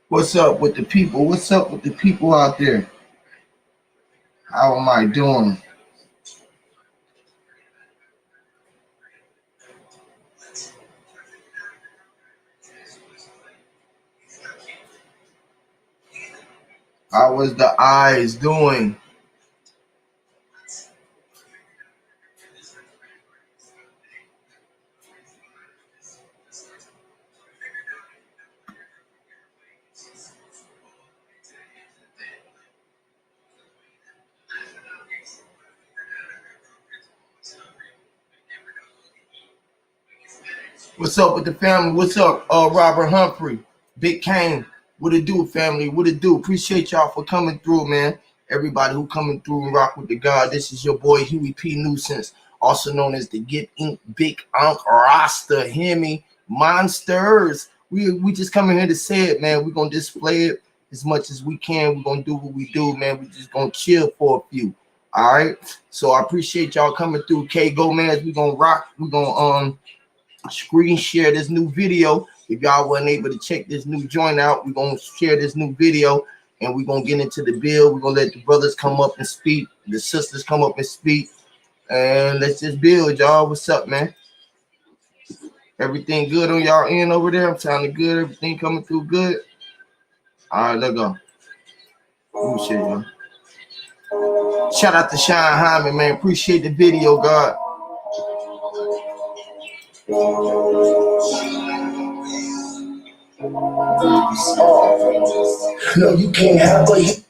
What's up with the people? What's up with the people out there? How am I doing? How was the eyes doing? What's up with the family? What's up, Robert Humphrey, Big Kane? What it do, family? What it do? Appreciate y'all for coming through, man. Everybody who coming through and rock with the God. This is your boy Huey P. Nuisance, also known as the Get Ink Big Unk Rasta. Hear me? Monsters. We just coming here to say it, man. We're gonna display it as much as we can. We're gonna do what we do, man. We just gonna chill for a few. All right. So I appreciate y'all coming through. K Gomez, we gonna rock. We gonna screen share this new video. If y'all wasn't able to check this new joint out, we're gonna share this new video and we're gonna get into the build. We're gonna let the brothers come up and speak, the sisters come up and speak, and let's just build, y'all. What's up, man? Everything good on y'all end over there? I'm sounding good. Everything coming through good. All right, let's go. Let me show you. Shout out to Shine Hyman, man. Appreciate the video, God. No, you can't have a hit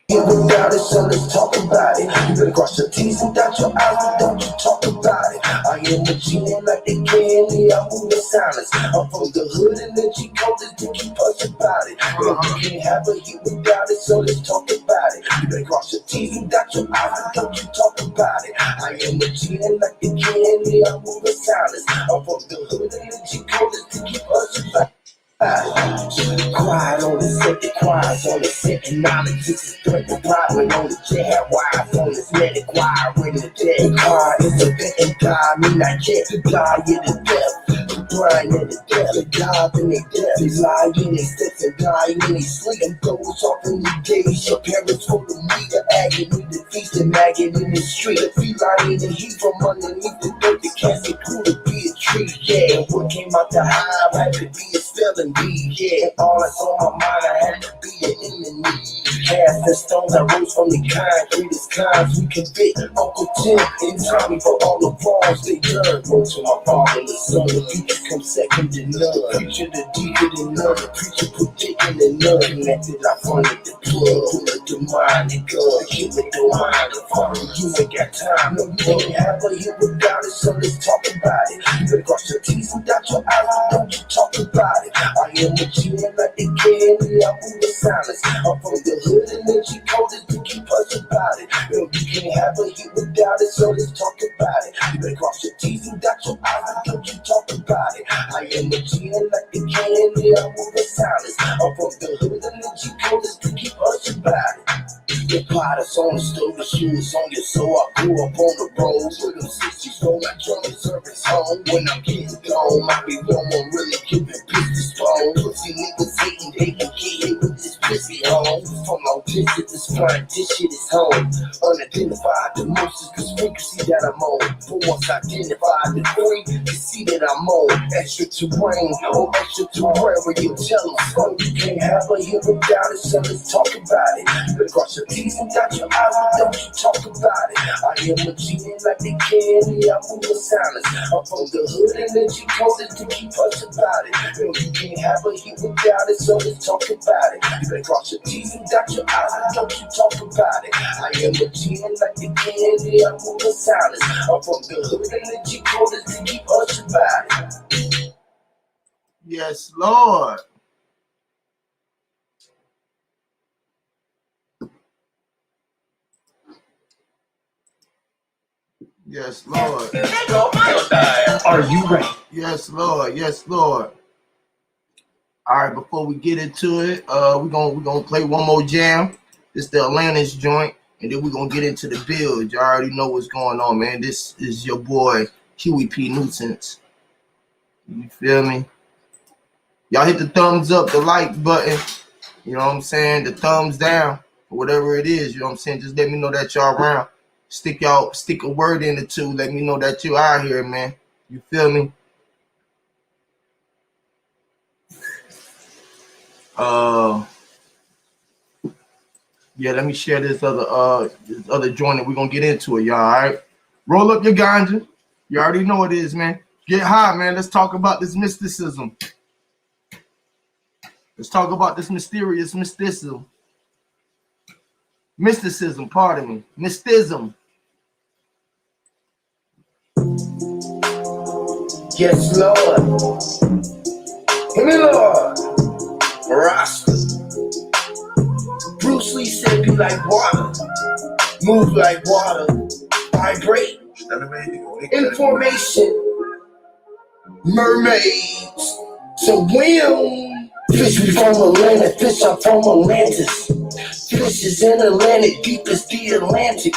without it, so let's talk about it. You better cross your T's and dot your I's, but don't you talk about it. I am a GM like the candy, I move in silence. I'm from the hood and the G code is to keep us about it. No, you can't have a hit without it, so let's talk about it. You better cross your T's and dot your I's, but don't you talk about it. I am a GM like the candy, I move in silence. I'm from the hood and the G code is to keep us about it. Quiet on the set, the quiet on the set, and knowledge is a threat. The problem on the jet, wise on the net, the quiet when the dead. Quiet is a vet and die, me not yet. The die in the death, the blind in the death, the God in the death. They lie in their steps and die in their sleep. And goes off in the days, your parents told them me the agony, the feast, the maggot in the street. The feline in the heat from underneath the dirt, the casket grew to be a tree. Yeah, what came out the hive had to be a spelling. Yeah, all that's on my mind, I had to be an enemy. Cast the stones, I rose from the concrete as kinds we convict. Uncle Tim and Tommy for all the wrongs they done. Go to my father and the son, the future comes second to none. The preacher, the deacon, and none. The preacher put dick in the none. Connected, I funded the plug. Pull it to mind and gun. Keep it to mind and fuck. You ain't got time, no, you ain't have a hit without it, so let's talk about it. You better cross your T's and dot your I's, don't you talk about it. I am a GM like the candy, I move in silence. I'm from the hood and the G code is to keep us about it. You can't have a hit without it, so let's talk about it. You better cross your T's and dot your I's, and don't you talk about it. I am a GM like the candy, I move in silence. I'm from the hood and the G code is to keep us about it. The potters on the stove, the shoes on your soul. I grew up on the road with them 60s, go like German service home. When I'm getting gone, I be one more really giving pieces phone. Pussy niggas hating, they can get hit with this pussy home. From my visit to spine, this shit is home. Unidentified, the most is the frequency that I'm on. But once identified, the three, you see that I'm on. Extra terrain, or extra terrain where you tell them, son, you can't have a hit without it, so let's talk about it. You better cross your T's and dot your I's, but don't you talk about it. I am a GM like the candy, I move in silence. I'm from the hood and the G code is to keep us about it. You can't have a hit without it, so let's talk about it. You better cross your T's and dot your I's, and don't you talk about it. I am a GM like the candy, I move in silence. I'm from the hood and the G code is to keep us about it. Yes, Lord. Yes, Lord. Are you ready? Yes, Lord. Yes, Lord. All right, before we get into it, we're gonna play one more jam. This is the Atlantis joint, and then we're gonna get into the build. You already know what's going on, man. This is your boy Huey P. Nuisance. You feel me? Y'all hit the thumbs up, the like button. You know what I'm saying? The thumbs down, or whatever it is. You know what I'm saying? Just let me know that y'all around. Stick a word in it too. Let me know that you out here, man. You feel me? Yeah, let me share this other joint and we're gonna get into it, y'all. All right. Roll up your ganja. You already know what it is, man. Get high, man. Let's talk about this mysticism. Let's talk about this mysterious mysticism. Mysticism, pardon me. Mysticism. Yes, Lord. Give me, Lord. Rasta. Bruce Lee said, be like water. Move like water. Vibrate. Information. Mermaids. Swim. Fish we from Atlantic. Fish I'm from Atlantis. Fish is in Atlantic. Deep as the Atlantic.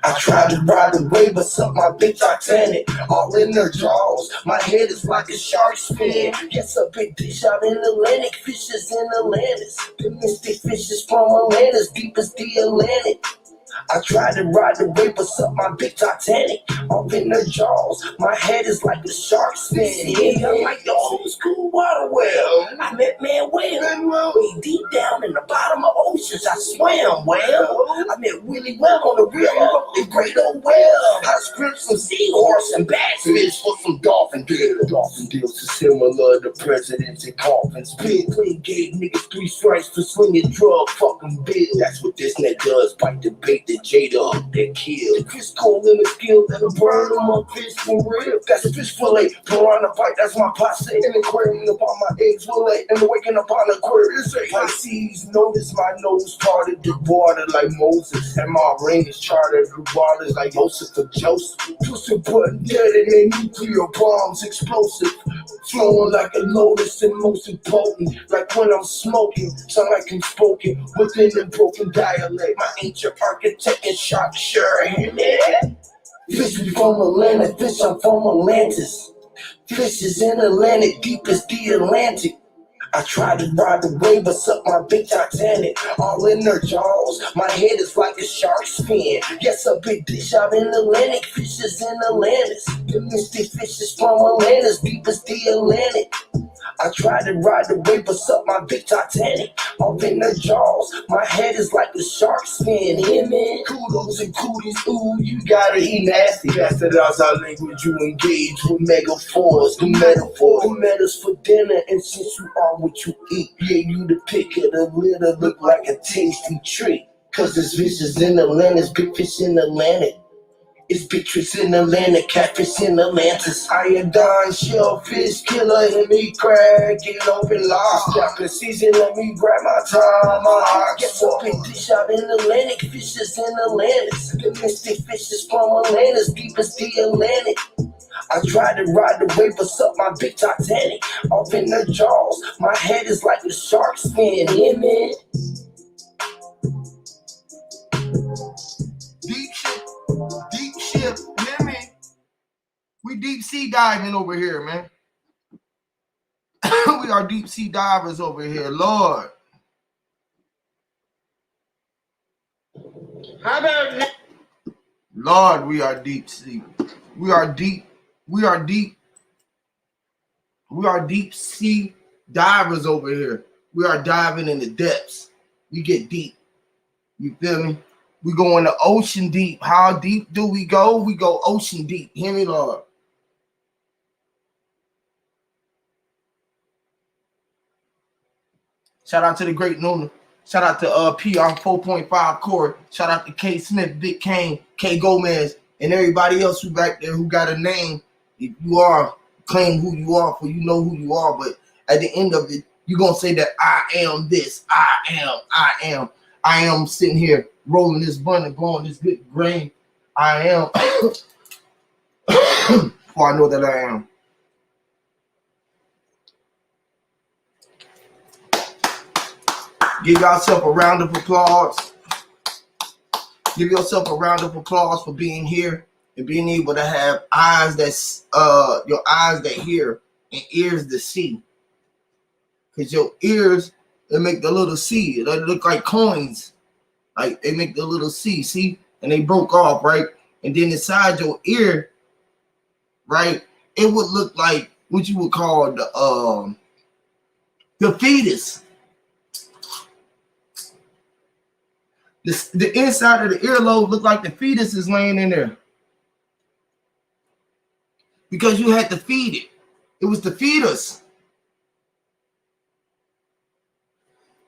I tried to ride the wave, but suck my big Titanic. All in their jaws. My head is like a shark's fin. Yes, a big dish out in Atlantic. Fishes in Atlantis. The mystic fishes from Atlantis. Deep as the Atlantic. I tried to ride the wave, but suck my big Titanic. All in their jaws. My head is like a shark's fin. Yeah, I'm like the old school water well. I met man well. Way deep down in the bottom of oceans, I swam well. I met Willie Well on the river. The great old well. I scripted some seahorse and bass fish for some dolphin deals. Dolphin deals are similar to presidents and coffins. Bill Clinton gave niggas 3 strikes for slinging drug fucking bill. That's what this net does. Bite the bait that Jada up that kill. Krystal in the skill that'll burn them up fish for real. That's a fish fillet. Piranha bite, that's my posse. And aquarium upon my eggs fillet. And waking up on Aquarius. Pisces, notice my nose parted the water like Moses. And my ring is chartered the waters like Joseph or Joseph. Pussy button dead and then nuclear bombs explosive. Flowing like a lotus and most important. Like when I'm smoking, sound like I'm spoken within a broken dialect. My ancient architect and shot sure. Yeah. Fish we from Atlantic, fish I'm from Atlantis. Fish is in Atlantic, deep as the Atlantic. I tried to ride the wave, but suck my big Titanic. All in their jaws. My head is like a shark's fin. Yes, a big dish out in Atlantic. Fishes in Atlantis. The mystic fishes from Atlantis, deep as the Atlantic. I tried to ride the wave, but suck my big Titanic. All in their jaws. My head is like a shark's fin. Yeah, man. Kudos and cooties. Ooh, you gotta eat nasty. That's the outside language you engage with metaphors. The metaphor. The metas for dinner. And since you are what you eat, yeah, you the pick of the litter. Look like a tasty treat. Cause there's fishes in Atlantis, big fish in Atlantic. It's big fish in Atlanta, catfish in Atlantis. Iodine, shellfish, killer, and me crack, get open lock. After season, let me grab my time, my heart. Get some big dish out in Atlantic, fishes in Atlantis. The mystic fishes from Atlantis, deep as the Atlantic. I tried to ride the wave, but suck my big Titanic. Off in their jaws, my head is like a shark's fin, yeah, man. Deep ship, you hear me? We deep sea diving over here, man. We are deep sea divers over here, Lord. How about that? Lord, we are deep sea. We are deep sea divers over here. We are diving in the depths. We get deep. You feel me? We go in the ocean deep. How deep do we go? We go ocean deep. Hear me, Lord. Shout out to the great Nuna. Shout out to PR 4.5 Corey. Shout out to K Smith, Vic Kane, K Gomez, and everybody else who back there who got a name. If you are, claim who you are, for you know who you are. But at the end of it, you're going to say that I am this. I am sitting here rolling this bun and blowing this good grain. I am. For I know that I am. Give yourself a round of applause. Give yourself a round of applause for being here and being able to have eyes that's your eyes that hear and ears that see. Because your ears, they make the little C. They look like coins. Like they make the little C, see? And they broke off, right? And then inside your ear, right, it would look like what you would call the fetus. The inside of the earlobe looked like the fetus is laying in there. Because you had to feed it. It was the fetus.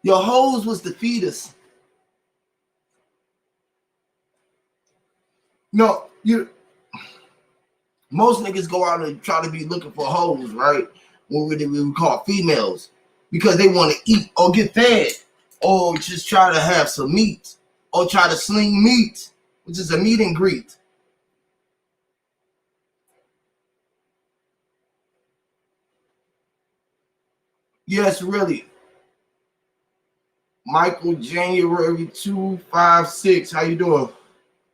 Your hose was the fetus. No, most niggas go out and try to be looking for hoes, right? What we call females. Because they want to eat or get fed. Or just try to have some meat. Or try to sling meat, which is a meet and greet. Yes, really. Michael, January 256. How you doing?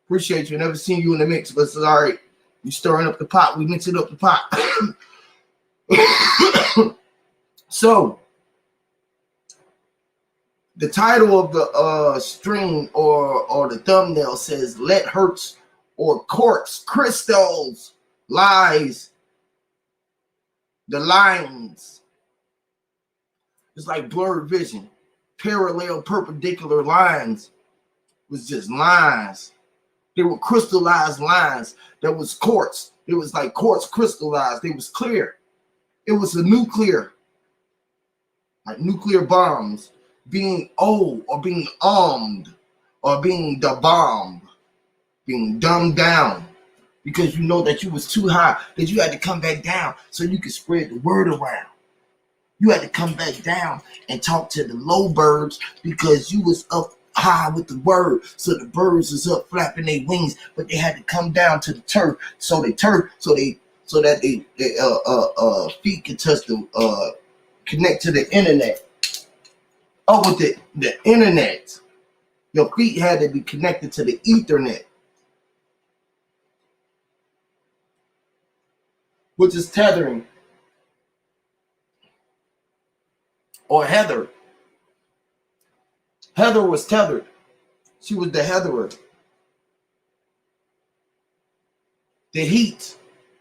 Appreciate you. Never seen you in the mix, but it's all right. You stirring up the pot. We mixing up the pot. So, the title of the string or the thumbnail says, "Let Hertz or Quartz crystals lies the lines." It's like blurred vision. Parallel perpendicular lines was just lines. They were crystallized lines. That was quartz. It was like quartz crystallized. It was clear. It was a nuclear, like nuclear bombs being or being armed or being the bomb, being dumbed down because you know that you was too high, that you had to come back down so you could spread the word around. You had to come back down and talk to the low birds because you was up high with the word. So the birds was up flapping their wings, but they had to come down to the turf. So that they feet could touch the connect to the internet. Oh, with the internet, your feet had to be connected to the Ethernet, which is tethering. Or Heather. Heather was tethered. She was the heatherer. The heat,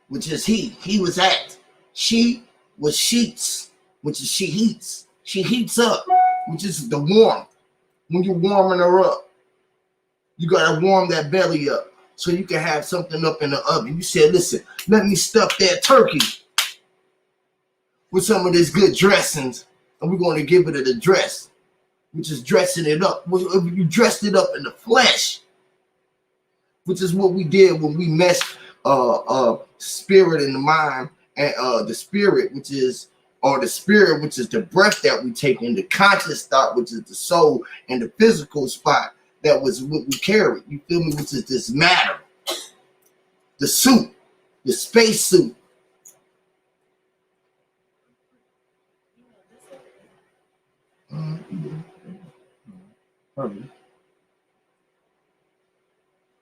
which is he. He was at. She was sheets, which is she heats. She heats up, which is the warmth. When you're warming her up, you gotta warm that belly up so you can have something up in the oven. You said, listen, let me stuff that turkey with some of this good dressings. And we're going to give it a dress, which is dressing it up. You dressed it up in the flesh, which is what we did when we meshed spirit and the mind, and the spirit, which is the breath that we take in, the conscious thought, which is the soul, and the physical spot that was what we carried. You feel me? Which is this matter, the suit, the space suit.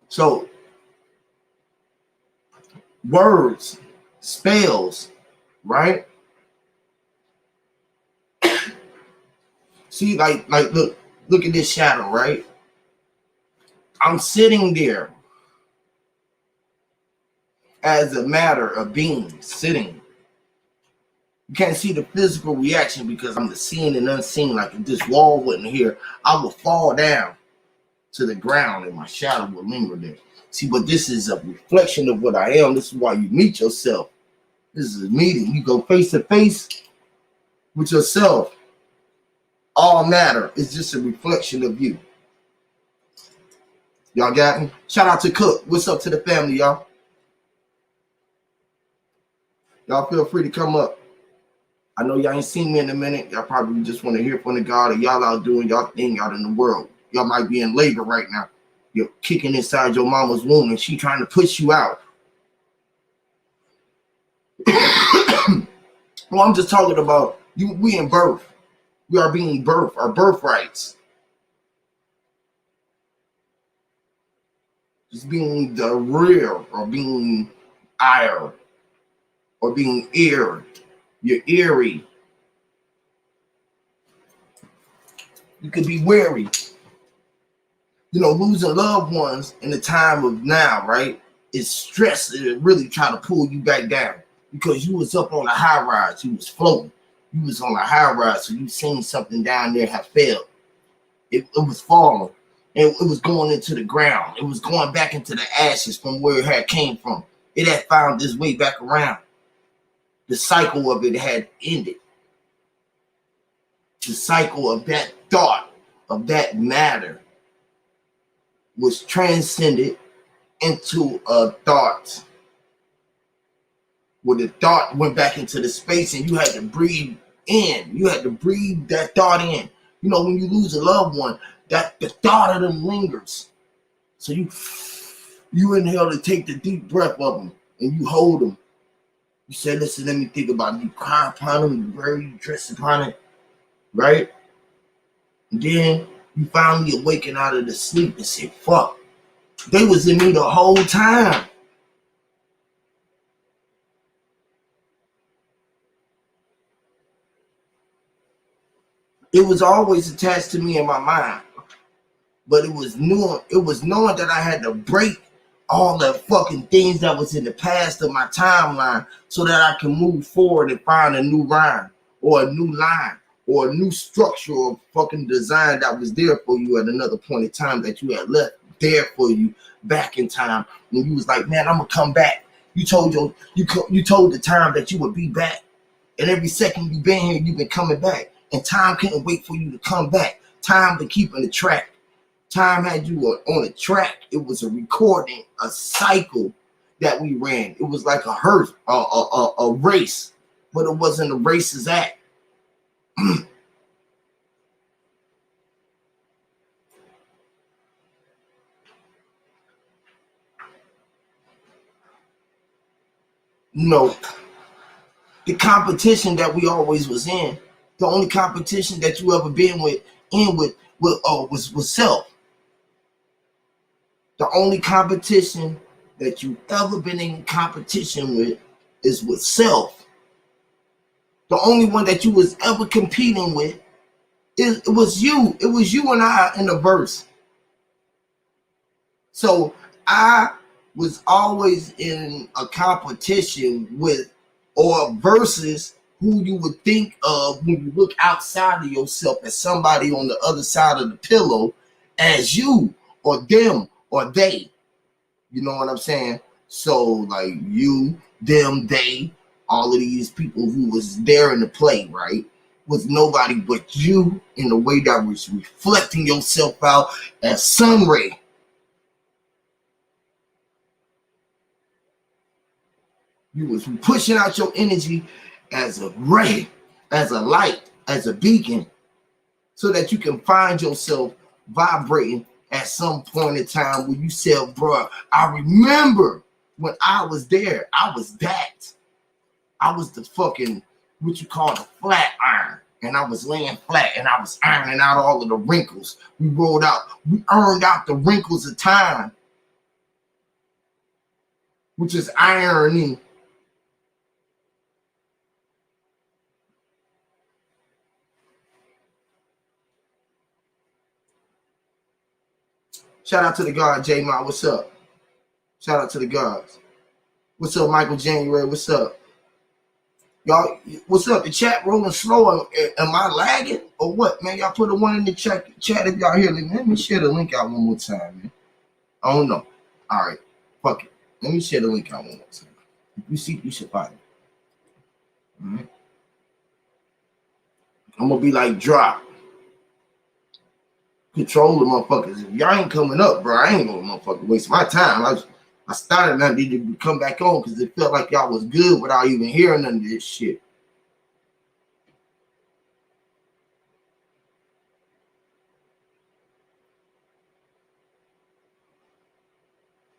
So words, spells, right? See, like look at this shadow, right? I'm sitting there as a matter of being, sitting. You can't see the physical reaction because I'm the seen and unseen. Like if this wall wasn't here, I would fall down to the ground and my shadow would linger there. See, but this is a reflection of what I am. This is why you meet yourself. This is a meeting. You go face to face with yourself. All matter is just a reflection of you. Y'all got me? Shout out to Cook. What's up to the family, y'all? Y'all feel free to come up. I know y'all ain't seen me in a minute. Y'all probably just want to hear from the God, or y'all out doing y'all thing out in the world. Y'all might be in labor right now. You're kicking inside your mama's womb and she trying to push you out. Well, I'm just talking about you. We in birth. We are being birthed, our birthrights. Just being the real, or being ire, or being ear. You're eerie. You could be wary. You know, losing loved ones in the time of now, right? It's stress. It really try to pull you back down because you was up on a high rise. You was floating. You was on a high rise, so you seen something down there have failed. It was falling. And it was going into the ground. It was going back into the ashes from where it had came from. It had found its way back around. The cycle of it had ended. The cycle of that thought, of that matter, was transcended into a thought. Where the thought went back into the space and you had to breathe in. You had to breathe that thought in. You know, when you lose a loved one, that the thought of them lingers. So you inhale to take the deep breath of them and you hold them. You say, listen, let me think about it. You cry upon them, you bury, you dress upon it, right? And then you finally awaken out of the sleep and say, fuck, they was in me the whole time. It was always attached to me in my mind. But it was knowing that I had to break all the fucking things that was in the past of my timeline so that I can move forward and find a new rhyme or a new line or a new structure or fucking design that was there for you at another point in time that you had left there for you back in time when you was like, man, I'm gonna come back. You told the time that you would be back, and every second you've been here, you've been coming back, and time couldn't wait for you to come back. Time been keeping the track. Time had you on a track. It was a recording, a cycle that we ran. It was like a Hertz, a race, but it wasn't a racer's act. No, the competition that we always was in, the only competition that you ever been was self. The only competition that you ever been in competition with is with self. The only one that you was ever competing with it was you. It was you and I in the verse. So I was always in a competition with or versus who you would think of when you look outside of yourself as somebody on the other side of the pillow as you or them or they. You know what I'm saying? So like you, them, they, all of these people who was there in the play, right, was nobody but you in a way that was reflecting yourself out as sun ray. You was pushing out your energy as a ray, as a light, as a beacon, so that you can find yourself vibrating at some point in time where you said, bro, I remember when I was there, I was that. I was the fucking, what you call the flat iron. And I was laying flat and I was ironing out all of the wrinkles. We earned out the wrinkles of time, which is ironing. Shout out to the God, J-Ma, what's up? Shout out to the gods. What's up, Michael January? What's up? Y'all, what's up? The chat rolling slow. Am I lagging or what, man? Y'all put a one in the chat if y'all hear. Let me share the link out one more time, man. I don't know. All right. Fuck it. Let me share the link out one more time. If you see, you should find it. All right. I'm going to be like, drop. Control the motherfuckers. If y'all ain't coming up, bro, I ain't going to motherfucker waste my time. I started and I needed to come back on because it felt like y'all was good without even hearing none of this shit.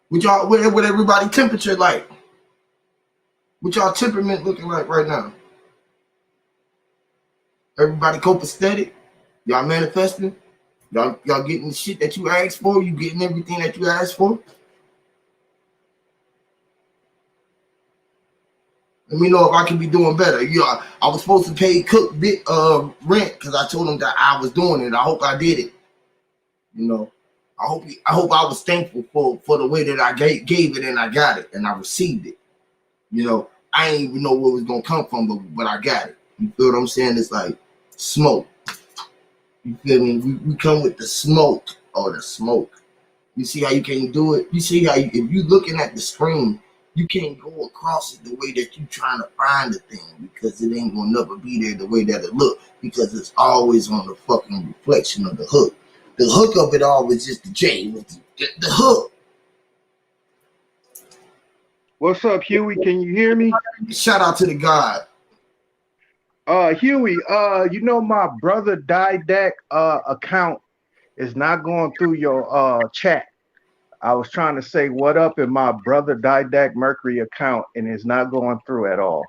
What everybody temperature like? What y'all temperament looking like right now? Everybody copacetic. Y'all manifesting. Y'all getting the shit that you asked for. You getting everything that you asked for. Let me know if I can be doing better. I was supposed to pay Cook rent because I told him that I was doing it. I hope I did it. You know, I hope I was thankful for the way that I gave it and I got it and I received it. You know, I didn't even know where it was gonna come from, but I got it. You feel what I'm saying? It's like smoke. You feel me? We come with the smoke or the smoke. You see how you can't do it? You see how if you looking at the screen, you can't go across it the way that you trying to find the thing because it ain't gonna never be there the way that it look because it's always on the fucking reflection of the hook. The hook of it all was just the J with the hook. What's up, Huey? Can you hear me? Shout out to the God. Huey, you know my brother Didac account is not going through your chat. I was trying to say what up in my brother Didac Mercury account and it's not going through at all.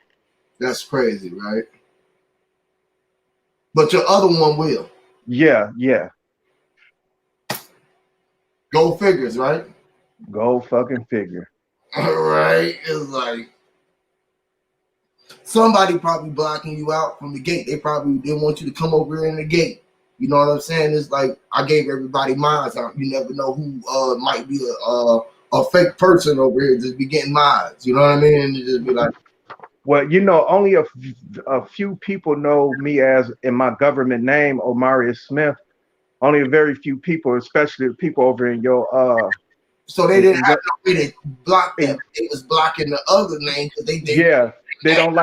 That's crazy, right? But your other one will. Yeah. Go figures, right? Go fucking figure. All right. It's like somebody probably blocking you out from the gate. They probably didn't want you to come over in the gate. You know what I'm saying? It's like I gave everybody mines out. You never know who might be a fake person over here just be getting mines. You know what I mean? And just be like, well, you know, only a few people know me as in my government name, Omarius Smith. Only a very few people, especially the people over in your so they didn't have no way to block that. They was blocking the other name because they don't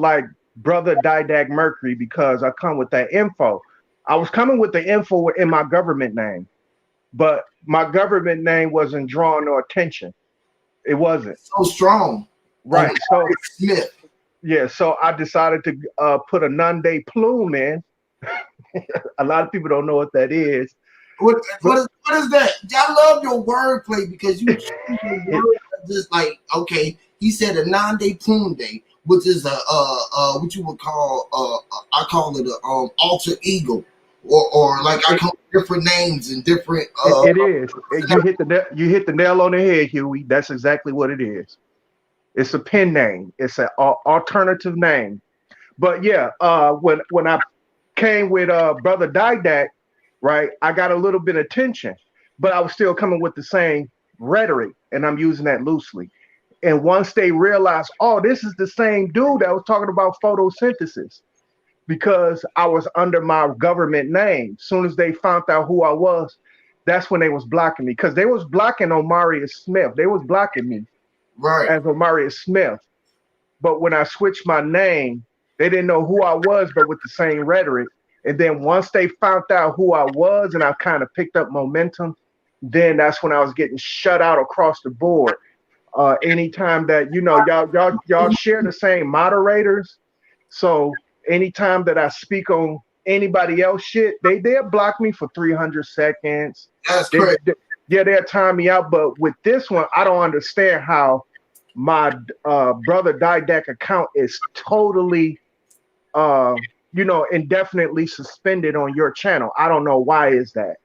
like brother Didac Mercury because I come with that info. I was coming with the info in my government name, but my government name wasn't drawing no attention. It wasn't so strong, right? So Smith. Yeah, so I decided to put a non-day plume in. A lot of people don't know what that is. What is that? I love your wordplay because you just like okay. He said a non-day plume day, which is a what you would call I call it a alter ego, or like I call different names and different. It is. You hit the nail on the head, Huey. That's exactly what it is. It's a pen name. It's an alternative name. But yeah, when I came with brother Didac, right, I got a little bit of tension, but I was still coming with the same rhetoric, and I'm using that loosely. And once they realized, oh, this is the same dude that was talking about photosynthesis, because I was under my government name. As soon as they found out who I was, that's when they was blocking me, because they was blocking Omarius Smith. They was blocking me as Omarius Smith. But when I switched my name, they didn't know who I was, but with the same rhetoric. And then once they found out who I was and I kind of picked up momentum, then that's when I was getting shut out across the board. Anytime that, you know, y'all share the same moderators. So anytime that I speak on anybody else shit, they'll block me for 300 seconds. That's crazy. They'll time me out. But with this one, I don't understand how my brother Didac account is totally indefinitely suspended on your channel. I don't know why is that.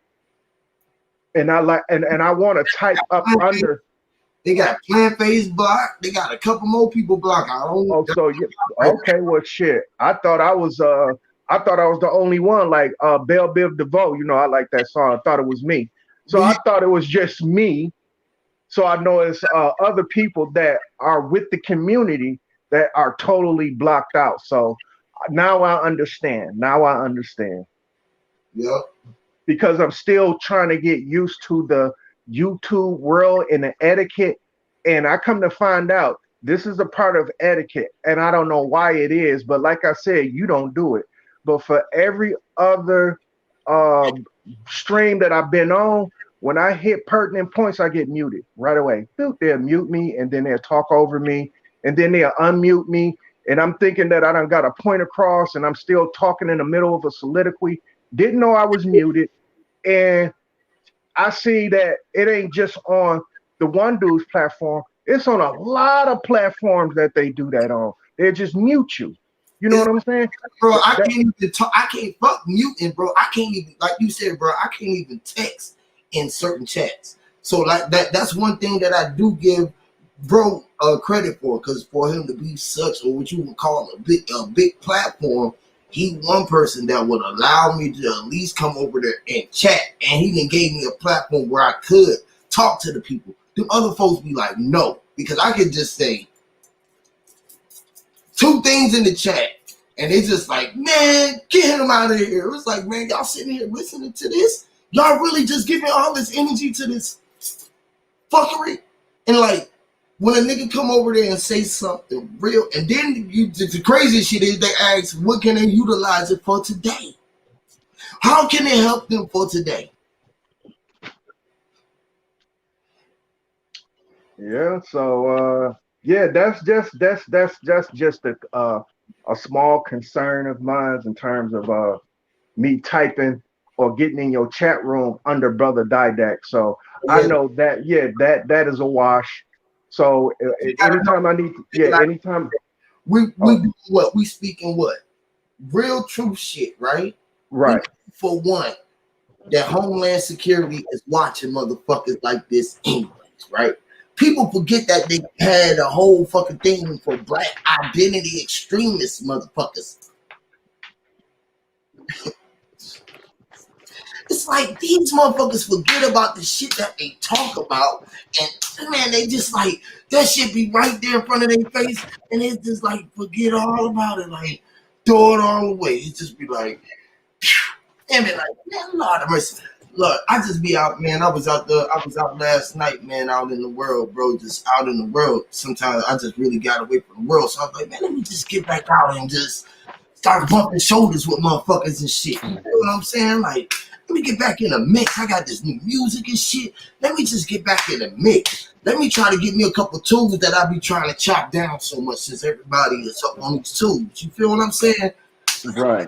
And I want to type up under. They got Plant Phase blocked. They got a couple more people blocked. I don't know. Oh, so okay, well shit. I thought I was the only one, like Belle Biv DeVoe. You know, I like that song. I thought it was me. So I thought it was just me. So I know it's other people that are with the community that are totally blocked out. So now I understand. Yep. Because I'm still trying to get used to the YouTube world and the etiquette. And I come to find out this is a part of etiquette. And I don't know why it is, but like I said, you don't do it. But for every other stream that I've been on, when I hit pertinent points, I get muted right away. They'll mute me and then they'll talk over me and then they'll unmute me. And I'm thinking that I done got a point across and I'm still talking in the middle of a soliloquy. Didn't know I was muted. And I see that it ain't just on the one dude's platform. It's on a lot of platforms that they do that on. They'll just mute you. You know what I'm saying? Bro, I can't even talk. I can't fuck muting, bro. I can't even, like you said, bro. I can't even text in certain chats. So like that's one thing that I do give bro credit for, because for him to be such, or what you would call a big platform, he one person that would allow me to at least come over there and chat, and he then gave me a platform where I could talk to the people. The other folks be like, no, because I could just say two things in the chat, and it's just like, man, get him out of here. It's like, man, y'all sitting here listening to this? Y'all really just giving all this energy to this fuckery? And like, when a nigga come over there and say something real, and then the crazy shit is they ask, what can they utilize it for today? How can it help them for today? Yeah, so yeah, that's just a small concern of mine in terms of me typing or getting in your chat room under Brother Didac. So I Yeah. know that, yeah, that is a wash. So anytime I need, yeah, anytime We do what? We speaking what? Real truth shit, right? right. For one, that Homeland Security is watching motherfuckers like this anyways, right? People forget that they had a whole fucking thing for black identity extremist motherfuckers. It's like these motherfuckers forget about the shit that they talk about, and man, they just like that shit be right there in front of their face, and it's just like forget all about it, like throw it all away. It just be like, and be like, man, Lord of mercy. Look, I just be out, man. I was out last night, man, out in the world, bro. Just out in the world. Sometimes I just really got away from the world. So I was like, man, let me just get back out and just start bumping shoulders with motherfuckers and shit. You know what I'm saying? Like, let me get back in the mix. I got this new music and shit. Let me just get back in the mix. Let me try to get me a couple tools that I be trying to chop down so much since everybody is up on these tools. You feel what I'm saying? Right.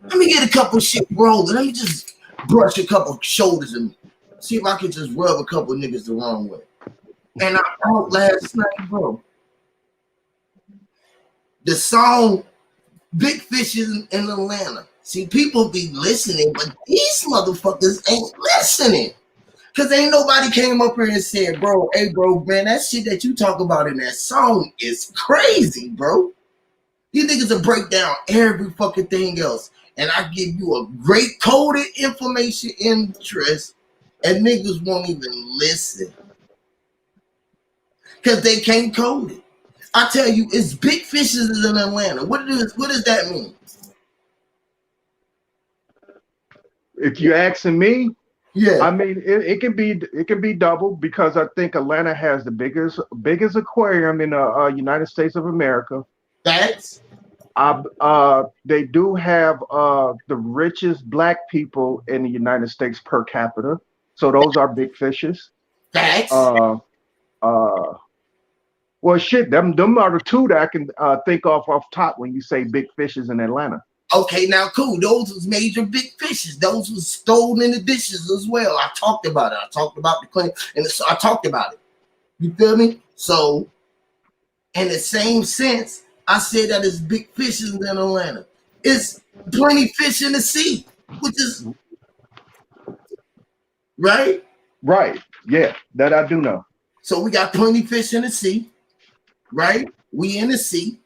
Let me get a couple shit rolling. Let me just brush a couple shoulders and see if I can just rub a couple niggas the wrong way. And I out last night, bro. The song Big Fishes in Atlanta. See, people be listening, but these motherfuckers ain't listening. Cause ain't nobody came up here and said, bro, hey bro, man, that shit that you talk about in that song is crazy, bro. These niggas will break down every fucking thing else. And I give you a great coded information interest, and niggas won't even listen. Because they can't code it. I tell you, it's Big Fishes in Atlanta. What does that mean? If you're asking me, Yeah. I mean it can be double, because I think Atlanta has the biggest aquarium in the United States of America. Facts. They do have the richest black people in the United States per capita, so those are big fishes. Facts. Well, shit, them are the two that I can think off top when you say big fishes in Atlanta. Okay, now cool. Those was major big fishes. Those was stolen in the dishes as well. I talked about it. I talked about the claim, and so I talked about it. You feel me? So, in the same sense, I said that it's big fishes in Atlanta. It's plenty fish in the sea, which is right. Right. Yeah, that I do know. So we got plenty fish in the sea, right? We in the sea,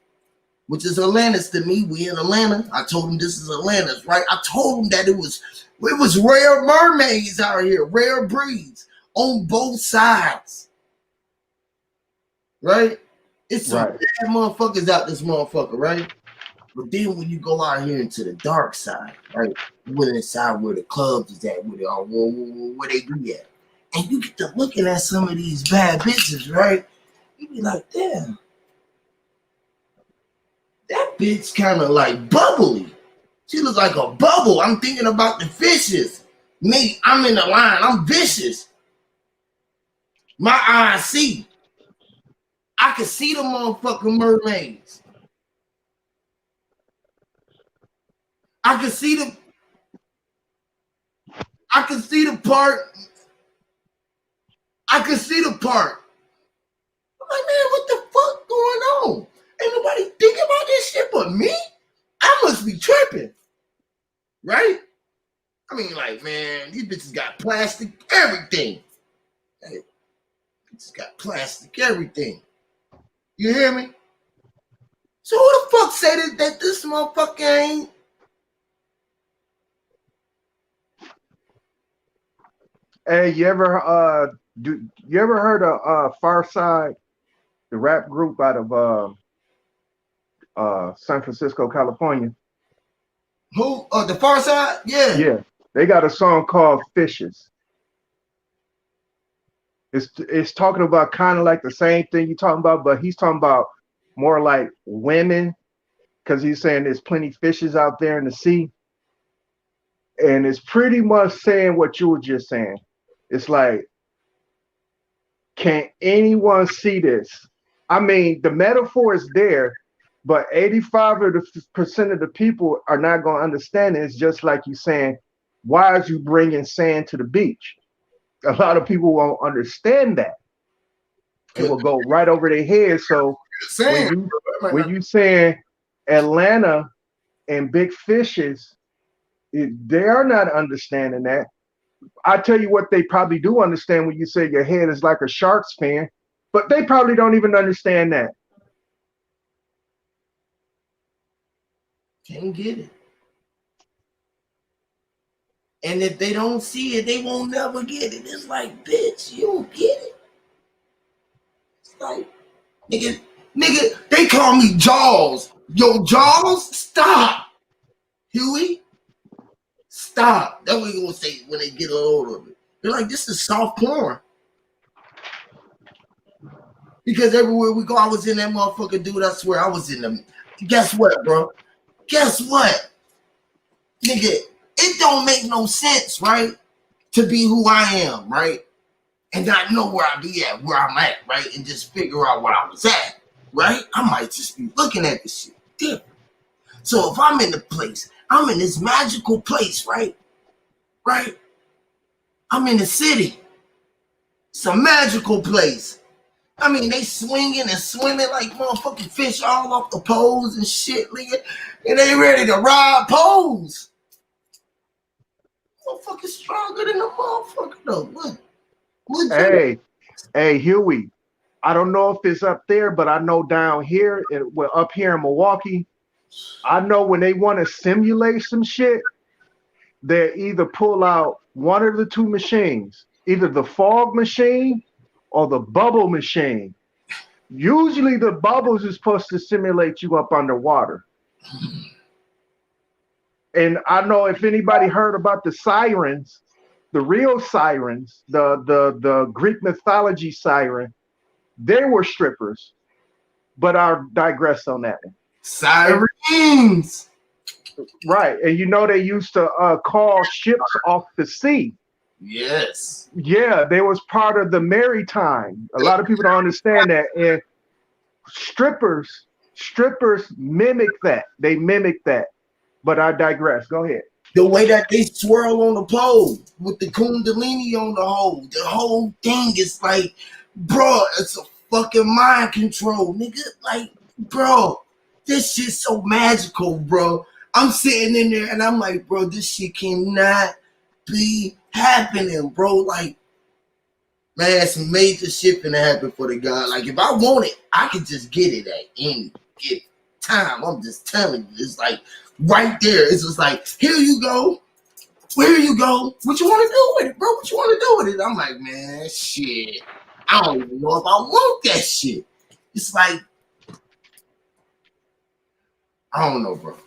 which is Atlantis to me. We in Atlanta. I told him this is Atlantis, right? I told him that it was rare mermaids out here, rare breeds on both sides, right? It's some bad motherfuckers out this motherfucker, right? But then when you go out here into the dark side, right? You went inside where the clubs is at, where they be at. And you get to looking at some of these bad bitches, right? You be like, damn, that bitch kind of like bubbly. She looks like a bubble. I'm thinking about the fishes. Me, I'm in the line. I'm vicious. My eyes see. I can see the motherfucking mermaids. I can see the part. I can see the part. I'm like, man, what the fuck going on? Ain't nobody thinking about this shit but me? must be tripping, right? I mean, like, man, these bitches got plastic everything. Hey, bitches got plastic everything. You hear me? So who the fuck said that this motherfucker ain't? Hey, you ever heard of Far Side, the rap group out of San Francisco, California? Who? The Far Side? Yeah. Yeah, they got a song called Fishes. It's talking about kind of like the same thing you're talking about, but he's talking about more like women, because he's saying there's plenty fishes out there in the sea. And it's pretty much saying what you were just saying. It's like, can anyone see this? I mean, the metaphor is there, but 85% of the people are not going to understand it. It's just like you saying, why are you bringing sand to the beach? A lot of people won't understand that. It will go right over their head. So when you saying Atlanta and big fishes, they are not understanding that. I tell you what, they probably do understand when you say your head is like a Sharks fan, but they probably don't even understand that. Can't get it. And if they don't see it, they won't never get it. It's like, bitch, you don't get it. It's like, nigga, they call me Jaws. Yo, Jaws, stop. Huey, stop. That's what you gonna say when they get a load of it. They're like, this is soft porn. Because everywhere we go, I was in that motherfucker, dude. I swear I was in them. Guess what, bro? Guess what? Nigga, it don't make no sense, right? To be who I am, right? And not know where I be at, where I'm at, right? And just figure out where I was at, right? I might just be looking at this shit different. So if I'm in the place, I'm in this magical place, right? Right? I'm in the city. It's a magical place. I mean, they swinging and swimming like motherfucking fish all off the poles and shit, nigga. And they ready to ride poles. Motherfucking stronger than a motherfucker, though. What? Hey, Huey. I don't know if it's up there, but I know down here, up here in Milwaukee, I know when they want to simulate some shit, they either pull out one of the two machines, either the fog machine or the bubble machine. Usually the bubbles is supposed to simulate you up underwater. And I know if anybody heard about the sirens, the real sirens, the Greek mythology siren, they were strippers. But I'll digress on that one. Sirens. Right. And you know they used to call ships off the sea. Yes. Yeah, they was part of the maritime. A lot of people don't understand that. And strippers mimic that. They mimic that. But I digress. Go ahead. The way that they swirl on the pole with the kundalini on the whole thing is like, bro, it's a fucking mind control, nigga. Like, bro, this shit's so magical, bro. I'm sitting in there and I'm like, bro, this shit cannot be happening, bro. Like, man, some major shit finna happen for the guy. Like, if I want it, I can just get it at any given time. I'm just telling you, it's like right there. It's just like, here you go. Where you go? What you want to do with it, bro? What you want to do with it? I'm like, man, shit. I don't even know if I want that shit. It's like, I don't know, bro.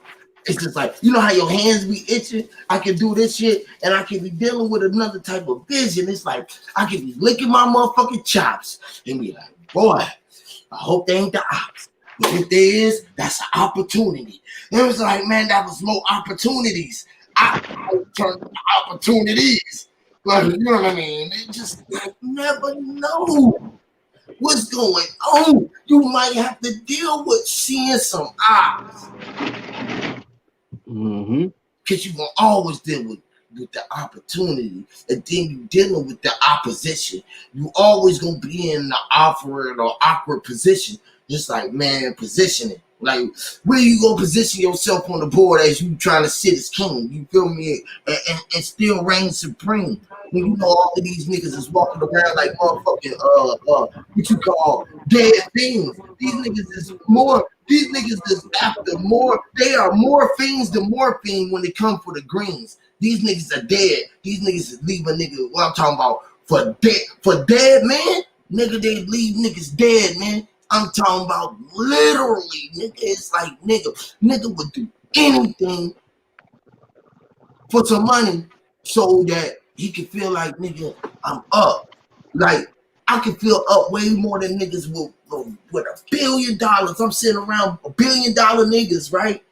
It's just like, you know how your hands be itching? I can do this shit and I can be dealing with another type of vision. It's like, I can be licking my motherfucking chops and be like, boy, I hope they ain't the ops. But if there is, that's an opportunity. And it was like, man, that was more opportunities. I turned to opportunities. Like, you know what I mean? It just like never know what's going on. You might have to deal with seeing some ops. Because you're going to always deal with the opportunity. And then you dealing with the opposition. You always going to be in the awkward or awkward position. Just like, man, positioning. Like, where you gonna position yourself on the board as you trying to sit as king? You feel me? And still reign supreme. When you know all of these niggas is walking around like motherfucking what you call dead fiends. These niggas is more. These niggas is after more. They are more fiends than morphine when they come for the greens. These niggas are dead. These niggas is leave a nigga. What I'm talking about for dead man, nigga. They leave niggas dead, man. I'm talking about literally, nigga. It's like nigga would do anything for some money so that he can feel like, nigga, I'm up. Like, I can feel up way more than niggas with $1 billion. I'm sitting around $1 billion niggas, right?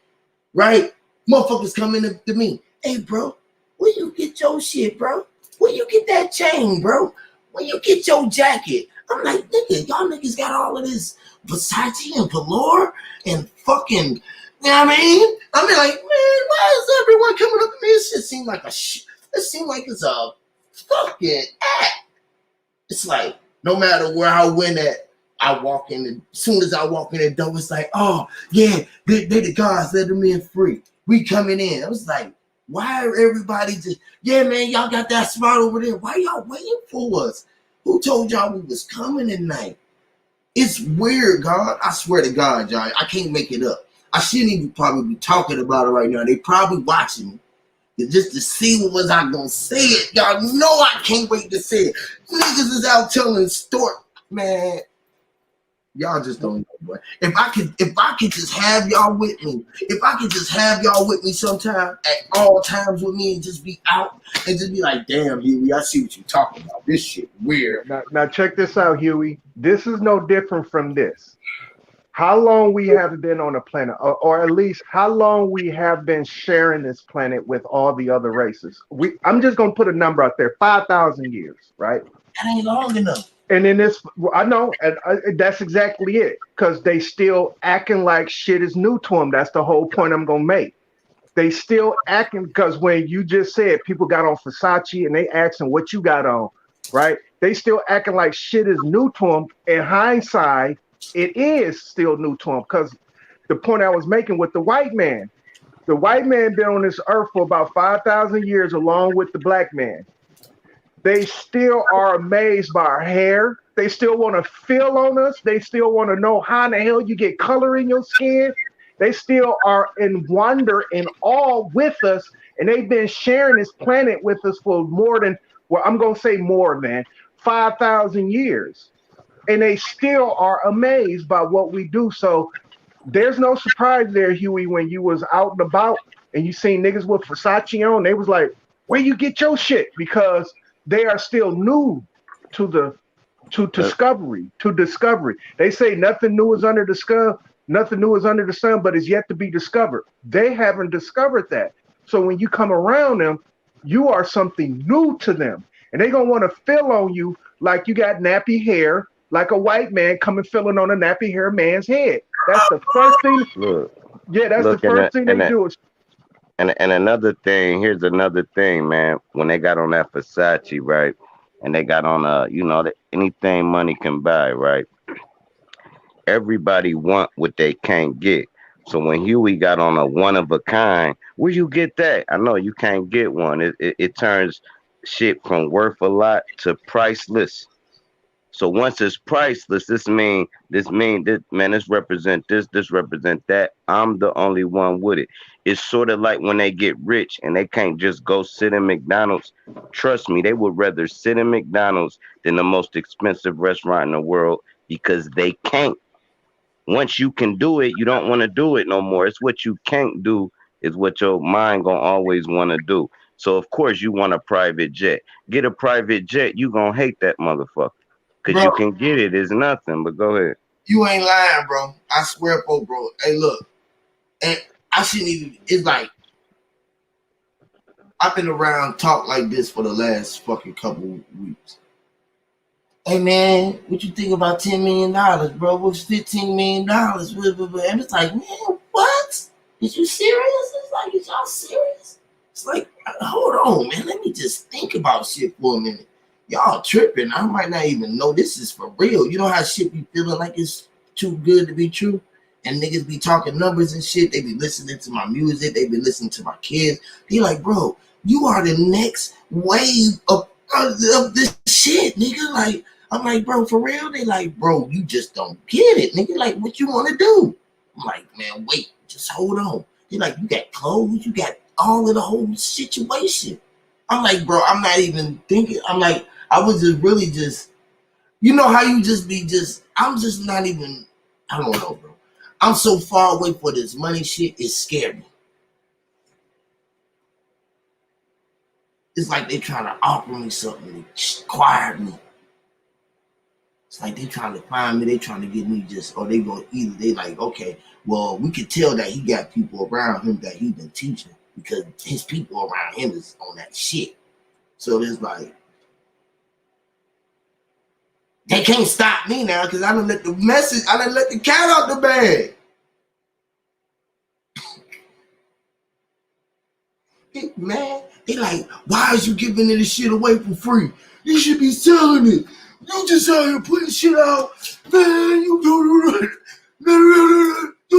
Right? Motherfuckers coming up to me. Hey, bro, where you get your shit, bro? Where you get that chain, bro? Where you get your jacket? I'm like, nigga, y'all niggas got all of this Versace and velour and fucking, you know what I mean? I mean, like, man, why is everyone coming up to me? It shit seem like it seems like it's a fucking act. It's like, no matter where I went at, I walk in, and as soon as I walk in the door, it's like, oh, yeah, they the guys, let them in free. We coming in. I was like, why are everybody just, yeah, man, y'all got that spot over there. Why y'all waiting for us? Who told y'all we was coming tonight? It's weird, God. I swear to God, y'all. I can't make it up. I shouldn't even probably be talking about it right now. They probably watching me just to see what was I gonna say it. Y'all know I can't wait to say it. Niggas is out telling story, man. Y'all just don't know, boy. If I could just have y'all with me, sometime at all times with me and just be out and just be like, damn, Huey, I see what you're talking about. This shit weird. Now check this out, Huey. This is no different from this. How long we have been on the planet, or at least how long we have been sharing this planet with all the other races. I'm just gonna put a number out there: 5,000 years, right? That ain't long enough. And in this, I know, and that's exactly it, because they still acting like shit is new to them. That's the whole point I'm gonna make. They still acting, because when you just said people got on Versace and they asking what you got on, right? They still acting like shit is new to them. In hindsight, it is still new to them, because the point I was making with the white man been on this earth for about 5,000 years along with the black man. They still are amazed by our hair. They still want to feel on us. They still want to know how in the hell you get color in your skin. They still are in wonder and awe with us. And they've been sharing this planet with us for more than, well, I'm going to say more than 5,000 years. And they still are amazed by what we do. So there's no surprise there, Huey, when you was out and about and you seen niggas with Versace on. They was like, where you get your shit? Because they are still new to discovery. They say nothing new is under the sun, but is yet to be discovered. They haven't discovered that. So when you come around them, you are something new to them. And they're gonna want to feel on you like you got nappy hair, like a white man coming feeling on a nappy hair man's head. That's the first thing. That's the first thing they do. And another thing, here's another thing, man. When they got on that Versace, right, and they got on anything money can buy, right? Everybody want what they can't get. So when Huey got on a one of a kind, where you get that? I know you can't get one. It turns shit from worth a lot to priceless. So once it's priceless, this represent this represent that. I'm the only one with it. It's sort of like when they get rich and they can't just go sit in McDonald's. Trust me, they would rather sit in McDonald's than the most expensive restaurant in the world, because they can't. Once you can do it, you don't want to do it no more. It's what you can't do is what your mind gonna always want to do. So of course you want a private jet. Get a private jet, you gonna hate that motherfucker. Because you can get it, it's nothing, but go ahead. You ain't lying, bro. I swear, bro. Hey, look. And I shouldn't even, it's like, I've been around talk like this for the last fucking couple weeks. Hey, man, what you think about $10 million, bro? What's $15 million? And it's like, man, what? Is you serious? It's like, is y'all serious? It's like, hold on, man. Let me just think about shit for a minute. Y'all tripping. I might not even know this is for real. You know how shit be feeling like it's too good to be true? and niggas be talking numbers and shit. They be listening to my music. They be listening to my kids. They like, bro, you are the next wave of this shit, nigga. Like, I'm like, bro, for real? They like, bro, you just don't get it, nigga. Like, what you want to do? I'm like, man, wait, just hold on. They like, you got clothes, you got all of the whole situation. I'm like, bro, I'm not even thinking. I'm like, I was just really just, you know how you just be just, I'm just not even, I don't know, bro. I'm so far away for this money shit, it's scary. It's like they trying to offer me something, they acquired me. It's like they trying to find me, they trying to get me just, or they go either, they like, okay, well, we could tell that he got people around him that he been teaching because his people around him is on that shit. So it's like, they can't stop me now because I done let the message, I done let the cat out the bag. Man, they like, why is you giving this shit away for free? You should be selling it. You just out here putting shit out. Man, you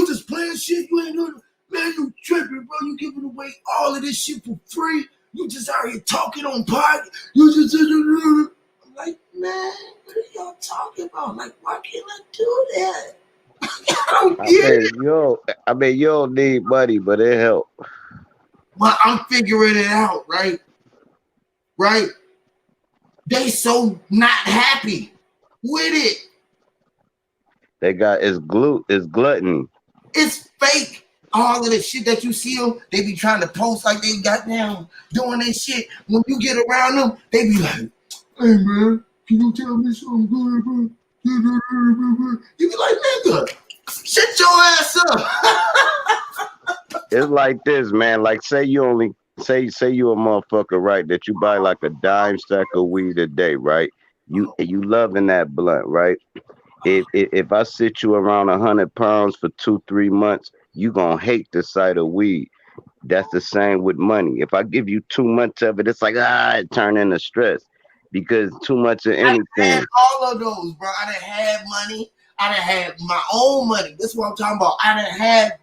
just playing shit. You ain't doing it. Man, you tripping, bro. You giving away all of this shit for free. You just out here talking on pod. You just, I'm like, man, what are y'all talking about? Like, why can't I do that? I don't get it. I mean, you don't need money, but it help. But I'm figuring it out, right? Right? They so not happy with it. They got it's gluttony. It's fake. All of the shit that you see them, they be trying to post like they got down doing their shit. When you get around them, they be like, hey man, can you tell me something good, bro? You be like, nigga, shut your ass up. It's like this, man. Like, say you only say you a motherfucker, right? That you buy like a dime stack of weed a day, right? You loving that blunt, right? If I sit you around 100 pounds for 2-3 months, you gonna hate the sight of weed. That's the same with money. If I give you too much of it, it's like it turn into stress because too much of anything. I had all of those, bro. I done had money. I done had my own money. This is what I'm talking about. I done had.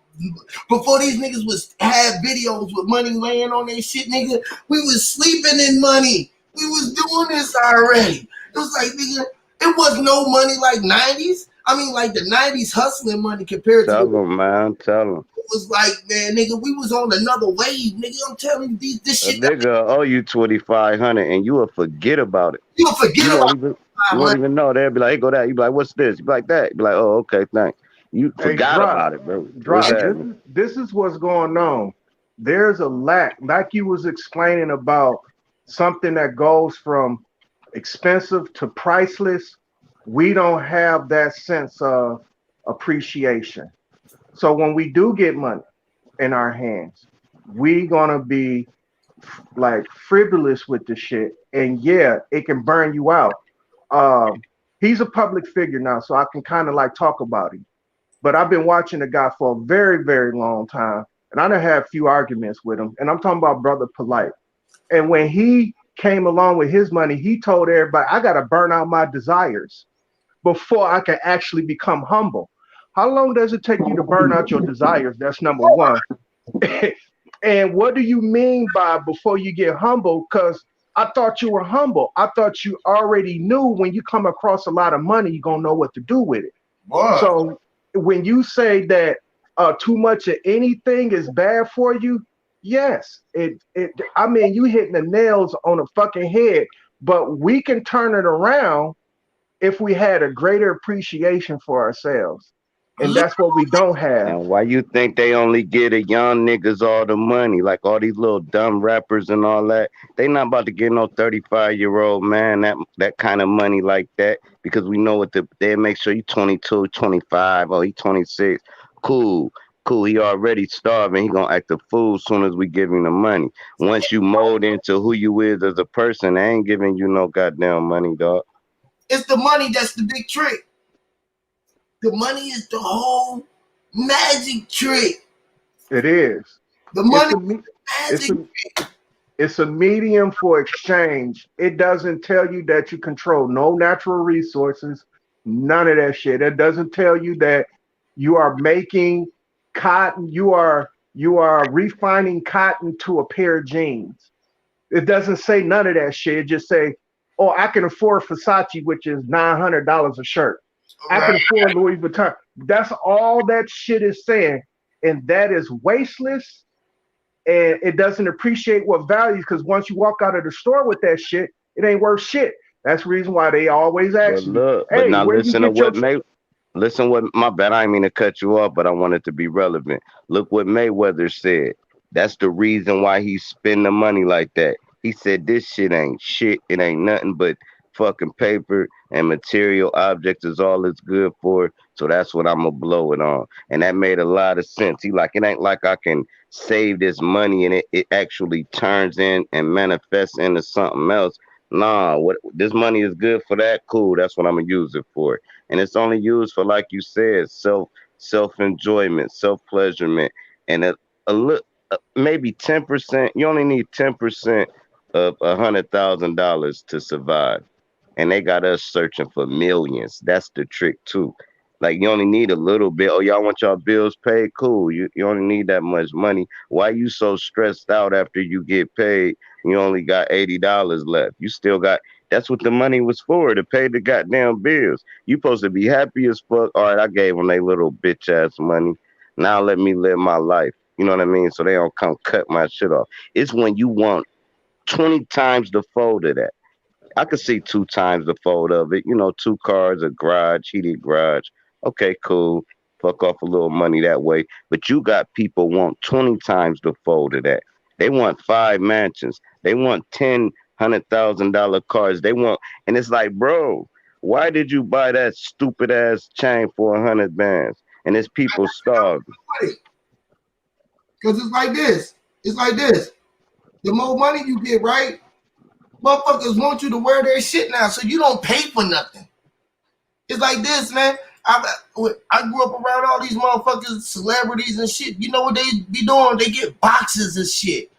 Before these niggas had videos with money laying on their shit, nigga, we was sleeping in money. We was doing this already. It was like, nigga, it was no money like 90s. I mean, like the 90s hustling money compared to. Tell them, man. Tell them. It was like, man, nigga, we was on another wave, nigga. I'm telling you, this shit. A nigga owe you 2,500 and you will forget about it. You'll forget about it. You won't even know. They'll be like, hey, go that. You be like, what's this? You be like that. You be like, oh, okay, thanks. You forgot about it, bro. This is what's going on. There's a lack, like you was explaining about something that goes from expensive to priceless. We don't have that sense of appreciation. So when we do get money in our hands, we gonna be like frivolous with the shit, and yeah, it can burn you out. He's a public figure now, so I can kind of like talk about him. But I've been watching the guy for a very, very long time, and I done had a few arguments with him. And I'm talking about Brother Polite. And when he came along with his money, he told everybody, I got to burn out my desires before I can actually become humble. How long does it take you to burn out your desires? That's number one. And what do you mean by before you get humble? Because I thought you were humble. I thought you already knew when you come across a lot of money, you're going to know what to do with it. Wow. So when you say that too much of anything is bad for you, yes. I mean, you hitting the nails on the fucking head, but we can turn it around if we had a greater appreciation for ourselves. And that's what we don't have. And why you think they only get a young niggas all the money? Like all these little dumb rappers and all that. They not about to get no 35-year-old man that kind of money like that, because we know what they make sure you 22, 25, or he 26. Cool. He already starving. He gonna act a fool as soon as we give him the money. Once you mold into who you is as a person, they ain't giving you no goddamn money, dog. It's the money that's the big trick. The money is the whole magic trick. It is. The money is the magic trick. It's a medium for exchange. It doesn't tell you that you control no natural resources, none of that shit. It doesn't tell you that You are making cotton. You are refining cotton to a pair of jeans. It doesn't say none of that shit. It just say, "Oh, I can afford Versace, which is $900 a shirt. I Right. can afford Louis Vuitton." That's all that shit is saying, and that is wasteless. And it doesn't appreciate what values because once you walk out of the store with that shit, it ain't worth shit. That's the reason why they always But ask you, look, but "Hey, now where you listen to get your?" what May. Listen what my bad. I didn't mean to cut you off, but I wanted to be relevant. Look what Mayweather said. That's the reason why he spend the money like that. He said this shit ain't shit. It ain't nothing but fucking paper and material objects is all it's good for. So that's what I'm gonna blow it on. And that made a lot of sense. He like it ain't like I can save this money and it actually turns in and manifests into something else. Nah, what this money is good for that, cool. That's what I'm gonna use it for. And it's only used for, like you said, self enjoyment, self pleasurement, and a little maybe 10%. You only need 10% of $100,000 to survive, and they got us searching for millions. That's the trick too. Like you only need a little bit. Oh, y'all want y'all bills paid? Cool. You only need that much money. Why you so stressed out after you get paid? You only got $80 left. You still got. That's what the money was for, to pay the goddamn bills. You supposed to be happy as fuck. All right, I gave them they little bitch ass money. Now let me live my life. You know what I mean? So they don't come cut my shit off. It's when you want 20 times the fold of that. I could see two times the fold of it. You know, two cars, a garage, heated garage. Okay, cool. Fuck off a little money that way. But you got people want 20 times the fold of that. They want five mansions. They want $100,000 cars. They want, and it's like, bro, why did you buy that stupid ass chain for 100 bands? And it's people starving. Because it's like this. It's like this. The more money you get, right? Motherfuckers want you to wear their shit now, so you don't pay for nothing. It's like this, man. I grew up around all these motherfuckers, celebrities and shit. You know what they be doing? They get boxes of shit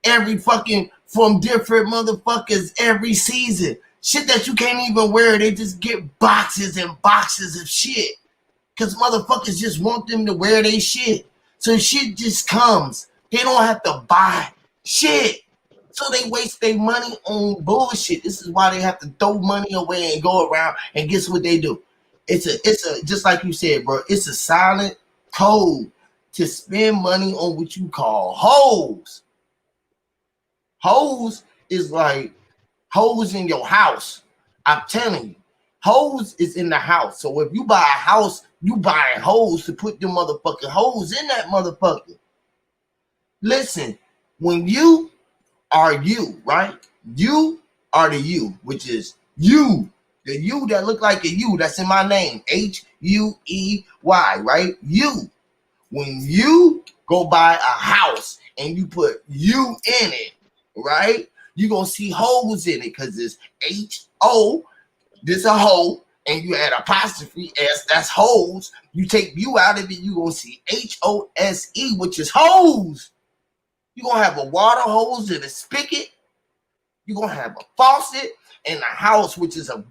every fucking from different motherfuckers every season. Shit that you can't even wear. They just get boxes and boxes of shit because motherfuckers just want them to wear their shit. So shit just comes. They don't have to buy shit. So they waste their money on bullshit. This is why they have to throw money away and go around. And guess what they do? It's a just like you said, bro. It's a silent code to spend money on what you call hoes. Hoes is like hoes in your house. I'm telling you, hoes is in the house. So if you buy a house, you buying hoes to put them motherfucking hoes in that motherfucker. Listen, when you are you, right? You are the you, which is you. The you that look like a you that's in my name. Huey, right? You. When you go buy a house and you put you in it, right? You're going to see holes in it because it's H-O, this a hole, and you add apostrophe S, that's holes. You take you out of it, you're going to see H-O-S-E, which is holes. You're going to have a water hose and a spigot. You're going to have a faucet and a house, which is a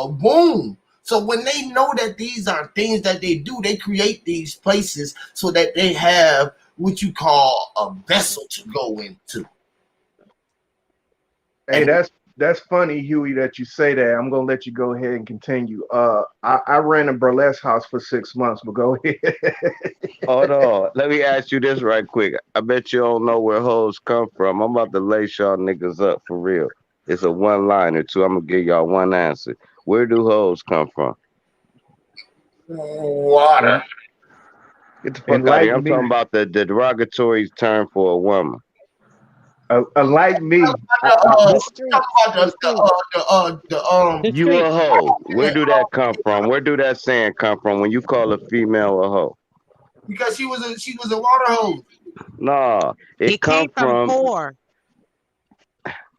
womb. So when they know that these are things that they do, they create these places so that they have what you call a vessel to go into. Hey, that's funny, Huey, that you say that. I'm gonna let you go ahead and continue. I ran a burlesque house for 6 months, but go ahead. Hold on. Let me ask you this right quick. I bet you don't know where hoes come from. I'm about to lace y'all niggas up for real. It's a one liner too. I'm gonna give y'all one answer. Where do hoes come from? Water. Get the fuck out of here. Enlighten I'm me. talking about the derogatory term for a woman. Like me. The streets, the streets. You a hoe. Where do that come from? Where do that saying come from when you call a female a hoe? Because she was a water hose. Nah, it It come came from from whore,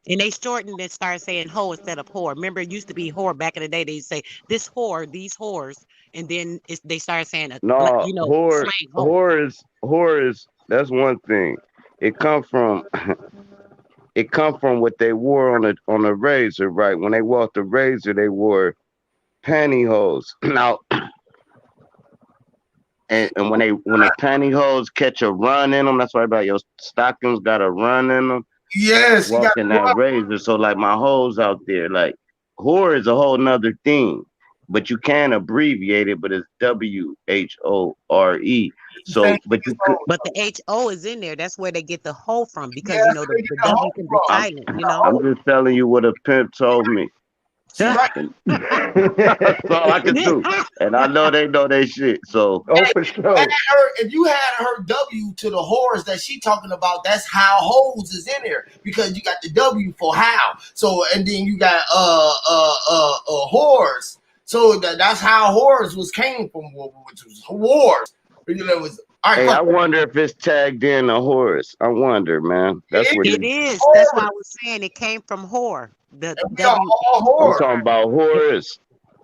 and they shortened it, started saying hoe instead of whore. Remember, it used to be whore back in the day. They say this whore, these whores, and then they started saying no slang hoe. whore is that's one thing. It come from it come from what they wore on a razor, right? When they walked the razor, they wore pantyhose. Now And when the pantyhose catch a run in them, that's why about your stockings got a run in them. Yes, you got Walking that razor, so like my hoes out there, like whore is a whole nother thing, but you can abbreviate it, but it's WHORE. So, but you could. But the HO is in there. That's where they get the hoe from because Yes, the, where you the get the W hoe can be from. silent, you know? I'm just telling you what a pimp told me. She right. That's all I can do, and I know they know they shit. So, Oh, for sure. If you had her W to the whores that she talking about, that's how hoes is in there because you got the W for how. So and then you got whores. So that's how whores came from, which was whores. You know, it was all right. hey, I Fuck. wonder if it's tagged in a horse. I wonder, man. That's what It it. is. That's why I was saying it came from whore. The And we are W. all I'm whores. talking about horse.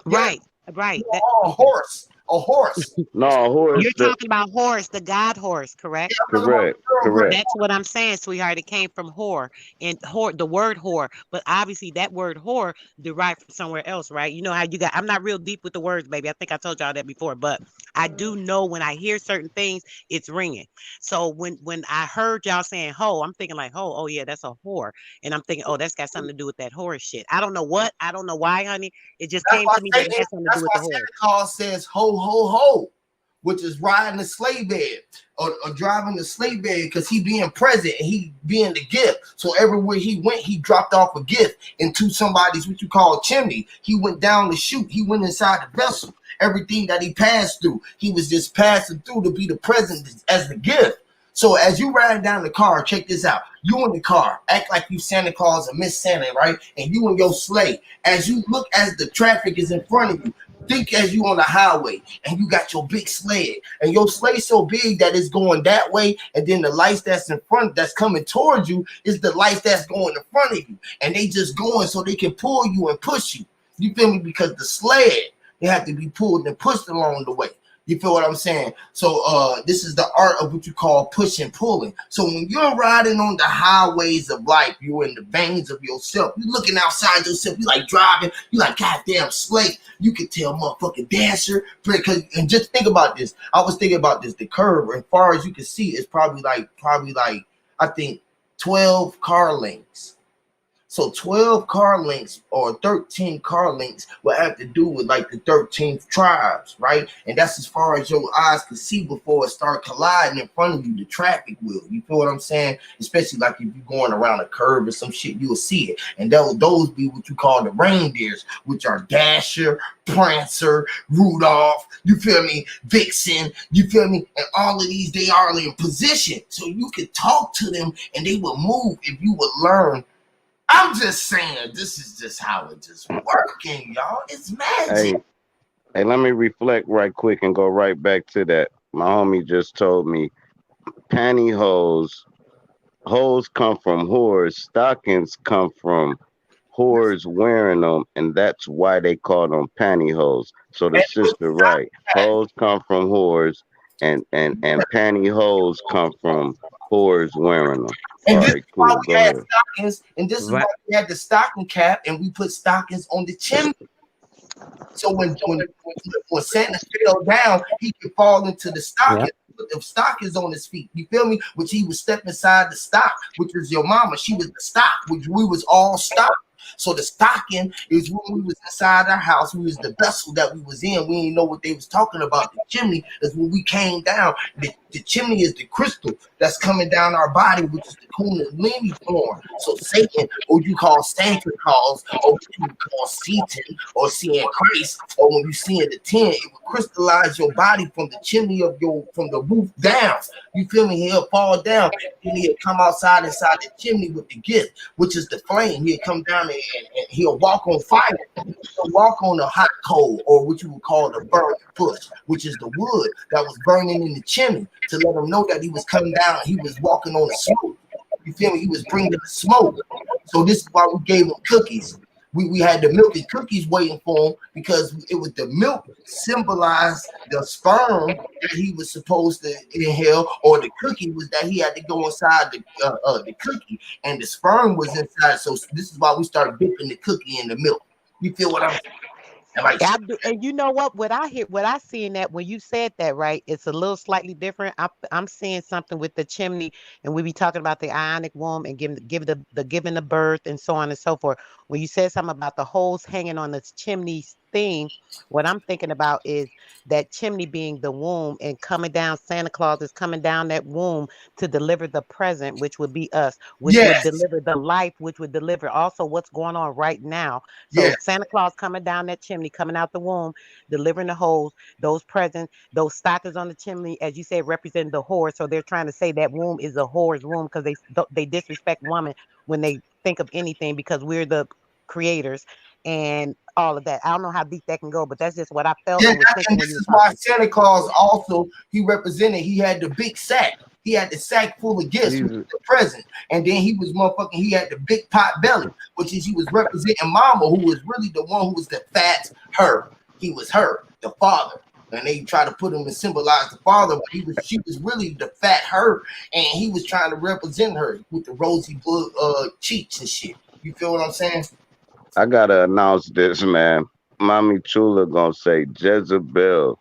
Right. We Right. are all horse. A horse. No, horse. You're talking about horse, the god horse, correct? Yeah, I'm talking about Correct. thoroughbred. That's what I'm saying, sweetheart. It came from whore and whore, the word whore. But obviously, that word whore derived from somewhere else, right? You know how you got. I'm not real deep with the words, baby. I think I told y'all that before, but I do know when I hear certain things, it's ringing. So when I heard y'all saying hoe, I'm thinking like, oh, oh yeah, that's a whore, and I'm thinking, oh, that's got something to do with that whore shit. I don't know what, I don't know why, honey. It just That's came why to me that it has something to do with the Santa whore. Claus says ho ho ho, which is riding the sleigh bed or driving the sleigh bed because he being present and he being the gift. So everywhere he went, he dropped off a gift into somebody's what you call chimney. He went down the chute. He went inside the vessel. Everything that he passed through, he was just passing through to be the present as the gift. So as you ride down the car, check this out. You in the car, act like you Santa Claus or Miss Santa, right? And you in your sleigh. As you look as the traffic is in front of you, think as you on the highway and you got your big sled and your sleigh so big that it's going that way, and then the lights that's in front that's coming towards you is the lights that's going in front of you, and they just going so they can pull you and push you. You feel me? Because the sled, they have to be pulled and pushed along the way. You feel what I'm saying? So this is the art of what you call push and pulling. So when you're riding on the highways of life, you're in the veins of yourself. You're looking outside yourself. You like driving. You like goddamn slate. You can tell motherfucking dancer. And just think about this. I was thinking about this. The curve, as far as you can see, is probably like I think 12 car lengths. So 12 car links or 13 car links will have to do with like the 13th tribes, right? And that's as far as your eyes can see before it start colliding in front of you, the traffic will. You feel what I'm saying? Especially like if you're going around a curve or some shit, you'll see it. And those be what you call the reindeers, which are Dasher, Prancer, Rudolph, you feel me? Vixen, you feel me? And all of these, they are in position. So you can talk to them and they will move if you would learn. I'm just saying, this is just how it just working, y'all. It's magic. Hey, let me reflect right quick and go right back to that. My homie just told me pantyhose, hoes come from whores, stockings come from whores wearing them, and that's why they call them pantyhose. So the sister, right? Hoes come from whores, and pantyhose come from whores wearing them. And All this right, is why cool. we Go had ahead. stockings, and this is why we had the stocking cap, and we put stockings on the chimney. So when Santa fell down, he could fall into the stocking. Put the stockings on his feet. You feel me? Which he would step inside the stock, which was your mama. She was the stock, which we was all stock. So the stocking is when we was inside our house. We was the vessel that we was in. We didn't know what they was talking about. The chimney is when we came down. The chimney is the crystal that's coming down our body, which is the Kundalini form. So Satan, or you call Santa Claus, or what you call Satan, or seeing Christ, or when you seeing the 10, it will crystallize your body from the chimney of from the roof down. You feel me? He'll fall down, and he'll come outside inside the chimney with the gift, which is the flame. He'll come down and he'll walk on fire. He'll walk on the hot coal, or what you would call the burning bush, which is the wood that was burning in the chimney, to let him know that he was coming down. He was walking on the smoke. You feel me? He was bringing the smoke. So this is why we gave him cookies. We had the milk and cookies waiting for him, because it was the milk symbolized the sperm that he was supposed to inhale, or the cookie was that he had to go inside the cookie, and the sperm was inside. So this is why we started dipping the cookie in the milk. You feel what I'm saying? like, And you know what I see in that when you said that, right? It's a little slightly different. I'm seeing something with the chimney, and we be talking about the ionic womb and giving the birth and so on and so forth. When you said something about the holes hanging on the chimney thing, what I'm thinking about is that chimney being the womb and coming down. Santa Claus is coming down that womb to deliver the present, which would be us, which would yes, deliver the life, which would deliver also what's going on right now. So yes, Santa Claus coming down that chimney, coming out the womb, delivering the holes, those presents, those stockings on the chimney, as you said, represent the whore. So they're trying to say that womb is a whore's womb because they disrespect woman when they think of anything because we're the creators and all of that. I don't know how deep that can go, but that's just what I felt yeah. and was thinking And when this you is were why talking. Santa Claus also he represented. He had the big sack. He had the sack full of gifts, which Jesus. was the present, and then he was motherfucking. He had the big pot belly, which is he was representing Mama, who was really the one who was the fat her. He was her, the father, and they try to put him and symbolize the father, but she was really the fat her, and he was trying to represent her with the rosy blue cheeks and shit. You feel what I'm saying? I gotta announce this, man. Mommy Chula gonna say Jezebel,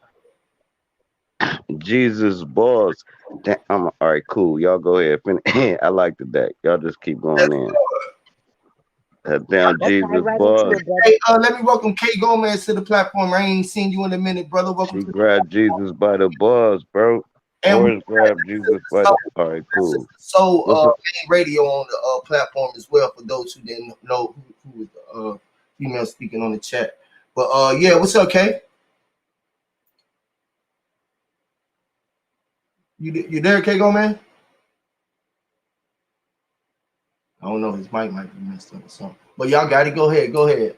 Jesus balls. All right, cool. Y'all go ahead. I like the deck. Y'all just keep going in. Down Let's dive Jesus right into balls. it, brother. Hey, let me welcome Kay Gomez to the platform. I ain't seen you in a minute, brother. Welcome She to the grabbed Jesus by the balls, bro. and we Horse grabbed Jesus by the. All right, cool. What's up? radio on the platform as well for those who didn't know who was the female speaking on the chat. But yeah, what's up, Kay? You there, Kay Gomez? I don't know. His mic might be messed up or something. But y'all got it. Go ahead. Go ahead.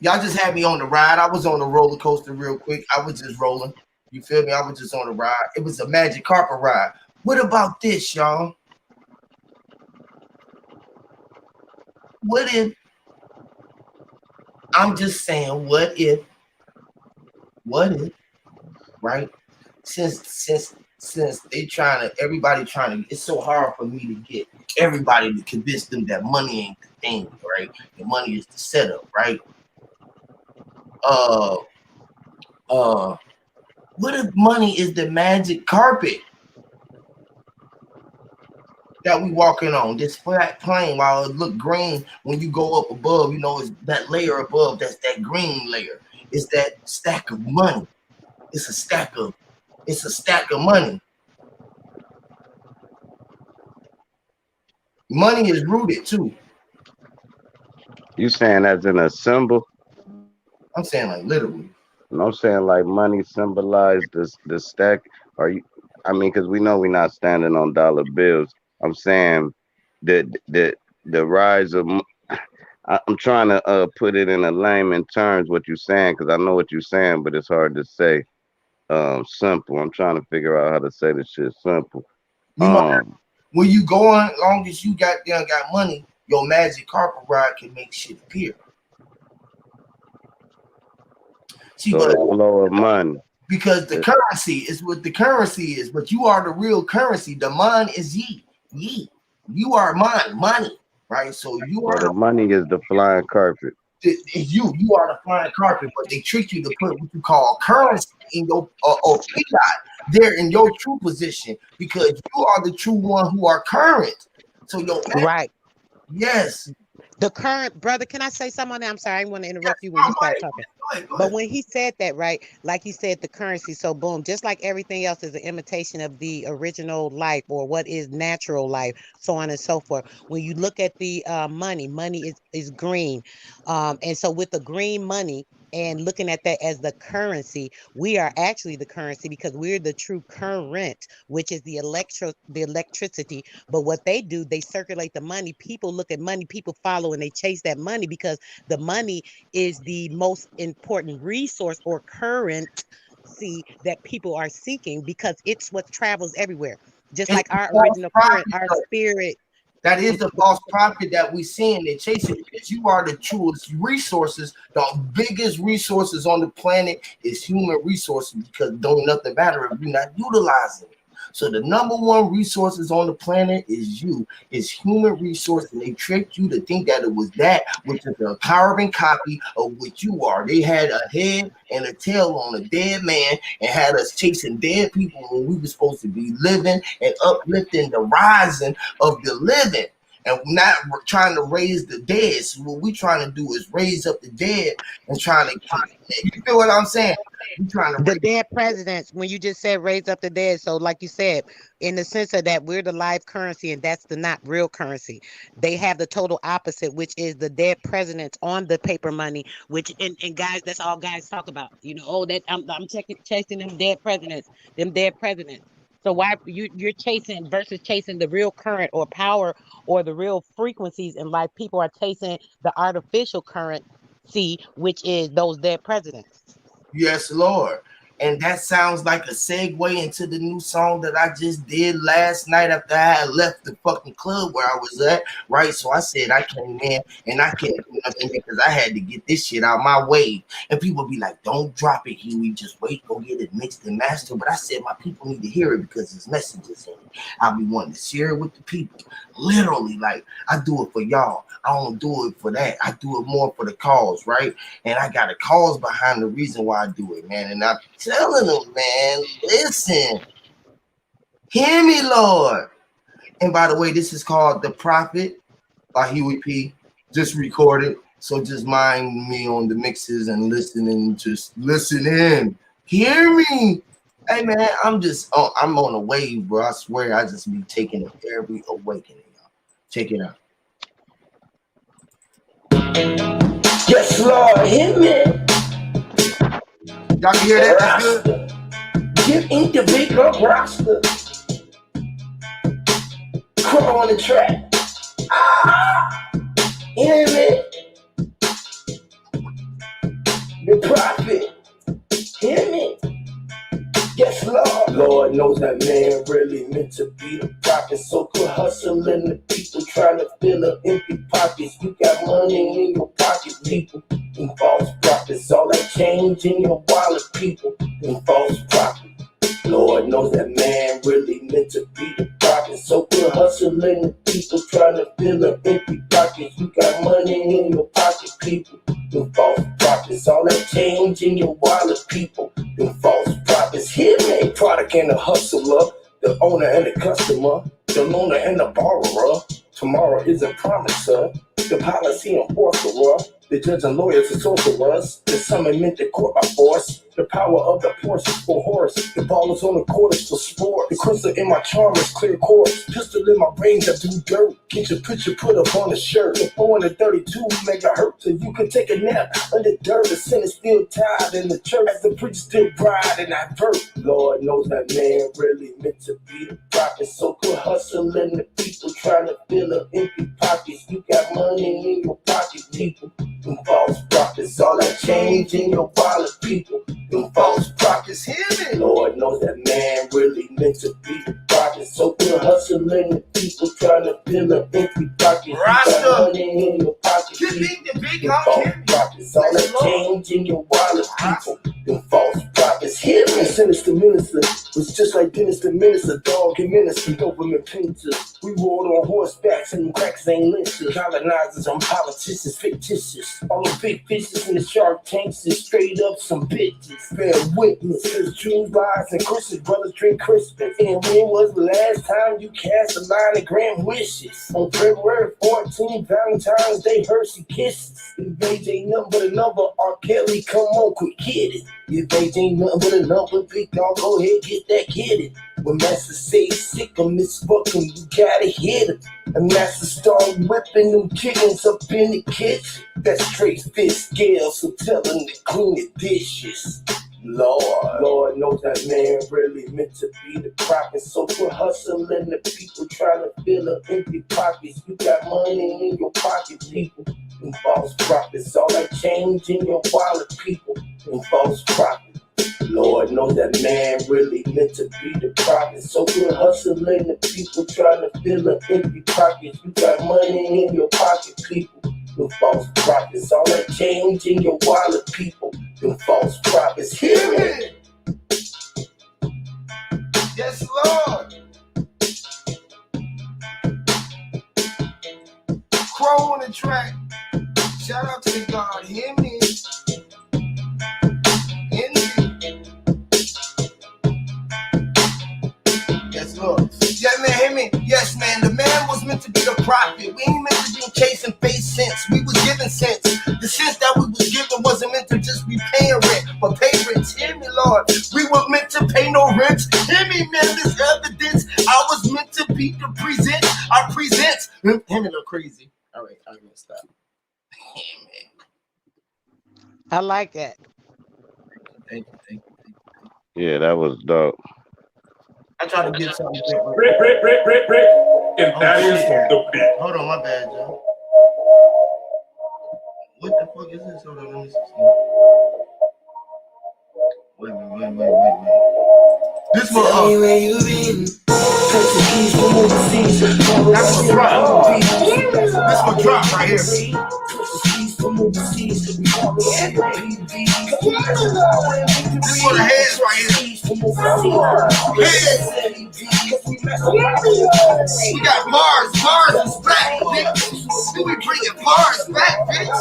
Y'all just had me on the ride. I was on the roller coaster real quick. I was just rolling. You feel me? I was just on the ride. It was a magic carpet ride. What about this, y'all? What if I'm just saying, what if, right? Since they trying to, everybody trying to, it's so hard for me to get everybody to convince them that money ain't the thing, right? The money is the setup, right? Uh, what if money is the magic carpet that we walking on? This flat plane, while it look green when you go up above, you know, it's that layer above. That's that green layer. It's that stack of money. It's a stack of money. Money is rooted too. You saying as in a symbol? I'm saying like literally. And I'm saying like money symbolized the stack. Are you? I mean, because we know we're not standing on dollar bills. I'm saying the rise of. I'm trying to put it in a layman terms what you're saying because I know what you're saying, but it's hard to say simple. I'm trying to figure out how to say this shit simple. You know, when you go on, as long as you got money, your magic carpet ride can make shit appear. See, So but the flow of money. because the currency is what the currency is, but you are the real currency. The mind is ye. You are mine, money, right? So you So are the money is the flying carpet. you are the flying carpet, but they trick you to put what you call currency in your or fiat there in your true position because you are the true one who are current. So your Right. yes. The current brother, can I say something on that? I'm sorry, I didn't want to interrupt you when you start talking. Go But ahead. when he said that, right, like he said, the currency, so boom, just like everything else is an imitation of the original life or what is natural life, so on and so forth. When you look at the money is green. And so with the green money, and looking at that as the currency, we are actually the currency because we're the true current, which is the electricity. But what they do, they circulate the money. People look at money, people follow and they chase that money because the money is the most important resource or currency that people are seeking because it's what travels everywhere. Just It's like the our false original current, prophet, our though. spirit. That is the false prophet that we see and they chase it because you are the truest resources. The biggest resources on the planet is human resources because don't nothing matter if you're not utilizing it. So the number one resources on the planet is you. It's human resource, and they tricked you to think that it was that, which is a carbon copy of what you are. They had a head and a tail on a dead man and had us chasing dead people when we were supposed to be living and uplifting the rising of the living. And not trying to raise the dead. So what we trying to do is raise up the dead and trying to, you feel what I'm saying? We trying to The dead presidents, when you just said raise up the dead. So like you said, in the sense of that we're the live currency and that's the not real currency. They have the total opposite, which is the dead presidents on the paper money, which and guys, that's all guys talk about. You know, oh, that I'm chasing them dead presidents, them dead presidents. So why you're chasing versus chasing the real current or power or the real frequencies in life? People are chasing the artificial currency, which is those dead presidents. Yes, Lord. And that sounds like a segue into the new song that I just did last night after I had left the fucking club where I was at, right? So I said I came in and I can't do nothing because I had to get this shit out my way. And people be like, don't drop it, Huey. Just wait, go get it mixed and mastered. But I said my people need to hear it because there's messages in it. I'll be wanting to share it with the people. Literally, like, I do it for y'all. I don't do it for that. I do it more for the cause, right? And I got a cause behind the reason why I do it, man. And I'm telling them, man, listen, hear me, Lord. And by the way, this is called The Prophet by Huey P. Just recorded. So just mind me on the mixes and listening. Just listen in. Hear me. Hey, man, I'm on a wave, bro. I swear I just be taking every awakening, y'all. Check it out. Yes, Lord, hear me. Y'all can hear that? That's good. Get in the big up roster. Crow on the track. Hear me. The prophet. Hear me. Yes, Lord. Lord knows that man really meant to be the prophet. So quit hustling the people trying to fill up empty pockets. You got money in your pocket, people. And false prophets. All that change in your wallet, people. And false prophets. Lord knows that man really meant to be the prophet. So quit hustling the people trying to fill up empty pockets. You got money in your pocket, people. And false prophets. All that change in your wallet, people. And false prophets. Hear me. Product and a hustler. The owner and the customer. The loaner and the borrower. Tomorrow isn't promised, sir. The policy enforcer. The judge and lawyers are sorcerers. The summon meant the court by force. The power of the horse is for horse. The ballers on the court is for sport. The crystal in my charm is clear quartz. Pistol in my range, I do dirt. Get your picture put up on a shirt. The 432 mega Hertz, so you can take a nap under dirt. The sin is still tied in the church. As the preacher still bride and I vert. Lord knows that man really meant to be the prophet. So quit hustling the people trying to fill up empty pockets. You got money in your pocket, people. And false prophets, all that change in your wallet, people. And false prophets, hear me. Lord knows that man really meant to be the prophet. So quit hustling the people trying to fill up empty pockets. You got money in your pocket, people. And false prophets, all that change in your wallet, people. And false prophets, hear me. Sinister minister was just like Dennis the minister, dog and minister, government painters. We rode on horsebacks and cracks ain't lynchers. Colonizers on politicians, fictitious. All the big fishes in the shark tanks is straight up some bitches. Bear witnesses, Jews, lies, and Christian brothers drink Christmas. And when was the last time you cast a line of grand wishes? On February 14th, Valentine's Day, Hershey kisses. If age ain't nothing but a number, R. Kelly, come on, quick hit it. If age ain't nothing but a number, big dog, go ahead, get that kidded. When Master say sick or misfucking, you gotta hit him. And Master start whipping them chickens up in the kitchen. That's straight fish scale, so tell them to clean the dishes. Lord knows that man really meant to be the prophet. So quit hustling the people trying to fill up empty pockets. You got money in your pocket, people. And false prophets, all that change in your wallet, people. And false prophets. Lord knows that man really meant to be the prophet. So quit hustling the people trying to fill up empty pockets. You got money in your pocket, people. And false prophets, all that change in your wallet, people. And false prophets, hear me. Yes, Lord. track. Shout out to the God, hear me. Hear me. Yes, Lord. Yeah, man, hear me. Yes, man. The man was meant to be the prophet. We ain't meant to be chasing face sense. We was given sense. The sense that we was given wasn't meant to just be paying rent, but pay rent. Hear me, Lord. We were meant to pay no rent. Hear me, man. This evidence. I was meant to be the present. I present. Hear me, look crazy. All right, I'm gonna stop. I like that. Thank you. Yeah, that was dope. I try to get something. Rick. And that is the beat. Hold on, my bad, Joe. What the fuck is this? Hold on, let me see. Wait. This one. That's my drop. This my drop right here. This for the heads right here. Heads. We got Mars is back, nigga. We bringing Mars back, bitch.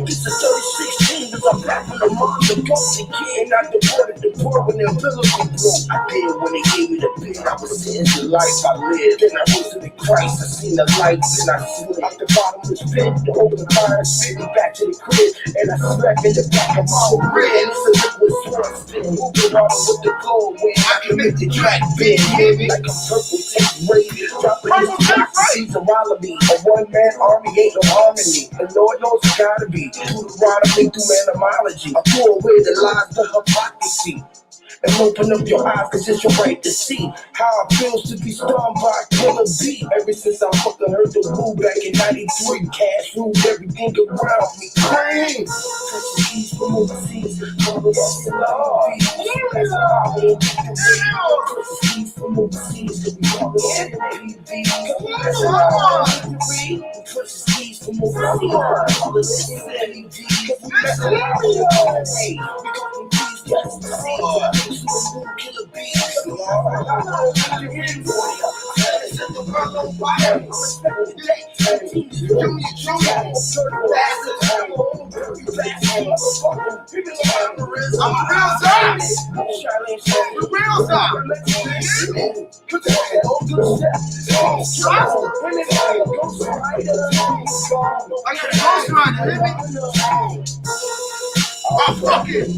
It's a 36 cause I'm back from the mom, the ghosting kid, not the poor when they're biblical broke. I did when they gave me the bid, I was seeing the life I lived. Then I rose to the Christ, I seen the lights and I slid out the bottomless pit, the open fire spitting back to the crib, and I slept in the back of my red. It's a liquid sword spin, moving on with the gold when I can make the track big, heavy like a purple tape raid, dropping this track, season all of me. A one-man army ain't no harmony, and Lord knows it gotta be. Deuteronomy through animology, I throw away the lies of hypocrisy and open up your eyes, cause it's your right to see how it feels to be stung by a killer bee. Ever since I fucking heard the woo back in 93, cash ruled everything around me. Cream! Touch from overseas, from killer bees. I'm a real side. The real side. I got a ghost rider, I'm fucking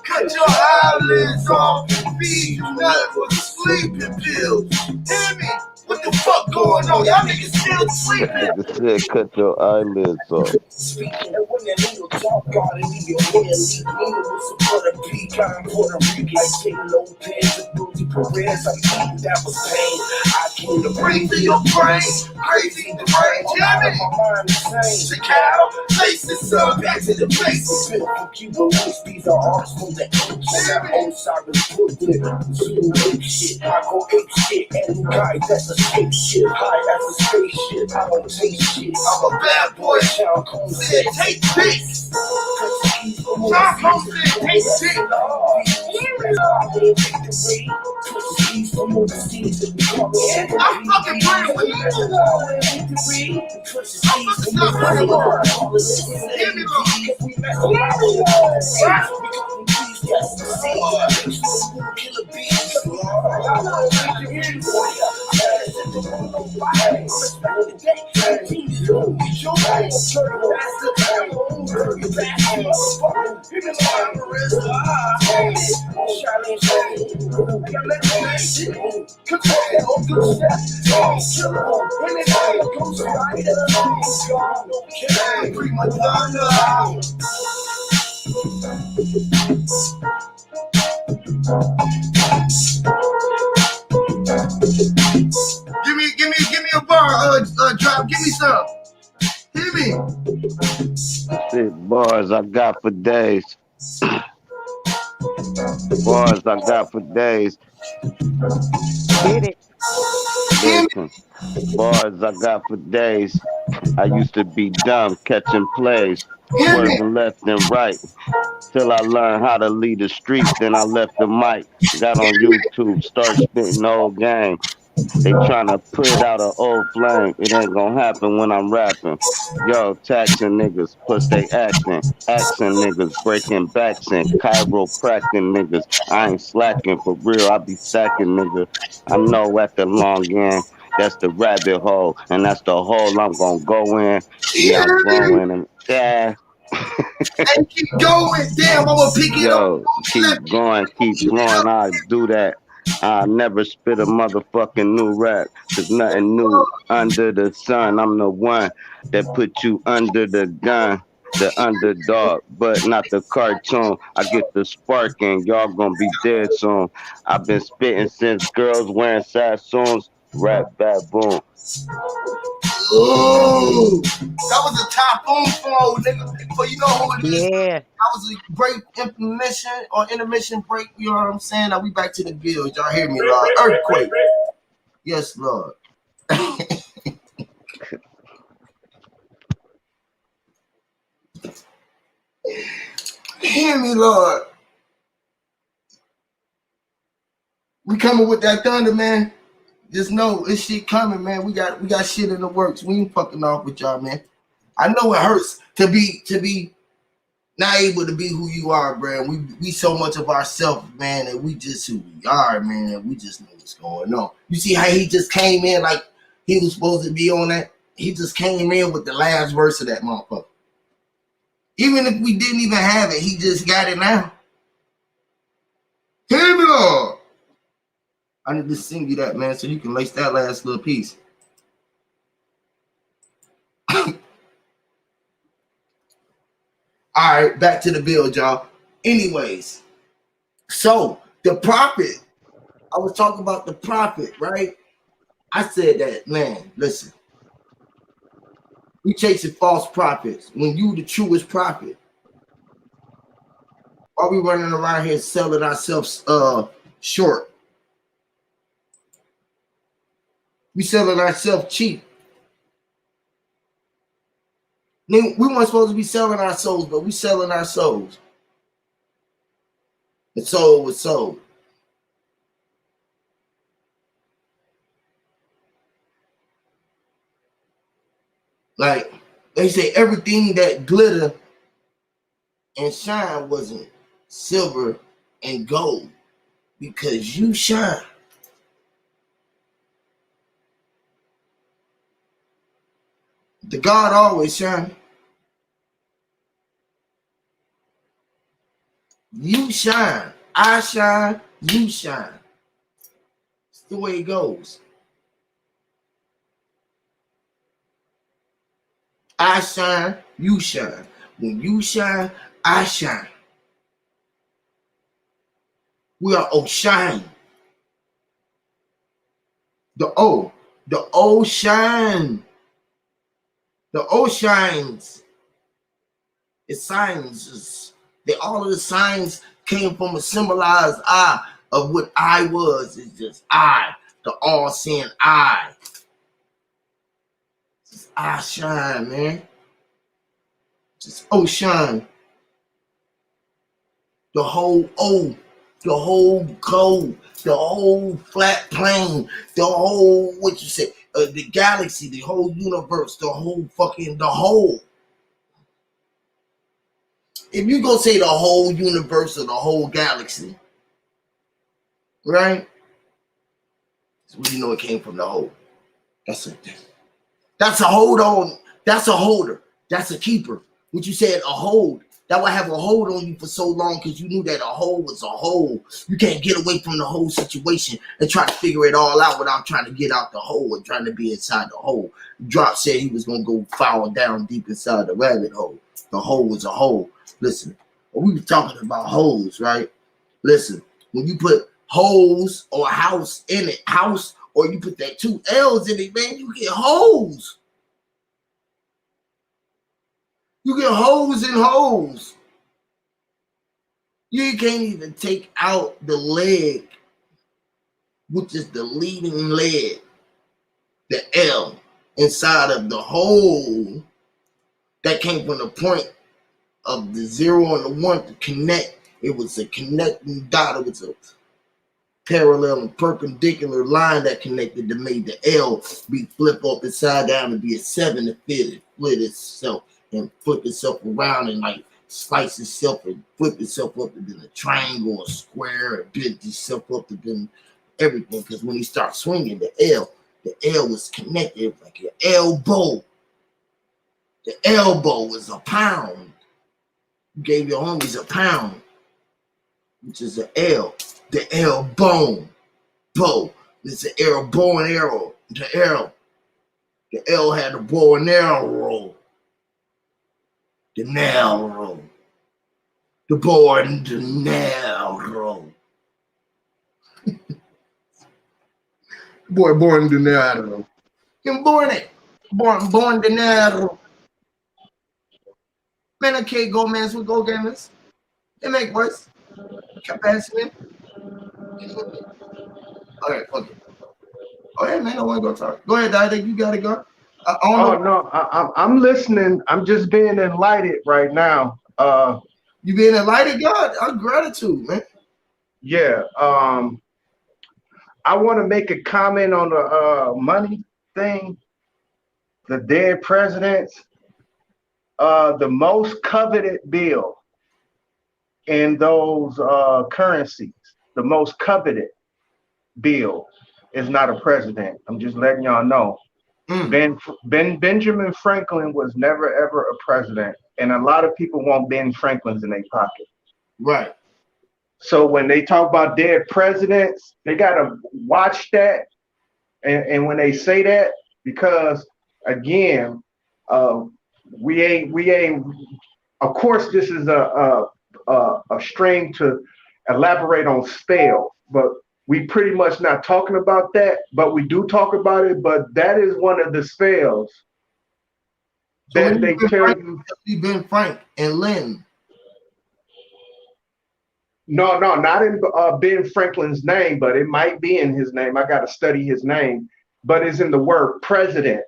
cut your eyelids off, feed you nothing but sleeping pills. Hear me? What the fuck going on? Y'all niggas still sleeping. Said cut your eyelids off. Speaking of when the needle talk, God, and leave your hair leak. Needle with some butter pecan, Puerto Rican, like King Lopez and Booty Perez. I'm eating, that was pain. I came to bring to your brain. Crazy the brain, Jeremy. My mind is sane. Chicago, lace this up, back to the basics. Built from Cuba Woods, these are arts from the ancient. Osiris, Brooklyn, Zulu ape shit. I go ape shit, and guy, that's a shape shit. High as a spaceship, I don't take shit. I'm a bad boy, Sean Combs said, take pics. Sean Combs said, take shit. I'm fucking playing with you. I'm fucking not playing with you. Give me love. Killer bees. Give me a bar, drop. Give me some. Hear me. Shit, bars I got for days. Bars I got for days. Hit it. Hear me? Listen, bars I got for days. I used to be dumb catching plays, Hear me? swerving left and right till I learned how to lead the streets. Then I left the mic, got on YouTube, start spitting the whole game. They trying to put out an old flame. It ain't gonna happen when I'm rapping. Yo, taxing niggas, plus they acting. Accent niggas, breaking backs and chiropractic niggas. I ain't slacking for real, I be stacking nigga. I know at the long end, that's the rabbit hole. And that's the hole I'm gonna go in. Yeah, Hear I'm me? growing and yeah. And keep going. Damn, I'm gonna pick it up. Yo, keep going, keep flowing. I do that. I never spit a motherfucking new rap, cause nothing new under the sun. I'm the one that put you under the gun, the underdog, but not the cartoon. I get the spark and y'all gonna be dead soon. I've been spitting since girls wearing Sassoons, rap baboon. Ooh, that was a top flow, nigga. But you know who it is? Yeah. That was a break intermission break. You know what I'm saying? Now we back to the bills. Y'all hear me, Lord? Earthquake. Yes, Lord. Hear me, Lord. We coming with that thunder, man. Just know it's shit coming, man. We got shit in the works. We ain't fucking off with y'all, man. I know it hurts to be not able to be who you are, bro. We so much of ourselves, man, and we just who we are, man, and we just know what's going on. You see how he just came in like he was supposed to be on that? He just came in with the last verse of that motherfucker. Even if we didn't even have it, he just got it now. Hear me, Lord. I need to sing you that, man, so you can lace that last little piece. All right, back to the build, y'all. Anyways, so the prophet, I was talking about the prophet, right? I said that, man, listen. We chasing false prophets. When you the truest prophet, are we running around here selling ourselves short? We selling ourselves cheap. We weren't supposed to be selling our souls, but we selling our souls. The soul was sold. Like they say, everything that glitter and shine wasn't silver and gold because you shine. The God always shine. You shine. I shine. You shine. It's the way it goes. I shine. You shine. When you shine, I shine. We are shine. The ocean. The oceans. It's signs. All of the signs came from a symbolized I of what I was. It's just I, the all-seeing I. Just I shine, man. Just shine. The whole the whole gold, the whole flat plane, the whole what you say, the galaxy, the whole universe, the whole. If you go say the whole universe or the whole galaxy, right? So you know it came from the whole. That's a hold on. That's a holder. That's a keeper. What you said, a hold. That would have a hold on you for so long because you knew that a hole was a hole. You can't get away from the whole situation and try to figure it all out without trying to get out the hole and trying to be inside the hole. Drop said he was going to go foul down deep inside the rabbit hole. The hole was a hole. Listen, we were talking about holes, right? Listen, when you put holes or a house in it, house, or you put that 2 L's in it, man, you get holes. You get holes and holes. You can't even take out the leg, which is the leading leg, the L, inside of the hole that came from the point of the 0 and the 1 to connect. It was a connecting dot. It was a parallel and perpendicular line that connected that made the L be flip up inside down and be a 7 to fit it, split itself and flip itself around and like slice itself and flip itself up and then a triangle or square and bend itself up and then everything. Because when you start swinging the L was connected like your elbow. The elbow was a pound. You gave your homies a pound, which is an L. The L bone. Bow. It's an arrow, bow and arrow. The arrow. The L had the bow and arrow roll. The nail roll. The bow and the nail roll. Boy, born the nail roll. Him born it. Born the nail roll. Man, I can't go, man. So we go gamers. They make worse. Capacity. All right, fuck it. Oh, hey, man, I want to go talk. Go ahead, Daddy. You got to go. I'm listening. I'm just being enlightened right now. You being enlightened, God? Our gratitude, man. Yeah. I want to make a comment on the money thing. The dead presidents. The most coveted bill in those currencies, the most coveted bill is not a president. I'm just letting y'all know. Benjamin Franklin was never ever a president, and a lot of people want Ben Franklins in their pocket. Right. So when they talk about dead presidents, they gotta watch that, and when they say that, because again, we ain't. Of course, this is a string to elaborate on spell, but we pretty much not talking about that. But we do talk about it. But that is one of the spells that they tell you. Ben Frank and Lynn. No, not in Ben Franklin's name, but it might be in his name. I got to study his name, but it's in the word president.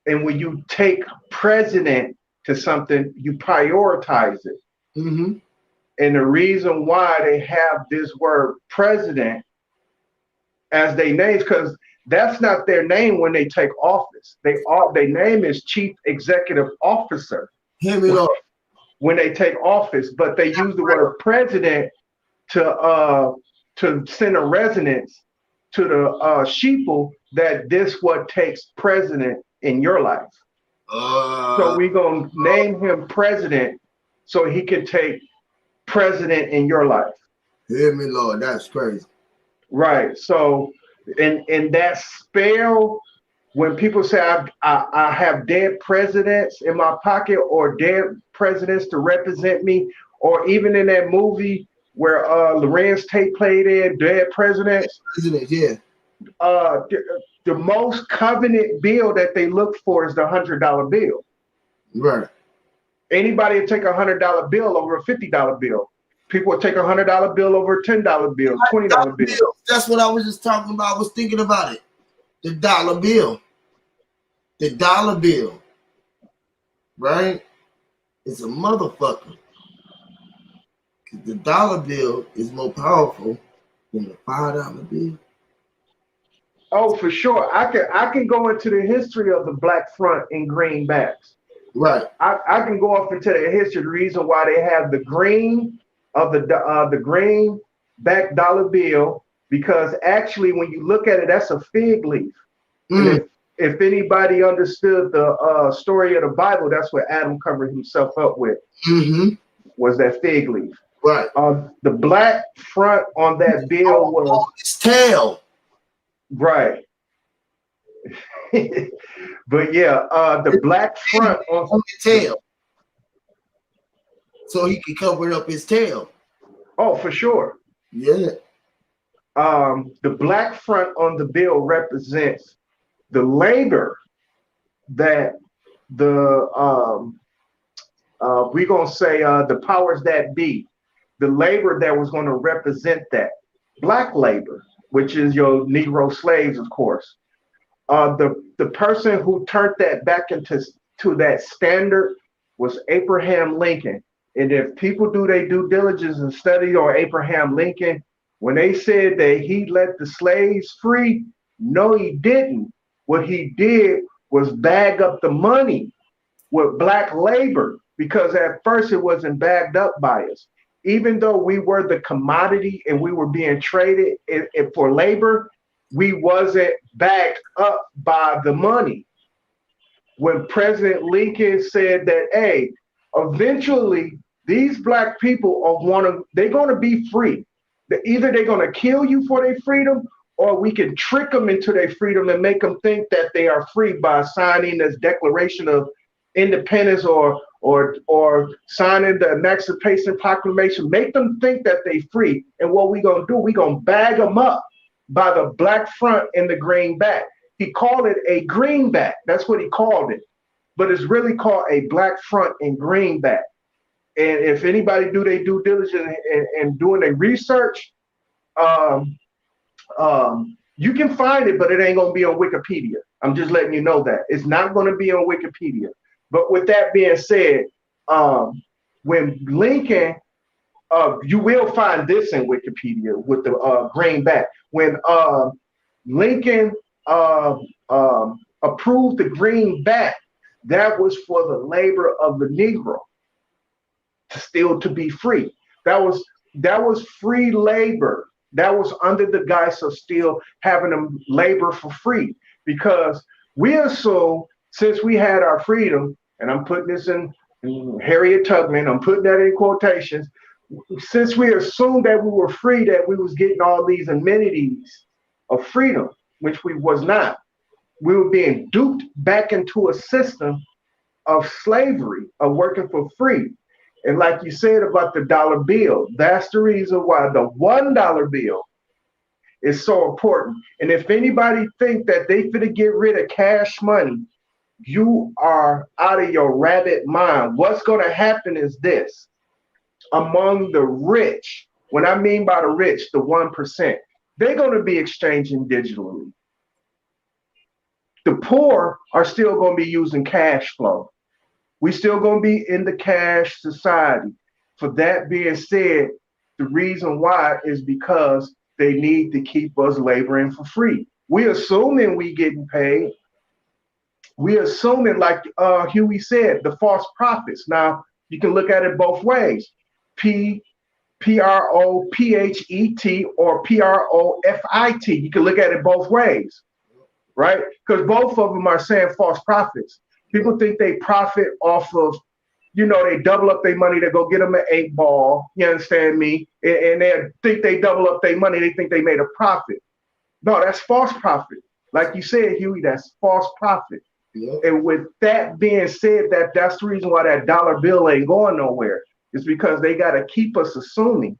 And when you take president to something, you prioritize it. Mm-hmm. And the reason why they have this word president as their names, because that's not their name when they take office. Their name is chief executive officer. Hear me up. When they take office, but they use the word president to send a resonance to the sheeple that this what takes president in your life. So we gonna name him president so he can take president in your life. Hear me, Lord. That's crazy. Right. So in that spell, when people say I have dead presidents in my pocket or dead presidents to represent me, or even in that movie where Lorenz Tate played in Dead Presidents. Yeah. The most covenant bill that they look for is the $100 bill. Right. Anybody would take a $100 bill over a $50 bill. People would take a $100 bill over a $10 bill, $20 bill. That's what I was just talking about. I was thinking about it. The dollar bill. The dollar bill. Right? It's a motherfucker. The dollar bill is more powerful than the $5 bill. Oh, for sure. I can go into the history of the black front in greenbacks. Right. I can go off into the history. The reason why they have the green of the green back dollar bill, because actually when you look at it, that's a fig leaf. And if anybody understood the story of the Bible, that's what Adam covered himself up with. Was that fig leaf. Right. The black front on that bill was his tail. Right. But yeah, the black front on the tail. So he can cover up his tail. Oh, for sure. Yeah. The black front on the bill represents the labor that the we're gonna say the powers that be the labor that was going to represent that. Black labor, which is your Negro slaves, of course. The person who turned that back into to that standard was Abraham Lincoln. And if people do their due diligence and study on Abraham Lincoln, when they said that he let the slaves free, no, he didn't. What he did was bag up the money with black labor, because at first it wasn't bagged up by us. Even though we were the commodity and we were being traded for labor, we wasn't backed up by the money. When President Lincoln said that, hey, eventually these black people they're gonna be free. Either they're gonna kill you for their freedom, or we can trick them into their freedom and make them think that they are free by signing this Declaration of Independence or signing the Emancipation Proclamation. Make them think that they free. And what we gonna do? We gonna bag them up by the black front and the greenback. He called it a greenback. That's what he called it. But it's really called a black front and greenback. And if anybody do their due diligence and doing their research, you can find it, but it ain't gonna be on Wikipedia. I'm just letting you know that it's not gonna be on Wikipedia. But with that being said, when Lincoln, you will find this in Wikipedia with the greenback. When Lincoln approved the greenback, that was for the labor of the Negro still to be free. That was free labor. That was under the guise of still having them labor for free, because we assume since we had our freedom, and I'm putting this in Harriet Tubman, I'm putting that in quotations, since we assumed that we were free, that we was getting all these amenities of freedom, which we was not. We were being duped back into a system of slavery, of working for free. And like you said about the dollar bill, that's the reason why the $1 bill is so important. And if anybody think that they finna get rid of cash money, you are out of your rabbit mind. What's gonna happen is this. Among the rich, what I mean by the rich, the 1%, they're gonna be exchanging digitally. The poor are still gonna be using cash flow. We still gonna be in the cash society. For that being said, the reason why is because they need to keep us laboring for free. We assuming we getting paid. We assuming, like Huey said, the false prophets. Now you can look at it both ways: P-R-O-P-H-E-T or P-R-O-F-I-T. You can look at it both ways, right? Because both of them are saying false prophets. People think they profit off of, they double up their money to go get them an 8-ball. You understand me? And they think they double up their money. They think they made a profit. No, that's false profit. Like you said, Huey, that's false profit. Yeah. And with that being said, that's the reason why that dollar bill ain't going nowhere. It's because they got to keep us assuming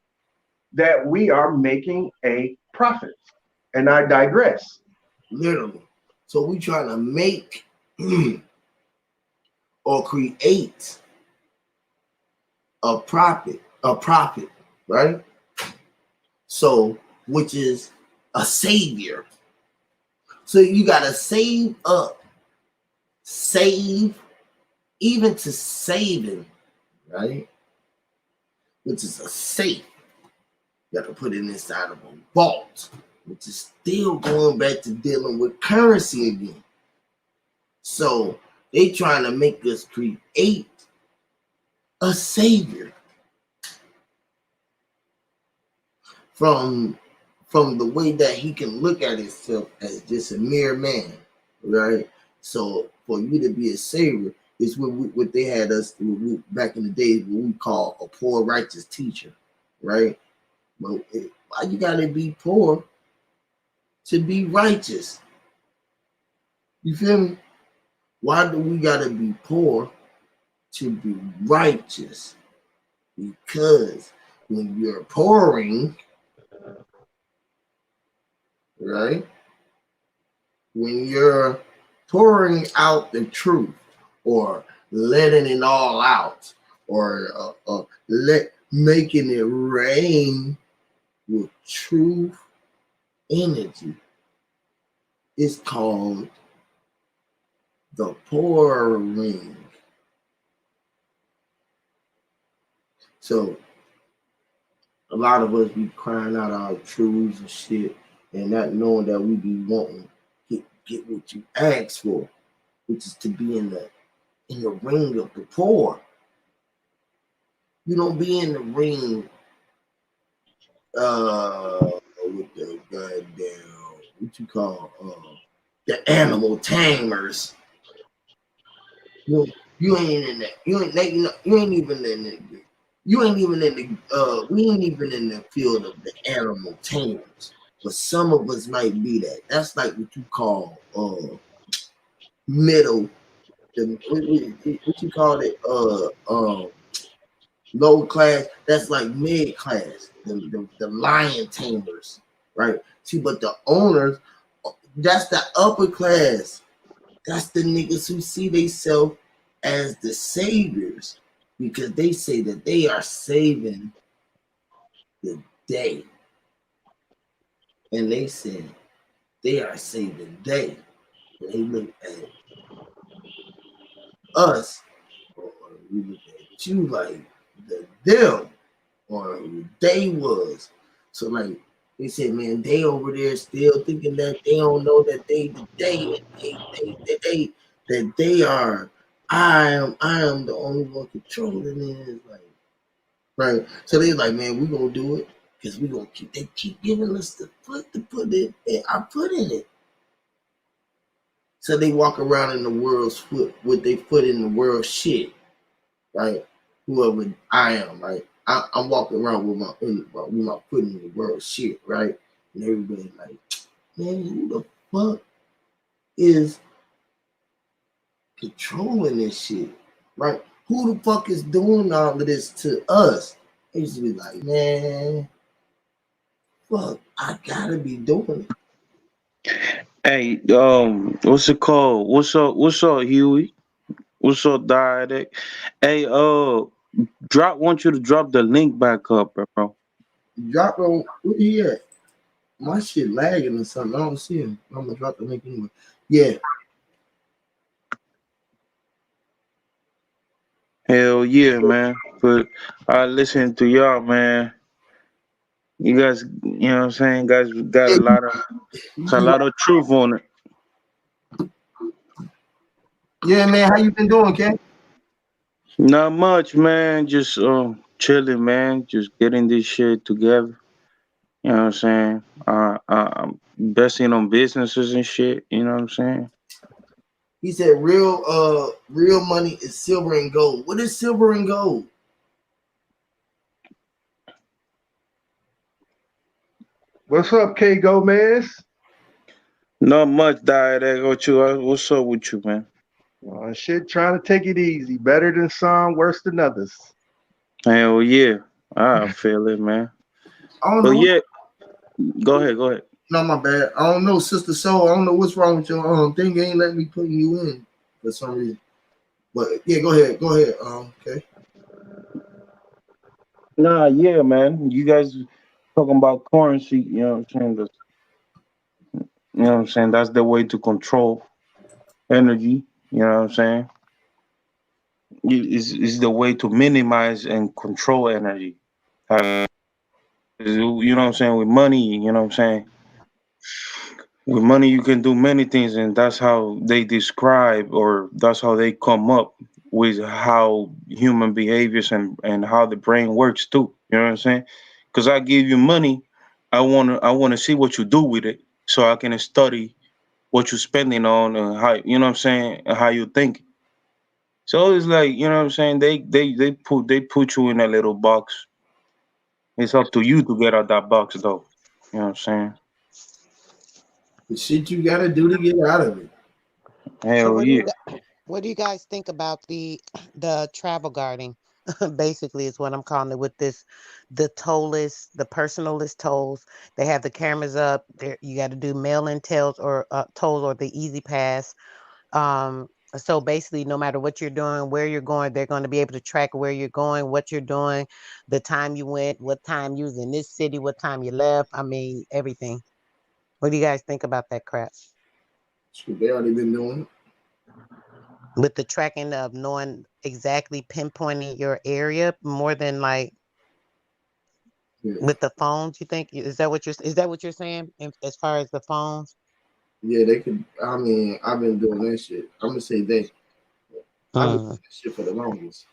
that we are making a profit. And I digress. Literally. So we trying to make or create a profit, right? So, which is a savior. So you got to save up, even to saving, right? Which is a safe. You got to put it inside of a vault, which is still going back to dealing with currency again. So they trying to make us create a savior from the way that he can look at himself as just a mere man, right? So for you to be a savior is what they had us back in the days, what we call a poor righteous teacher, right? But why you gotta be poor to be righteous? You feel me? Why do we gotta be poor to be righteous? Because when you're pouring, right? When you're pouring out the truth or letting it all out, or making it rain with truth energy. It's called the pouring. So a lot of us be crying out our truths and shit, and not knowing that we be wanting get what you ask for, which is to be in the ring of the poor. You don't be in the ring with the goddamn what you call the animal tamers. You ain't in that. You ain't even in the. You ain't even in the. We ain't even in the field of the animal tamers. But some of us might be that. That's like what you call middle. What you call it? Low class. That's like mid class. The lion tamers, right? See, but the owners, that's the upper class. That's the niggas who see themselves as the saviors because they say that they are saving the day. And they said they are saving day. And they look at us, or we look at you like the them, or who they was. So like they said, man, they over there still thinking that they don't know that they the day, and that they are. I am the only one controlling it. It's like, right. So they like, man, we gonna do it because we gonna keep giving us the foot to put it. I put in it. So they walk around in the world's foot with they foot in the world shit, right? Whoever I am, right? I'm walking around with my foot in the world shit, right? And everybody like, man, who the fuck is controlling this shit, right? Who the fuck is doing all of this to us? They used to be like, man, fuck, I gotta be doing it. Hey, what's it called? What's up, Huey? What's up, Diadec? Hey, want you to drop the link back up, bro. Drop on where he at? My shit lagging or something. I don't see him. I'm gonna drop the link anyway. Yeah. Hell yeah, man. But I listen to y'all, man. You guys, you know what I'm saying? Guys got Yeah, a lot of truth on it. yeah, man. How you been doing, Ken? Not much, man. Just chilling, man. Just getting this shit together. You know what I'm saying? I'm investing on businesses and shit. You know what I'm saying? He said real money is silver and gold. What is silver and gold? What's up, K Gomez? Not much, Diet. What's up with you, man? Shit, trying to take it easy. Better than some, worse than others. Hell yeah. I feel it, man. I don't But know. yeah, go ahead. No, my bad. I don't know, Sister Soul. I don't know what's wrong with your thing. Ain't letting me put you in for some reason. But yeah, go ahead. Okay. Nah, yeah, man. You guys talking about currency, you know what I'm saying? You know what I'm saying? That's the way to control energy, you know what I'm saying? Is the way to minimize and control energy. You know what I'm saying? With money, you know what I'm saying? With money, you can do many things, and that's how they describe, or that's how they come up with how human behaviors and how the brain works too. You know what I'm saying? Because I give you money, I wanna see what you do with it, so I can study what you're spending on and how you know what I'm saying and how you think. So it's like you know what I'm saying. They put you in a little box. It's up to you to get out that box, though. You know what I'm saying? The shit you gotta do to get out of it. So Hell yeah. what do you guys think about the travel guarding? Basically, is what I'm calling it with this, the tollless, the personalless tolls. They have the cameras up. There, you got to do mail-in tolls or the Easy Pass. So basically, no matter what you're doing, where you're going, they're going to be able to track where you're going, what you're doing, the time you went, what time you was in this city, what time you left. I mean, everything. What do you guys think about that crap? Shit, they already been doing With the tracking of knowing exactly pinpointing your area more than like it. with the phones, you think? Is that what you're saying as far as the phones? Yeah, they could. I mean, I've been doing that shit. I'm gonna say they. I've been doing Mm, that shit for the longest.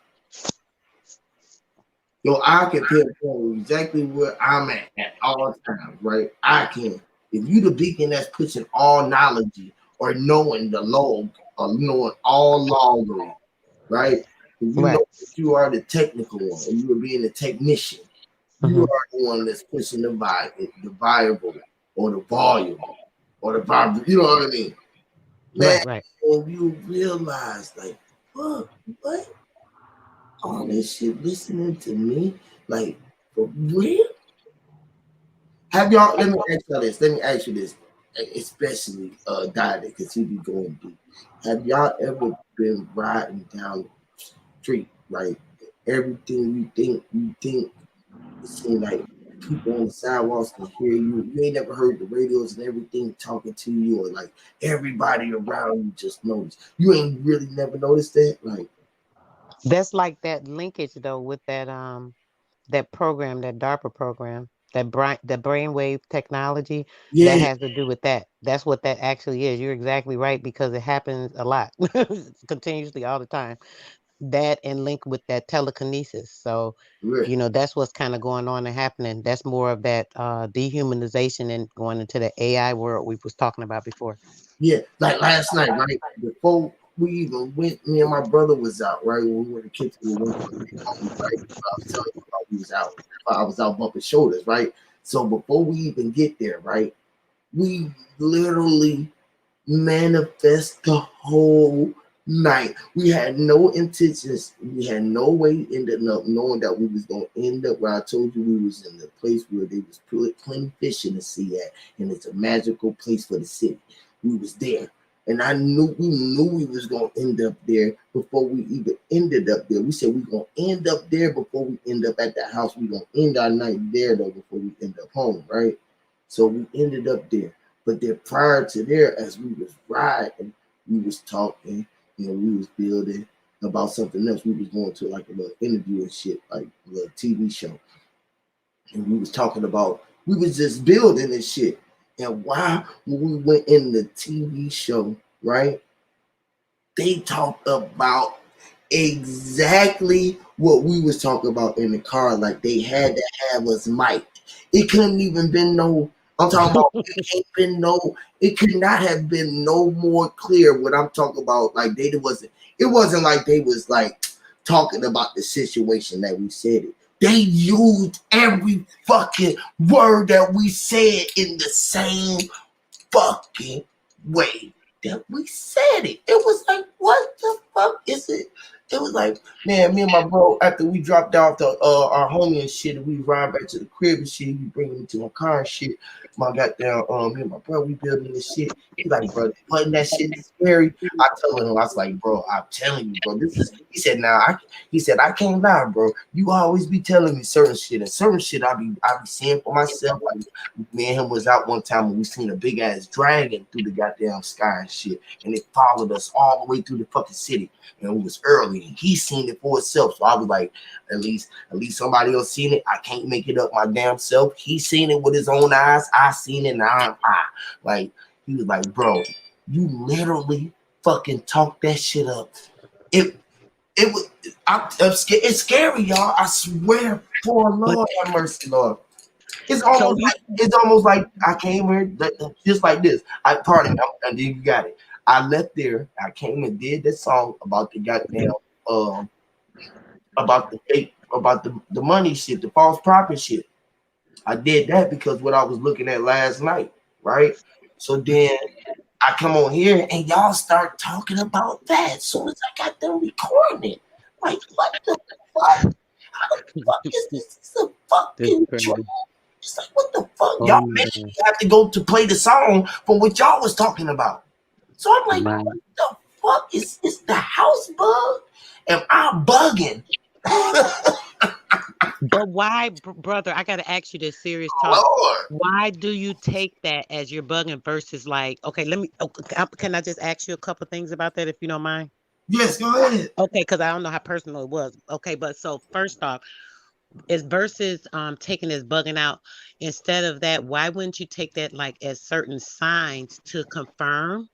Yo, I can pinpoint exactly where I'm at all times, right? I can. If you the beacon that's pushing all knowledge or knowing the log or knowing all loggery, right? If you right. know that you are the technical one, or you are being the technician, you Hmm. are the one that's pushing the variable or the volume or the vibe. You know what I mean? Man, Right, right. when you realize, like, fuck, what? All this shit listening to me, like, for real? Have y'all, let me ask y'all this, let me ask you this, especially Diet, because he be going deep. Have y'all ever been riding down the street, right? Everything you think, it seems like people on the sidewalks can hear you. You ain't never heard the radios and everything talking to you, or like everybody around you just knows. You ain't really never noticed that, like, That's like that linkage though with that program, that DARPA program, the brainwave technology that yeah, has to do with that. That's what that actually is. You're exactly right because it happens a lot, continuously all the time. That and link with that telekinesis. So, yeah. that's what's kind of going on and happening. That's more of that dehumanization and going into the AI world we was talking about before. Yeah, like last night, right? Before we even went, me and my brother was out, right? When we went to kitchen with one of my big homies, right? I was telling you about we was out. I was out bumping shoulders, right? So before we even get there, right? We literally manifest the whole night. We had no intentions. We had no way ended up knowing that we was gonna end up where I told you we was in the place where they was plenty fish in the sea at, and it's a magical place for the city. We was there. And we knew we was gonna end up there before we even ended up there. We said we gonna end up there before we end up at the house. We gonna end our night there though before we end up home, right? So we ended up there. But then prior to there, as we was riding, we was talking, we was building about something else. We was going to like a little interview and shit, like a little TV show. And we was talking about, we was just building and shit. And why when we went in the TV show, right? They talked about exactly what we was talking about in the car. Like they had to have us mic'd. It couldn't even been no. I'm talking about. It could not have been no more clear what I'm talking about. Like they wasn't. It wasn't like they was like talking about the situation that we said it. They used every fucking word that we said in the same fucking way that we said it. It was like, what the fuck is it? It was like, man, me and my bro, after we dropped off the our homie and shit, and we ride back to the crib and shit, we bring him to my car and shit. My goddamn, me and my bro, we building this shit. He like, bro, wasn't that shit scary? I told him, I was like, bro, I'm telling you, bro, this is. He said, he said, I can't lie, bro. You always be telling me certain shit, and certain shit I be seeing for myself. Like me and him was out one time and we seen a big ass dragon through the goddamn sky and shit, and it followed us all the way through the fucking city. And it was early, and he seen it for himself. So I was like, at least somebody else seen it. I can't make it up my damn self. He seen it with his own eyes. I seen it, and like he was like, bro, you literally fucking talk that shit up. It was. I'm scared. It's scary, y'all. I swear, for But Lord have mercy, Lord. so you It's almost like I came here just like this. And then you got it. I left there. I came and did this song about the goddamn about the fake about the money shit, the false prophet shit. I did that because what I was looking at last night, right? So then I come on here and y'all start talking about that as soon as I got them recording it. Like, what the fuck? How the fuck is this? This is a this fucking crazy. dream. It's like, what the fuck? Oh Y'all man, made me have to go to play the song from what y'all was talking about. So I'm like, man. what the fuck is the house bug? Am I bugging? But why, brother? I got to ask you this serious talk. Lord. Why do you take that as you're bugging versus like, okay, let me, can I just ask you a couple things about that if you don't mind? Yes, go ahead. Okay, because I don't know how personal it was. Okay, but so first off, is versus taking this bugging out. Instead of that, why wouldn't you take that like as certain signs to confirm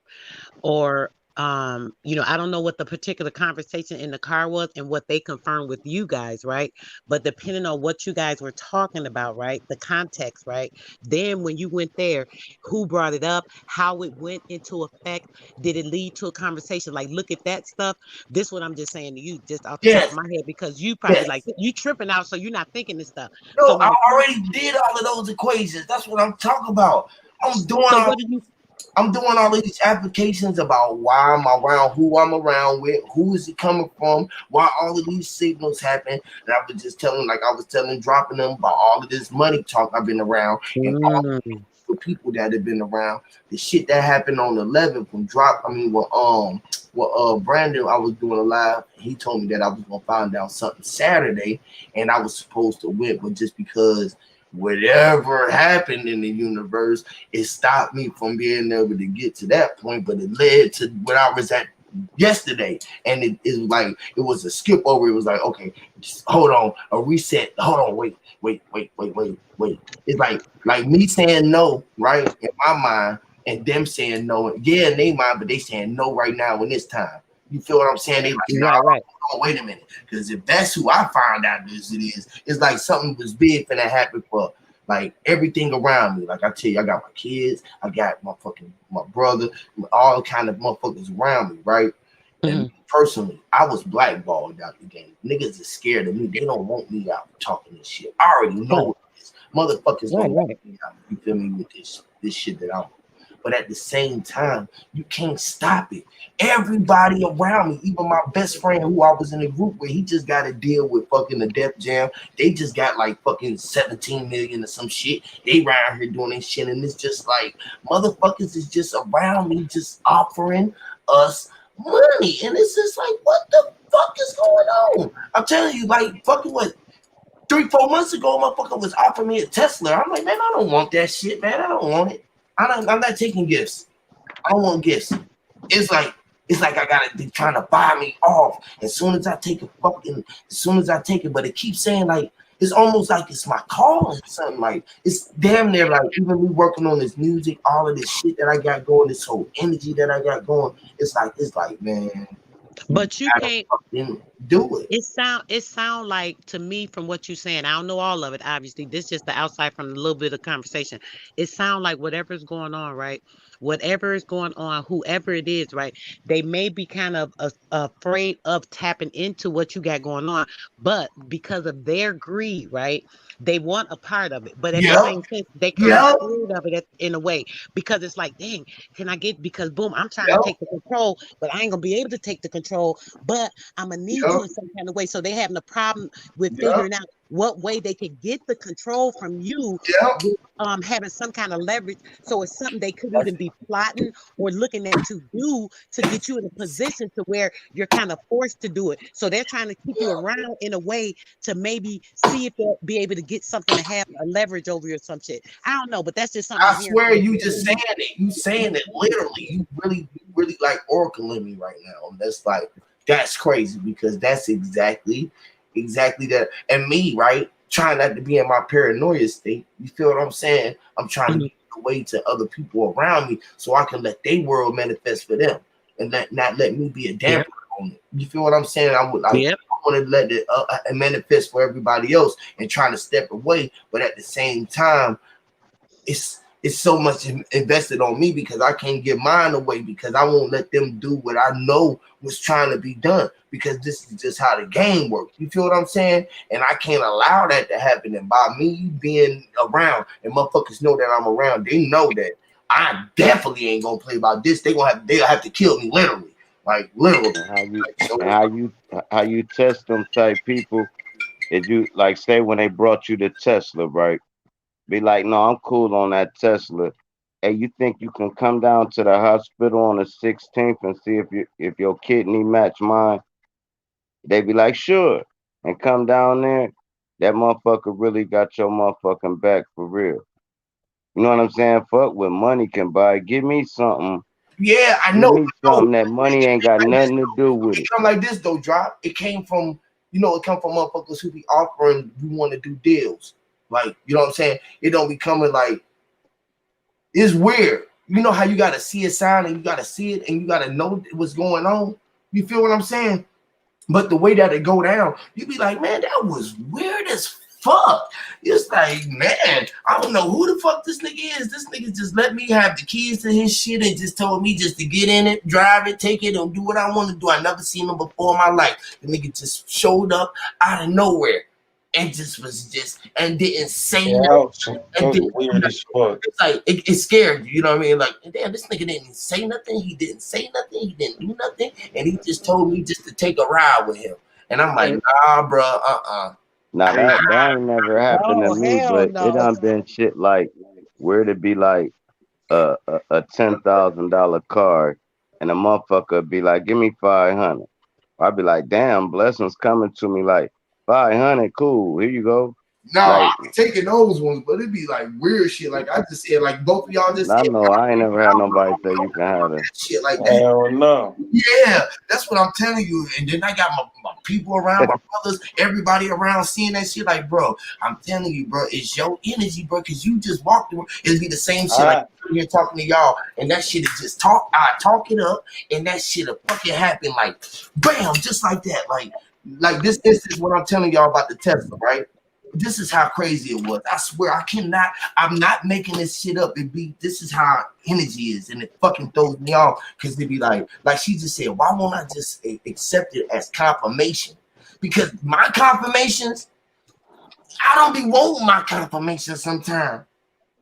or I don't know what the particular conversation in the car was and what they confirmed with you guys, right? But depending on what you guys were talking about, right, the context, right, then when you went there, who brought it up, how it went into effect, did it lead to a conversation? Like, look at that stuff. This what I'm just saying to you, just off the top of Yes, my head, because you probably yes. like you tripping out, so you're not thinking this stuff. So No, I when it comes, already did all of those equations. That's what I'm talking about. I'm doing so all what do you? I'm doing all of these applications about why I'm around, who I'm around with, who is it coming from, why all of these signals happen. And I was just telling, like I was telling, dropping them about all of this money talk I've been around and all Mm, the people that have been around. The shit that happened on the 11th when Brandon, I was doing a live. He told me that I was gonna find out something Saturday, and I was supposed to win, but just because whatever happened in the universe, it stopped me from being able to get to that point. But it led to where I was at yesterday, and it was like it was a skip over. It was like, okay, just hold on, a reset. Hold on, wait. It's like me saying no, right, in my mind, and them saying no, yeah, in their mind, but they saying no right now in this time. You feel what I'm saying? They like, nah, right. hold on, wait a minute, because if that's who I find out this it is, it's like something was big finna happen for like everything around me. Like I tell you, I got my kids, I got my brother, all kind of motherfuckers around me, right? And personally, I was blackballed out the game. Niggas is scared of me. They don't want me out talking this shit. I already know this. Motherfuckers don't want me out. You feel me with this shit that I'm. But at the same time, you can't stop it. Everybody around me, even my best friend who I was in a group with, he just got to deal with fucking the Def Jam. They just got like fucking 17 million or some shit. They around here doing this shit, and it's just like motherfuckers is just around me, just offering us money, and it's just like, what the fuck is going on? I'm telling you, like fucking what 3-4 months ago, motherfucker was offering me a Tesla. I'm like, man, I don't want that shit, man. I don't want it. I'm not taking gifts. I don't want gifts. It's like I gotta be trying to buy me off as soon as I take it, but it keeps saying like it's almost like it's my calling, something like it's damn near like even me working on this music, all of this shit that I got going, this whole energy that I got going, it's like man, But you can't. do it. It sound like to me from what you're saying. I don't know all of it. Obviously, this just the outside from a little bit of conversation. It sounds like whatever's going on, right? Whatever is going on, whoever it is, right? They may be kind of afraid of tapping into what you got going on, but because of their greed, right? They want a part of it, but at the Yep, same time, they kind of yep, scared of it in a way because it's like, dang, can I get? Because boom, I'm trying to yep, take the control, but I ain't gonna be able to take the control. But I'm gonna need yep, you in some kind of way. So they having a problem with yep, figuring out what way they can get the control from you yep. with having some kind of leverage. So it's something they could That's even be plotting or looking at to do to get you in a position to where you're kind of forced to do it. So they're trying to keep you around in a way to maybe see if they'll be able to get something to have a leverage over you or some shit. I don't know, but that's just something I'm I hearing swear from you just saying it. You saying it literally. You really like oracling me right now. And that's crazy because that's exactly that. And me, right? Trying not to be in my paranoia state. You feel what I'm saying? I'm trying to Mhm. get away to other people around me so I can let their world manifest for them and not let me be a Yep. damper on it. You feel what I'm saying? I Yep. want to let it manifest for everybody else and trying to step away, but at the same time it's so much invested on me because I can't give mine away because I won't let them do what I know was trying to be done because this is just how the game works. You feel what I'm saying? And I can't allow that to happen. And by me being around and motherfuckers know that I'm around, they know that I definitely ain't gonna play about this. They'll have to kill me literally. Like literally. And how you Like, so and how you test them type people is you like say when they brought you the Tesla, right? Be like, no, I'm cool on that Tesla. hey, you think you can come down to the hospital on the 16th and see if your kidney match mine? They be like, sure, and come down there. That motherfucker really got your motherfucking back for real. You know what I'm saying? Fuck what money can buy. Give me something. Yeah, I Give know. me something that money ain't got Like this, nothing to do with it it. come like this though, drop. It came from, it come from motherfuckers who be offering, we want to do deals. Like, you know what I'm saying? It don't be coming like, it's weird. You know how you gotta see a sign and you gotta see it and you gotta know what's going on. You feel what I'm saying? But the way that it go down, you be like, man, that was weird as fuck. It's like, man, I don't know who the fuck this nigga is. This nigga just let me have the keys to his shit and just told me just to get in it, drive it, take it, and do what I want to do. I never seen him before in my life. The nigga just showed up out of nowhere and and didn't say Yeah, nothing. that And was didn't do weird nothing. as fuck. It's like it scared you, you know what I mean? Like, damn, this nigga didn't say nothing. He didn't say nothing. He didn't do nothing, and he just told me just to take a ride with him. And I'm like, Hey, nah, bro, Now hey, that ain't never happened to No, me, hell but it no. done been shit like where to be like a $10,000 card, and a motherfucker be like, give me 500. I'd be like, damn, blessings coming to me like 500, cool, here you go. no, I Like, be taking those ones, but it'd be like weird shit. Like I just said, like both of y'all just I said, know I ain't never had nobody say don't you can have do that. that shit like that. Hell no. Yeah, that's what I'm telling you. And then I got my people around, my brothers, everybody around seeing that shit. Like, bro, I'm telling you, bro, it's your energy, bro, because you just walked through. It'll be the same shit like I I'm here talking to y'all, and that shit is just talk. I talk it up, and that shit'll fucking happen like, bam, just like that. Like this is what I'm telling y'all about the Tesla, right? This is how crazy it was. I swear, I'm not making this shit up. This is how energy is, and it fucking throws me off because they be like she just said, why won't I just accept it as confirmation? Because my confirmations, I don't be wanting my confirmation sometimes.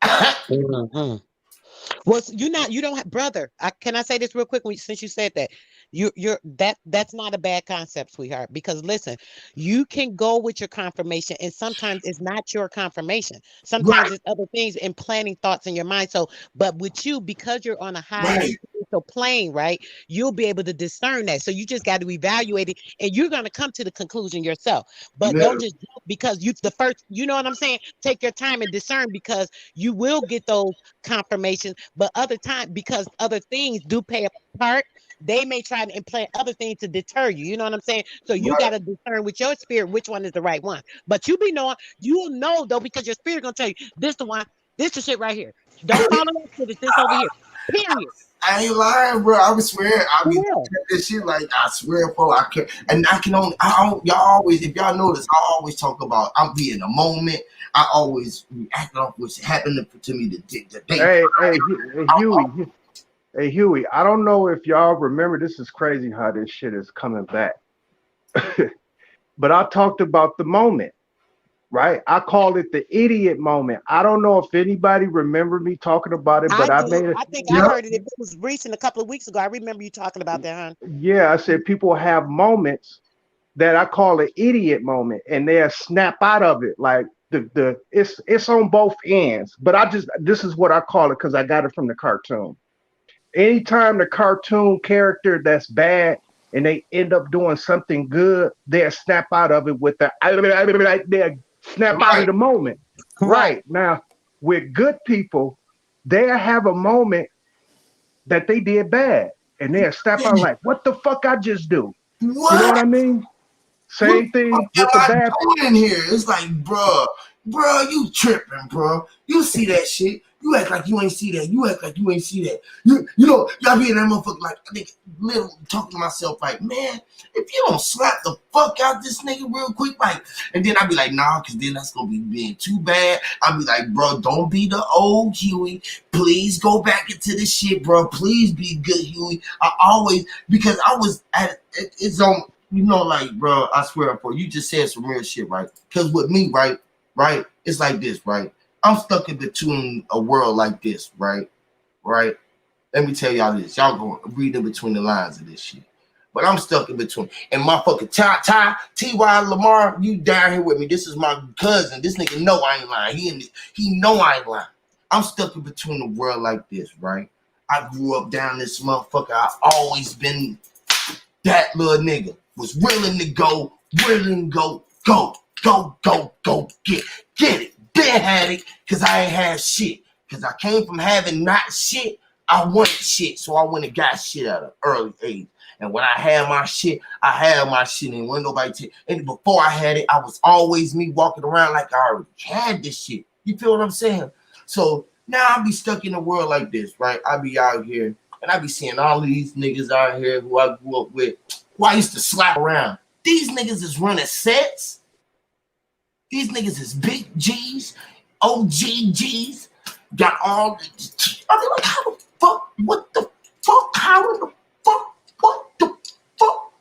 Mhm. Well, you don't have, brother. Can I say this real quick since you said that? That's not a bad concept, sweetheart. Because listen, you can go with your confirmation, and sometimes it's not your confirmation. Sometimes Right, it's other things and planning thoughts in your mind. So, but with you, because you're on a higher right. spiritual plane, right? You'll be able to discern that. So you just got to evaluate it, and you're gonna come to the conclusion yourself. But Yeah, don't just jump because you the first. You know what I'm saying? Take your time and discern because you will get those confirmations, but other time because other things do play a part, they may try to implant other things to deter you. You know what I'm saying? So you got right. to discern with your spirit which one is the right one. But you be knowing, you'll know though because your spirit gonna tell you this the one, this the shit right here. Don't follow that shit. It's this over here. Period. I ain't lying, bro. I swear, I For be looking real. at this shit like I swear, bro. I can, and I can only. I don't, y'all always, if y'all notice, I always talk about I'm being a moment. I always act off what's happening to me the day. hey, Huey. I don't know if y'all remember. This is crazy how this shit is coming back. But I talked about the moment, right? I called it the idiot moment. I don't know if anybody remember me talking about it, but I I do. made it. I think I Yep. heard it. It was recent a couple of weeks ago. I remember you talking about that, hon. Yeah, I said people have moments that I call an idiot moment, and they'll snap out of it. Like it's on both ends. But this is what I call it because I got it from the cartoon. Anytime the cartoon character that's bad and they end up doing something good, they'll snap out of it with the they'll snap out of Right. the moment. Right. Right. Now, with good people, they'll have a moment that they did bad. And they'll snap out like, what the fuck I just do? You know What? what I mean? What Same the thing fuck with the am bad. I doing in here? It's like, bro, you tripping, bro. You see that shit. You act like you ain't see that. You act like you ain't see that. You know, y'all be in that motherfucker like, I think, little talking to myself like, man, if you don't slap the fuck out this nigga real quick, like, and then I be like, nah, because then that's gonna be being too bad. I be like, bro, don't be the old Huey. Please go back into this shit, bro. Please be good, Huey. I always because I was at it's on. Like, bro, I swear, bro, you just said some real shit, right? Because with me, right, it's like this, right? I'm stuck in between a world like this, right? Right? Let me tell y'all this. Y'all go read in between the lines of this shit. But I'm stuck in between. And my fucking T.Y. Lamar, you down here with me. This is my cousin. This nigga know I ain't lying. He know I ain't lying. I'm stuck in between the world like this, right? I grew up down this motherfucker. I always been that little nigga. Was willing to go, get it. Then had it, cause I ain't have shit. Cause I came from having not shit, I wanted shit. So I went and got shit at an early age. And when I had my shit, and when nobody take. And before I had it, I was always me walking around like I already had this shit. You feel what I'm saying? So now I be stuck in a world like this, right? I be out here and I be seeing all of these niggas out here who I grew up with, who I used to slap around. These niggas is running sets. These niggas is big G's, OGGs, got all the. I mean, like, how the fuck? What the fuck? How in the fuck? What the fuck?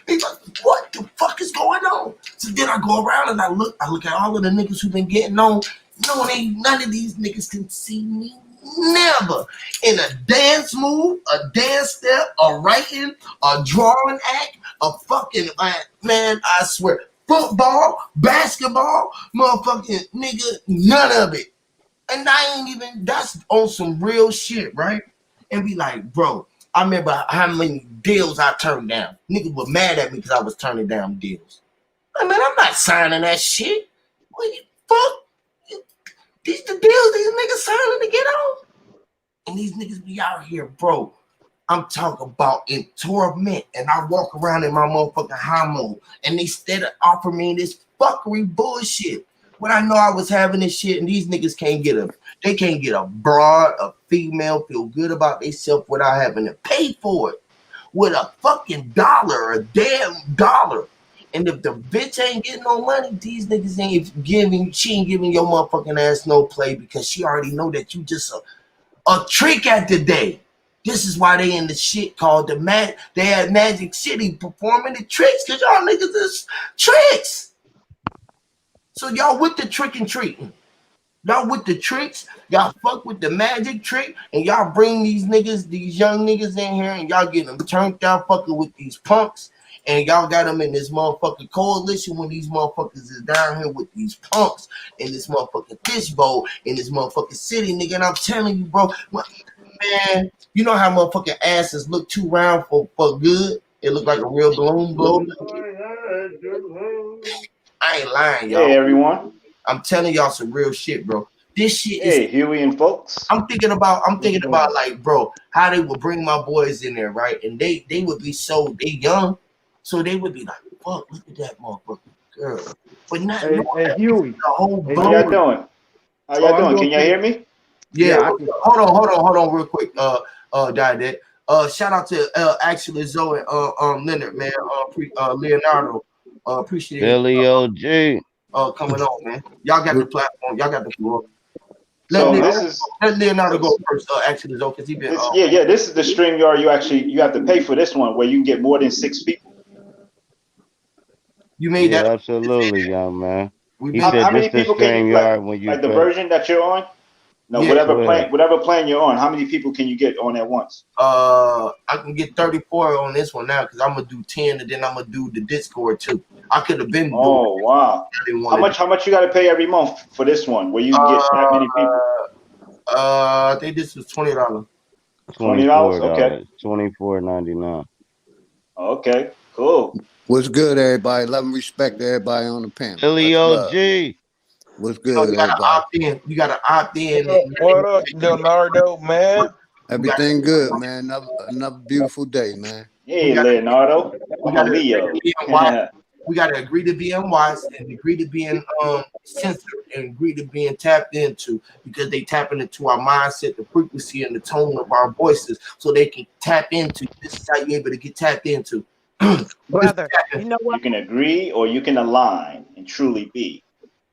Like, what the fuck is going on? So then I go around and I look at all of the niggas who been getting on. No, ain't none of these niggas can see me never in a dance move, a dance step, a writing, a drawing act, a fucking man. I swear, football, basketball, motherfucking nigga, none of it. And I ain't even. That's on some real shit, right? And be like, bro. I remember how many deals I turned down. Niggas were mad at me because I was turning down deals. I mean, I'm not signing that shit. What the fuck? These the deals these niggas signing to get on. And these niggas be out here, bro. I'm talking about in torment. And I walk around in my motherfucking homo. And they instead of offering me this fuckery bullshit. When I know I was having this shit and these niggas can't get they can't get a broad, a female, feel good about themselves without having to pay for it. With a fucking dollar, a damn dollar. And if the bitch ain't getting no money, these niggas she ain't giving your motherfucking ass no play because she already know that you just a trick at the day. This is why they in the shit called they had Magic City performing the tricks because y'all niggas is tricks. So y'all with the trick and treating. Y'all with the tricks, y'all fuck with the magic trick, and y'all bring these niggas, these young niggas in here, and y'all get them turned out fucking with these punks, and y'all got them in this motherfucking coalition when these motherfuckers is down here with these punks in this motherfucking fishbowl in this motherfucking city, nigga. And I'm telling you, bro, man, you know how motherfucking asses look too round for good? It look like a real balloon blow. I ain't lying, y'all. Hey, everyone. I'm telling y'all some real shit, bro. This shit is. Hey, Huey and folks. I'm thinking about like, bro, how they would bring my boys in there, right? And they would be they young, so they would be like, fuck, look at that motherfucking girl. But not hey Huey. The whole how y'all doing? How y'all doing? Can y'all hear me? Yeah. Hold on, real quick. Dad. Shout out to actually Zoe and Leonard, man. Leonardo. Appreciate it. Billy OG. Coming on, man. Y'all got the platform. Y'all got the floor. Let Leonardo go first. Actually, though, because he been. This is the StreamYard. You have to pay for this one where you can get more than 6 people. You made that absolutely, young man. How many people can you like the version that you're on? No, whatever plan you're on. How many people can you get on at once? I can get 34 on this one now because I'm gonna do 10 and then I'm gonna do the Discord too. I could have been. Oh wow! How much you got to pay every month for this one? Where you get that many people? I think this was $20. $20. Okay. $24.99. Okay. Cool. What's good, everybody? Love and respect to everybody on the panel. Billy OG. What's good, you gotta opt in. You gotta opt in. What up, Leonardo, man? Everything good, man. Another beautiful day, man. Hey, Leonardo. I'm Leo. We gotta agree to being watched and agree to being censored and agree to being tapped into because they tapping into our mindset, the frequency, and the tone of our voices, so they can tap into. This is how you're able to get tapped into. Brother, you know what? You can agree or you can align and truly be.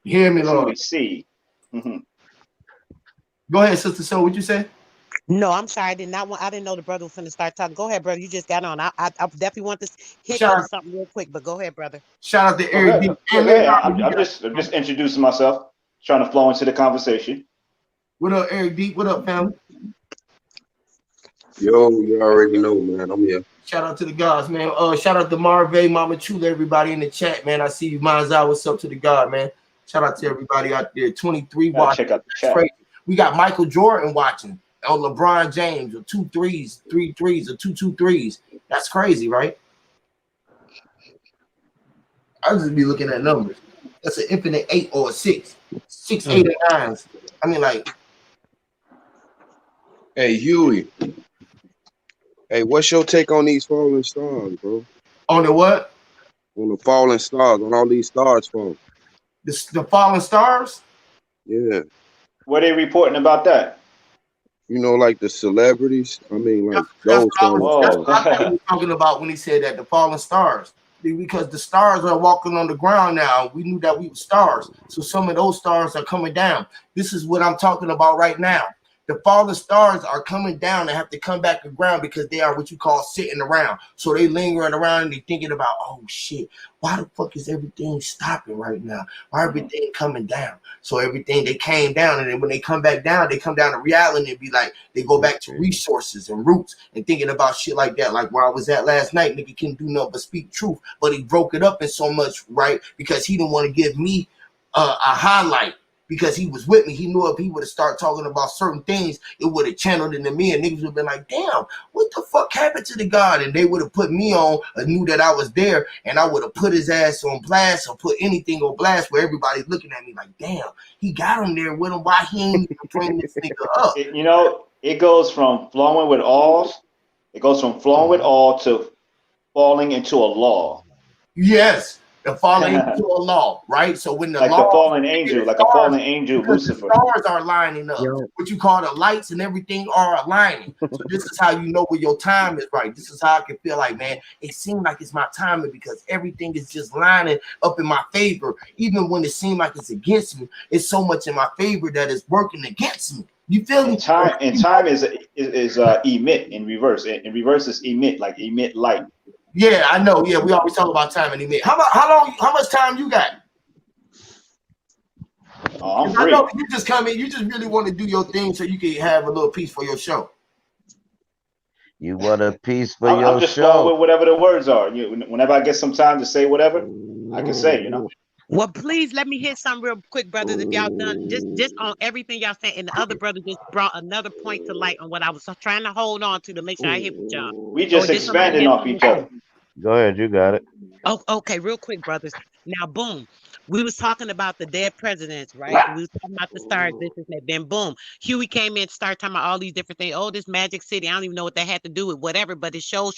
You hear me, Lord? Truly see. Go ahead, Sister. So, what you say? No, I'm sorry. I didn't know the brother was going to start talking. Go ahead, brother. You just got on. I definitely want to hit on something real quick, but go ahead, brother. Shout out to Eric D. I'm just introducing myself, trying to flow into the conversation. What up, Eric D? What up, family? Yo, you already know, man. I'm here. Shout out to the gods, man. Shout out to Marve, Mama Chula, everybody in the chat, man. I see you. Manzai, what's up to the God, man? Shout out to everybody out there. 23 watch. Check out the chat. We got Michael Jordan watching, or LeBron James, or 2 threes, 3 threes, or 2 threes. That's crazy, right? I just be looking at numbers. That's an infinite 8 or a 6. 6, 8, or 9s. I mean, like. Hey, Huey. Hey, what's your take on these falling stars, bro? On the what? On the falling stars, on all these stars falling. The fallen stars? Yeah. What are they reporting about that? You know, like the celebrities. I mean, like That's those what falling I stars. thought he was talking about when he said that, the fallen stars. Because the stars are walking on the ground now. We knew that we were stars. So some of those stars are coming down. This is what I'm talking about right now. The fallen stars are coming down and have to come back to ground because they are what you call sitting around. So they lingering around and they thinking about, oh shit, why the fuck is everything stopping right now? Why everything coming down? So everything, they came down, and then when they come back down, they come down to reality and be like, they go back to resources and roots and thinking about shit like that. Like where I was at last night, nigga couldn't do nothing but speak truth, but he broke it up in so much, right? Because he didn't want to give me a highlight. Because he was with me, he knew if he would have started talking about certain things, it would have channeled into me, and niggas would have been like, damn, what the fuck happened to the God? And they would have put me on, knew that I was there, and I would have put his ass on blast or put anything on blast where everybody's looking at me like, damn, he got him there with him. Why he ain't even bring this nigga up? It goes from flowing with all. It goes from flowing with all to falling into a law. Yes. The falling into a law, right? So when the like law, the fallen angel, like a fallen angel, Lucifer. The stars are lining up. What you call the lights and everything are aligning. So this is how you know where your time is right. This is how I can feel like, man, it seems like it's my timing because everything is just lining up in my favor. Even when it seems like it's against me, it's so much in my favor that it's working against me. You feel me? Time is emit in reverse. In reverse is emit, like emit light. Yeah, I know. Yeah, we always talk about time and emit. How much time you got? Oh, I'm free. I know you just come in, you just really want to do your thing so you can have a little piece for your show. You want a piece for your I'm just show? with whatever the words are. Whenever I get some time to say whatever, I can say, Well, please let me hit some real quick, brothers. If y'all done just on everything y'all saying, and the other brother just brought another point to light on what I was trying to hold on to make sure I hit with y'all. We just expanding off each other. Go ahead, you got it. Oh, okay, real quick, brothers. Now, boom. We was talking about the dead presidents, right? We was talking about the stars, this and that. Then, boom, Huey came in, started talking about all these different things. Oh, this Magic City. I don't even know what that had to do with whatever, but it shows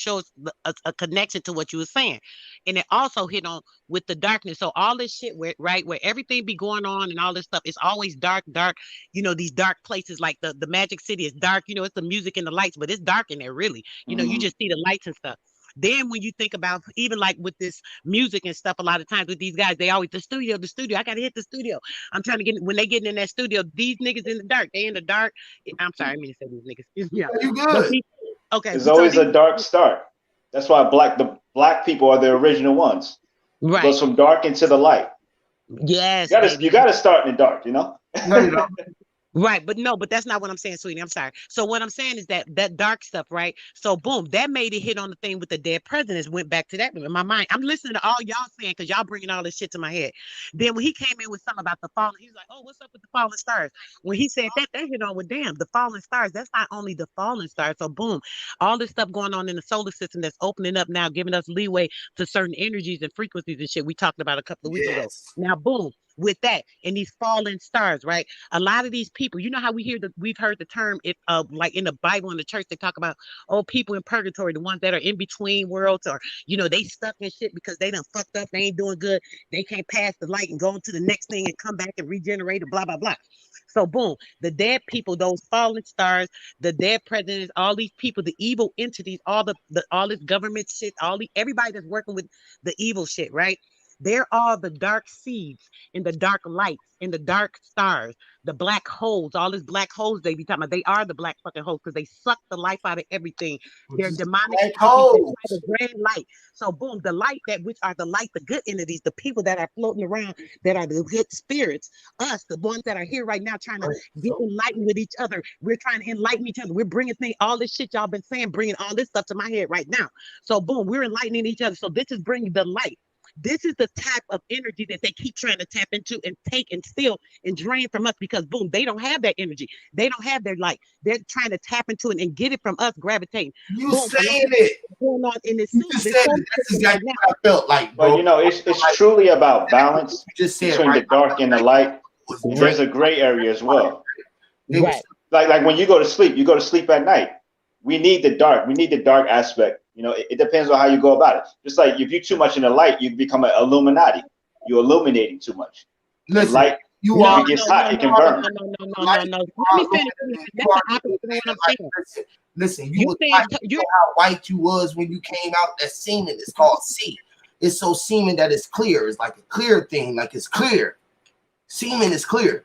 a connection to what you were saying, and it also hit on with the darkness. So all this shit, where everything be going on and all this stuff, it's always dark. These dark places like the Magic City is dark. It's the music and the lights, but it's dark in there, really. You just see the lights and stuff. Then when you think about even like with this music and stuff, a lot of times with these guys, they always the studio. I gotta hit the studio. I'm trying to get when they getting in that studio. These niggas in the dark. They in the dark. I'm sorry, I mean to say these niggas. Yeah, you good? Okay. There's always a dark start. That's why the black people are the original ones. Right. It goes from dark into the light. Yes. You gotta start in the dark. No, you don't. Right, but that's not what I'm saying, sweetie. I'm sorry. So what I'm saying is that dark stuff, right? So boom, that made it hit on the thing with the dead presidents. Went back to that in my mind. I'm listening to all y'all saying because y'all bringing all this shit to my head. Then when he came in with something about the fallen, he was like, "Oh, what's up with the fallen stars?" When he said that hit on with damn the fallen stars. That's not only the fallen stars. So boom, all this stuff going on in the solar system that's opening up now, giving us leeway to certain energies and frequencies and shit we talked about a couple of weeks ago. Now boom. With that and these fallen stars, right? A lot of these people, you know how we've heard the term, like in the Bible and the church, they talk about people in purgatory, the ones that are in between worlds, or they stuck in shit because they done fucked up, they ain't doing good, they can't pass the light and go into the next thing and come back and regenerate and blah blah blah. So boom, the dead people, those fallen stars, the dead presidents, all these people, the evil entities, all this government shit, everybody that's working with the evil shit, right? They're all the dark seeds in the dark lights, in the dark stars, the black holes, all these black holes they be talking about. They are the black fucking holes because they suck the life out of everything. They're demonic holes. The grand light. So boom, the light which are the light, the good entities, the people that are floating around, that are the good spirits, us, the ones that are here right now trying to get enlightened with each other. We're trying to enlighten each other. We're bringing all this shit y'all been saying, bringing all this stuff to my head right now. So boom, we're enlightening each other. So this is bringing the light. This is the type of energy that they keep trying to tap into and take and steal and drain from us because boom, they don't have that energy. They don't have their light. They're trying to tap into it and get it from us, gravitating. You Boom, saying it? going on in this You suit. just There's said so it. much That's of it right exactly now. what I felt like, bro. But you know, it's truly about balance You just said between right. the dark and the light. Was There's a gray area as well. Right. Like when you go to sleep at night. We need the dark. We need the dark aspect. You know, it depends on how you go about it. Just like if you're too much in the light, you become an Illuminati. You're illuminating too much. Listen, Light, you if are. it gets hot, it can burn. No. Let me finish. That's the opposite of what I'm saying. Listen, you You was saying white. You you know how white you was when you came out. That semen is called C. It's so semen that it's clear. It's like a clear thing. Like it's clear. Semen is clear.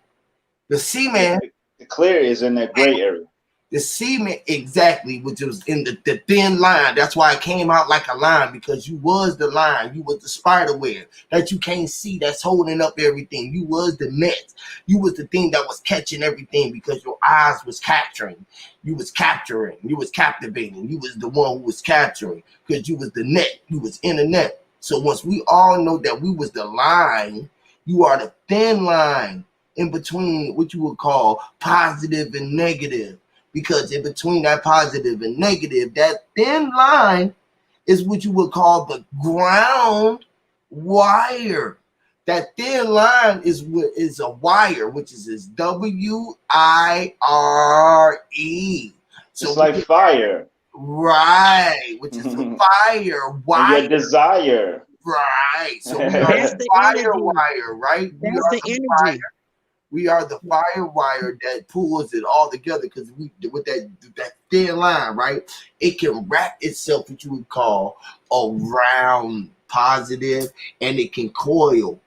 The semen. The clear is in that gray area. The semen, exactly, which was in the thin line. That's why it came out like a line, because you was the line. You was the spider web that you can't see that's holding up everything. You was the net. You was the thing that was catching everything because your eyes was capturing. You was capturing. You was captivating. You was the one who was capturing because you was the net. You was in the net. So once we all know that we was the line, you are the thin line in between what you would call positive and negative. Because in between that positive and negative, that thin line is what you would call the ground wire. That thin line is a wire, which is W-I-R-E. So it's like fire. Right, which is a fire wire. And your desire. Right. So we are the fire wire, right? That's the energy. We are the fire wire that pulls it all together because we with that thin line, right? It can wrap itself, what you would call, around positive, and it can coil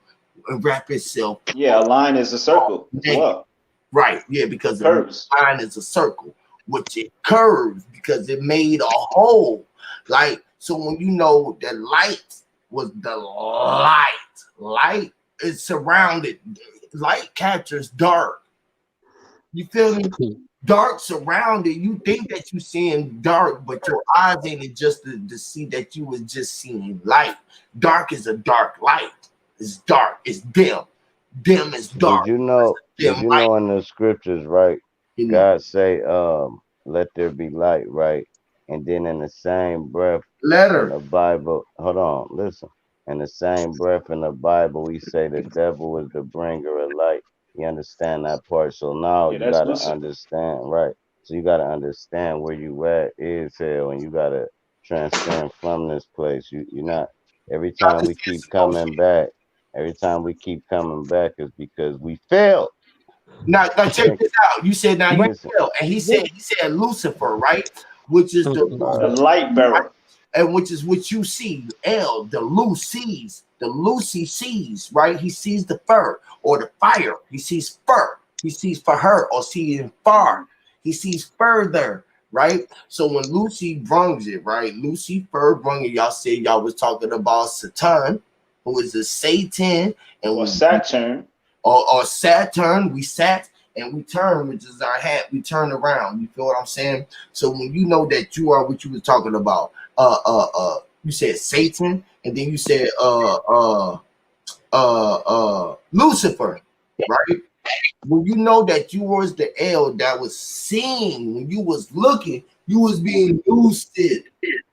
and wrap itself. Yeah, a line is a circle as well. Right, yeah, because curves. The line is a circle, which it curves because it made a hole. Like, so when you know that light was the light is surrounded. Light captures dark. You feel me? Dark surrounded. You think that you're seeing dark, but your eyes ain't adjusted to see that you was just seeing light. Dark is a dark light. It's dark. It's dim. Dim is dark. Did you know in the scriptures, right? God say, let there be light, right? And then in the same breath, in the Bible, hold on, listen. In the same breath in the Bible, we say the devil is the bringer of light. You understand that part? So now you gotta understand, right? So you gotta understand where you at is hell, and you gotta transcend from this place. You're not. Every time we keep coming back, is because we failed. Now check this out. You said now you failed, and he said Lucifer, right? Which is the light bearer. And which is what you see, the Lucy sees, right? He sees the fur or the fire. He sees fur. He sees for her or seeing far. He sees further, right? So when Lucy brings it, right? Lucy fur brung it. Y'all said y'all was talking about Satan, who is a Satan, and Saturn. Or Saturn. We sat and we turn, which is our hat. We turn around. You feel what I'm saying? So when you know that you are what you were talking about. You said Satan, and then you said Lucifer, right? When you know that you was the L that was seen, when you was looking, you was being lucid,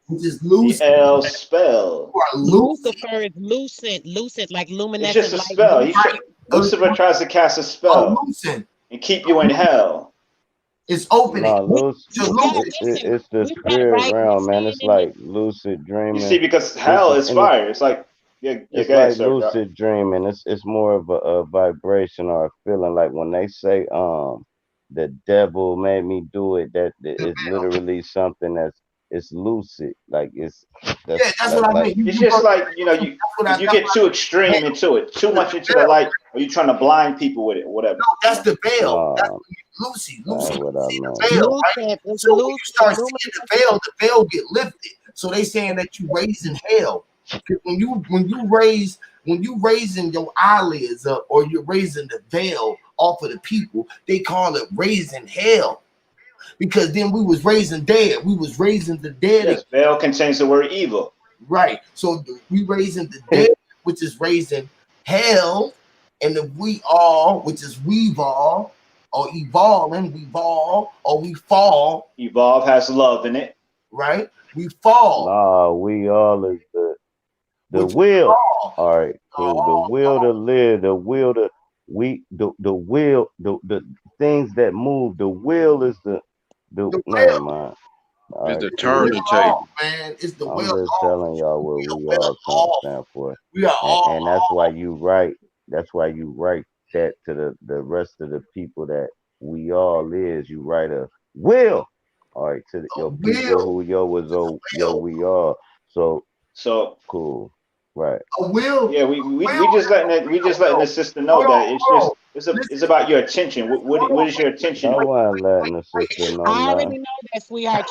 which is lucid. The L spell. Lucifer is lucid, like luminescent. It's just a spell. Lucifer tries to cast a spell and keep you in hell. It's opening. No, it's the spirit realm, man. It's like lucid dreaming. You see, because hell is fire. It's like it's like lucid dreaming. It's more of a vibration or a feeling. Like when they say the devil made me do it, that it's literally something it's lucid. Like that's what I mean. It's just like you get too extreme into it, too much into the light, or you trying to blind people with it, whatever. No, that's the veil. That's Lucy see the veil, right? So when you start seeing the veil get lifted. So they saying that you raising hell. When you raising your eyelids up or you're raising the veil off of the people, they call it raising hell. Because then we was raising dead. We was raising the dead. Yes, veil contains the word evil. Right. So we raising the dead which is raising hell, and the we all, which is we've all, or evolving, we all, or we fall. Evolve has love in it. Right? We fall. Nah, we all is the will. All right, cool. The will to live, the will to the will, the things that move. The will is the never mind. All It's right, the turn and take. Man, it's the I'm will. just telling y'all what we all stand for. We are all. And that's why you write. That's why you write that to the rest of the people that we all is. You write a will. All right, to your people who we are. So cool. Right. A will. Yeah, we just letting the sister know that it's about your attention. What is your attention? I wasn't letting the sister know. I already know that, sweetheart.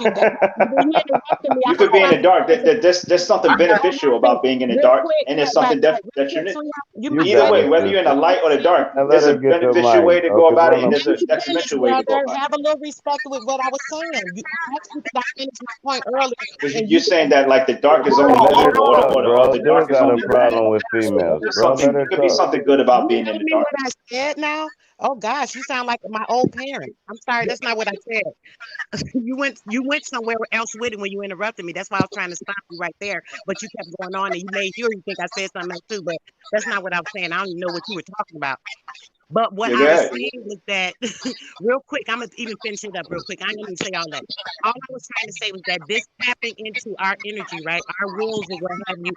You could be in the dark. There's something beneficial about being in the dark, and there's something detrimental. Either way, whether you're in the light or the dark, there's a beneficial way to go about it, and there's a detrimental way to go about it. Have a little respect with what I was saying. You actually I finished my point earlier. You're saying that like the dark is only evil, or the dark is only problem with females. There could be something good about being in the dark. What I said now? Oh gosh, you sound like my old parent. I'm sorry, that's not what I said. You went somewhere else with it when you interrupted me. That's why I was trying to stop you right there. But you kept going on and you made sure you think I said something else too. But that's not what I was saying. I don't even know what you were talking about. But what I was saying was that, real quick, I'm going to even finish it up real quick. I didn't even say all that. All I was trying to say was that this tapping into our energy, right? Our wills and what have you,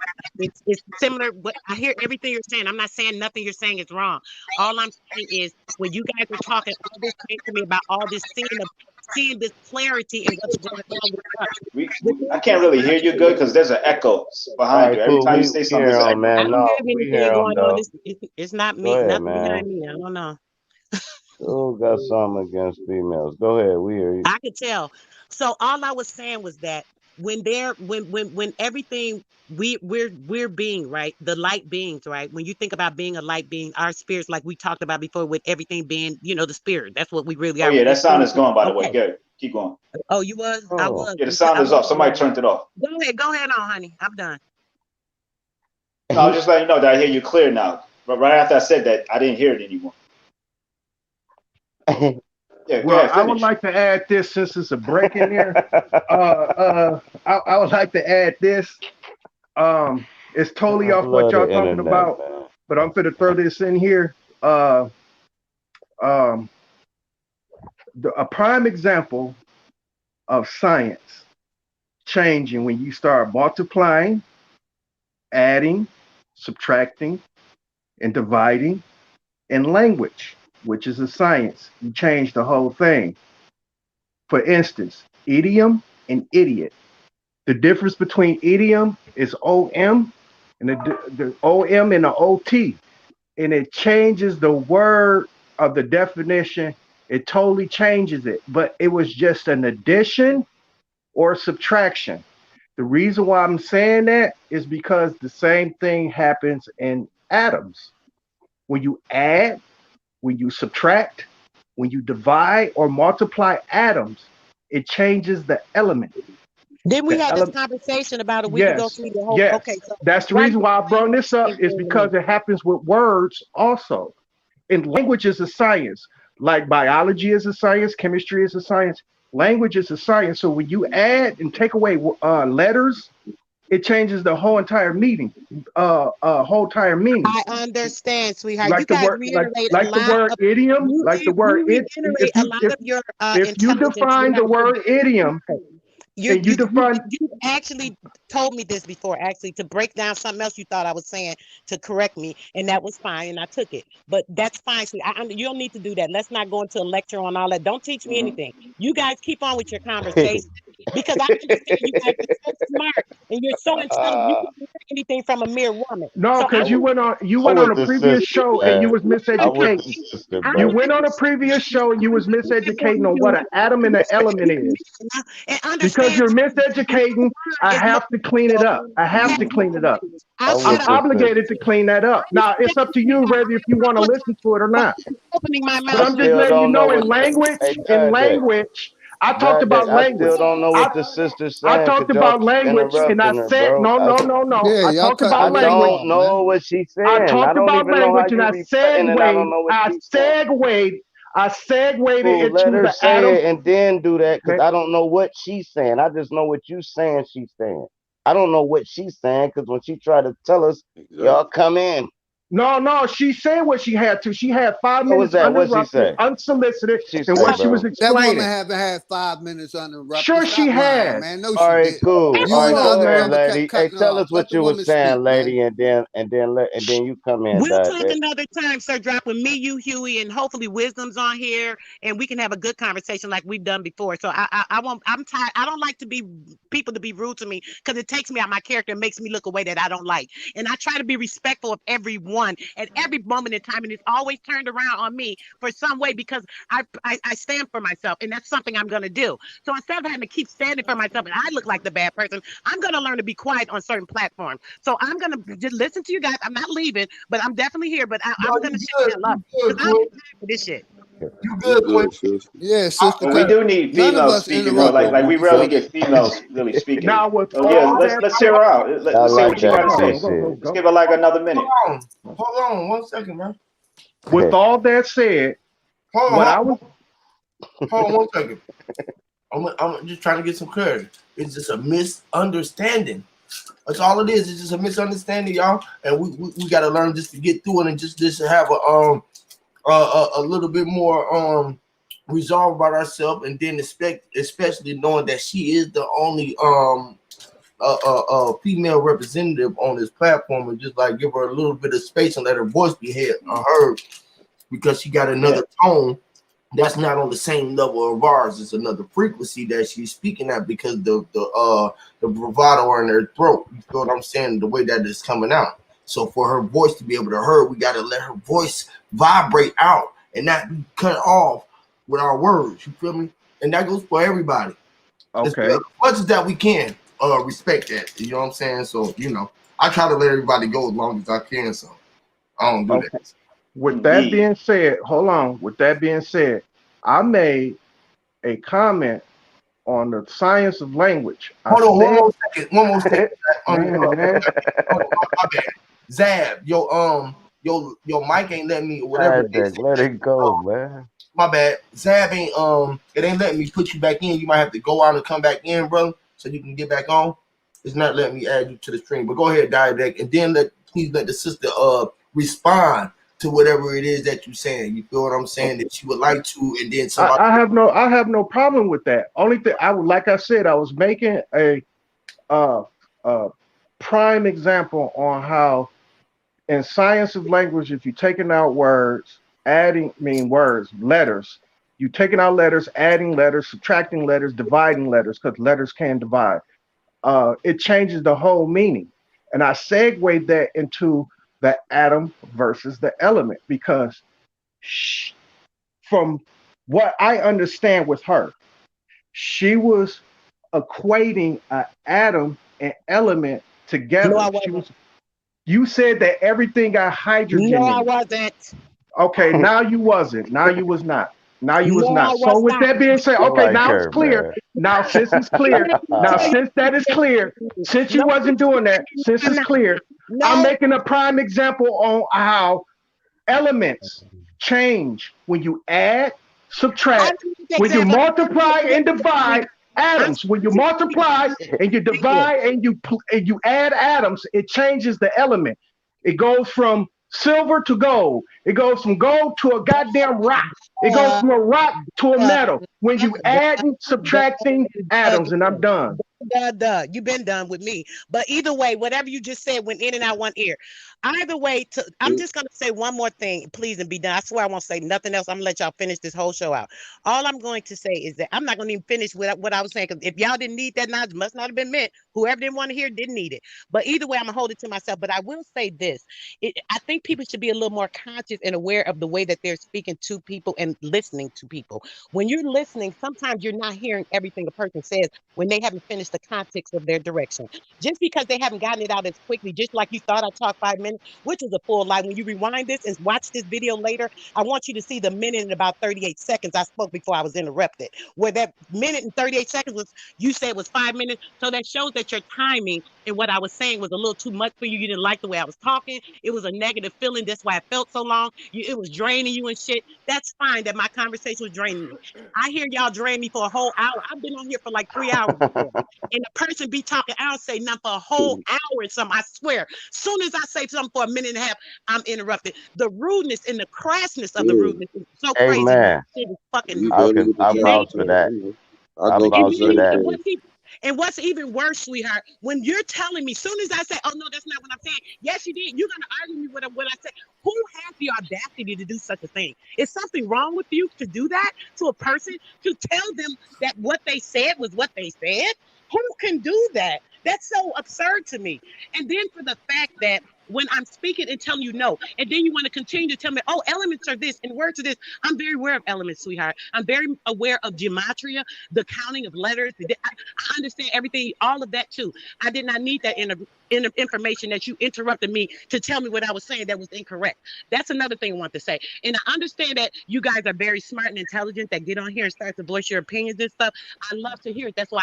it's similar. But I hear everything you're saying. I'm not saying nothing you're saying is wrong. All I'm saying is when you guys are talking, all this came to me about all this seeing this clarity in what's going on with us. I can't really hear you good because there's an echo behind you. Every time you say something, there's an echo. Man, no, we hear him, though. It's not me. Ahead, nothing man. behind me. I don't know. Who got something against females? Go ahead, we hear you. I could tell. So all I was saying was that when everything we're being, right, the light beings, right, when you think about being a light being, our spirits, like we talked about before, with everything being, the spirit, that's what we really are. Oh yeah, that sound is gone, by the way. Good, keep going. Oh, you was? I was. Yeah, the sound is off. Somebody turned it off. Go ahead on, honey. I'm done. No, I was just letting you know that I hear you clear now. But right after I said that, I didn't hear it anymore. Yeah, well, I would like to add this since it's a break in there. I would like to add this. It's totally off what y'all talking about, man. But I'm going to throw this in here. A prime example of science changing when you start multiplying, adding, subtracting, and dividing in language, which is a science. You change the whole thing. For instance, idiom and idiot. The difference between idiom is OM and the OM and the OT. And it changes the word of the definition. It totally changes it. But it was just an addition or subtraction. The reason why I'm saying that is because the same thing happens in atoms. When you add, when you subtract, when you divide or multiply atoms, it changes the element. Then we had this conversation about it. We can go through the whole. Yes. Okay, so that's the reason why I brought this up is because it happens with words also. And language is a science. Like biology is a science, chemistry is a science, language is a science. So when you add and take away letters, it changes the whole entire meaning. Whole entire meaning. I understand, sweetheart. Like you the guys word, reiterate like the word idiom, like the word it. If you define the word idiom. You actually told me this before, actually, to break down something else you thought I was saying to correct me, and that was fine, and I took it. But that's fine. See, you don't need to do that. Let's not go into a lecture on all that. Don't teach me anything. You guys keep on with your conversation because I understand you guys are so smart and you're so intelligent. You can't learn anything from a mere woman. No, because you went on a previous show and you was miseducating. You went on a previous show and you was miseducating on what an atom and an element is. Because you're miseducating, I have to clean it up. I'm obligated to clean that up. Now, it's up to you whether if you want to listen to it or not. Opening my mouth. But I'm just letting you know in language, I talked about I language. still don't know I what the sister's I saying talked because y'all about keep language, and I interrupting her, said bro. no. Yeah, I y'all talked cutting about I the lady language. don't off, man. know what she's I saying. I talked don't about even know how language, and you I rebutting, and I don't know what she's saying. I segued it Cool, let into her the say Adam. it and then do that because Okay. I don't know what she's saying. I just know what you saying she's saying. I don't know what she's saying because when she tried to tell us, y'all come in. No, she said what she had to. She had five What was minutes that? What she uninterrupted, say? unsolicited, What she and say, what she was bro? That woman explaining. haven't had 5 minutes uninterrupted. Sure, she Stop lying, has. man. No, All she right, didn't. cool. You All and right, the Hold on, other go ahead, man. brother kept lady. Hey, cutting her tell off. us Let what the you was woman saying, speak, man. lady, and then you come in, We'll talk direct. another time, Sir Drop, with me, you, Huey, and hopefully Wisdom's on here, and we can have a good conversation like we've done before. So I won't. I'm tired. I don't like to be people to be rude to me because it takes me out my character and makes me look a way that I don't like. And I try to be respectful of everyone at every moment in time, and it's always turned around on me for some way because I stand for myself, and that's something I'm gonna do. So instead of having to keep standing for myself, and I look like the bad person, I'm gonna learn to be quiet on certain platforms. So I'm gonna just listen to you guys. I'm not leaving, but I'm definitely here. But No, I'm you gonna shut the good. hell up You good, because I don't Queen. have time for this shit. You You good, Queen. good, sis? Yeah, I, sister, And we because do need none of females us speaking though. interrupted Like you we before rarely this. get females really speaking. Now, with So yeah, all that let's said, hear her out. I Let's hear like what she hold got that, to on, say. T. go. Let's give her like another minute. hold on 1 second, man. With all that said, Hold on, what hold I was hold on 1 second. I'm just trying to get some clarity. It's just a misunderstanding. That's all it is. It's just a misunderstanding, y'all. And we got to learn just to get through it and just to have a little bit more resolve about ourselves, and then expect, especially knowing that she is the only female representative on this platform, and just like give her a little bit of space and let her voice be heard because she got Yeah. another tone that's not on the same level of ours. It's another frequency that she's speaking at because the bravado in her throat. You feel what I'm saying? The way that it's coming out. So for her voice to be able to hear, we got to let her voice vibrate out and not be cut off with our words. You feel me? And that goes for everybody. As okay. much as that we can respect that. You know what I'm saying? So I try to let everybody go as long as I can. So I don't do Okay. that. With that Indeed. being said, hold on. With that being said, I made a comment on the science of language. I Hold on, one said, more second. One more second. man, Hold on, my bad. Zab, your mic ain't letting me, or whatever it is. Direct, let it go, man. My bad. Zab ain't it ain't letting me put you back in. You might have to go out and come back in, brother, so you can get back on. It's not letting me add you to the stream. But go ahead, Direct, and then please let the sister respond to whatever it is that you're saying. You feel what I'm saying? okay. That she would like to, and then somebody. I have no problem with that. Only thing I would, like I said, I was making uh, uh prime example on how in science of language, if you're taking out words, letters, you taking out letters, adding letters, subtracting letters, dividing letters, because letters can divide. It changes the whole meaning. And I segued that into the atom versus the element because from what I understand with her, she was equating an atom and element No, together. I wasn't. You said that everything got No, hydrogen I in it. wasn't. Okay, now you wasn't. Now you was not. Now you was No, I not. So was with not. that being said, I okay, like now it's her, clear. man. Now since it's clear, Let me now tell you. since that is clear, since you No, wasn't doing that, since I'm it's not. clear, I'm No, making a prime example on how elements change when you add, I subtract, don't need the when you example. multiply and divide I'm atoms. When you specifically multiply and you divide and you add atoms, it changes the element. It goes from silver to gold. It goes from gold to a goddamn rock. It goes uh, from a rock to a uh, metal. When you duh, adding, duh, subtracting atoms, and I'm again. done. Duh. You've been done with me. But either way, whatever you just said went in and out one ear. Either way, I'm just gonna say one more thing, please, and be done. I swear I won't say nothing else. I'm gonna let y'all finish this whole show out. All I'm going to say is that I'm not gonna even finish with what I was saying because if y'all didn't need that knowledge, must not have been meant. Whoever didn't want to hear didn't need it. But either way, I'm gonna hold it to myself. But I will say this: I think people should be a little more conscious and aware of the way that they're speaking to people and listening to people. When you're listening, sometimes you're not hearing everything a person says when they haven't finished the context of their direction. Just because they haven't gotten it out as quickly, just like you thought I talked 5 minutes minutes, which is a full lie. When you rewind this and watch this video later, I want you to see the minute and about 38 seconds I spoke before I was interrupted. Where that minute and 38 seconds was, you said was 5 minutes. So that shows that your timing and what I was saying was a little too much for you. You didn't like the way I was talking. It was a negative feeling. That's why it felt so long. It was draining you and shit. That's fine that my conversation was draining me. I hear y'all drain me for a whole hour. I've been on here for like 3 hours before. And the person be talking, I don't say nothing for a whole hour and something. I swear. Soon as I say something for a minute and a half, I'm interrupted. The rudeness and the crassness of the rudeness is so crazy. Amen. It is fucking I vouch for that. I vouch for that. And what's even worse, sweetheart, when you're telling me, soon as I say, oh, no, that's not what I'm saying. Yes, you did. You're going to argue me with what I say. Who has the audacity to do such a thing? Is something wrong with you to do that to a person, to tell them that what they said was what they said? Who can do that? That's so absurd to me. And then for the fact that when I'm speaking and telling you no, and then you want to continue to tell me, oh, elements are this and words are this. I'm very aware of elements, sweetheart. I'm very aware of gematria, the counting of letters. I understand everything, all of that too. I did not need that information that you interrupted me to tell me what I was saying that was incorrect. That's another thing I want to say. And I understand that you guys are very smart and intelligent that get on here and start to voice your opinions and stuff. I love to hear it. That's why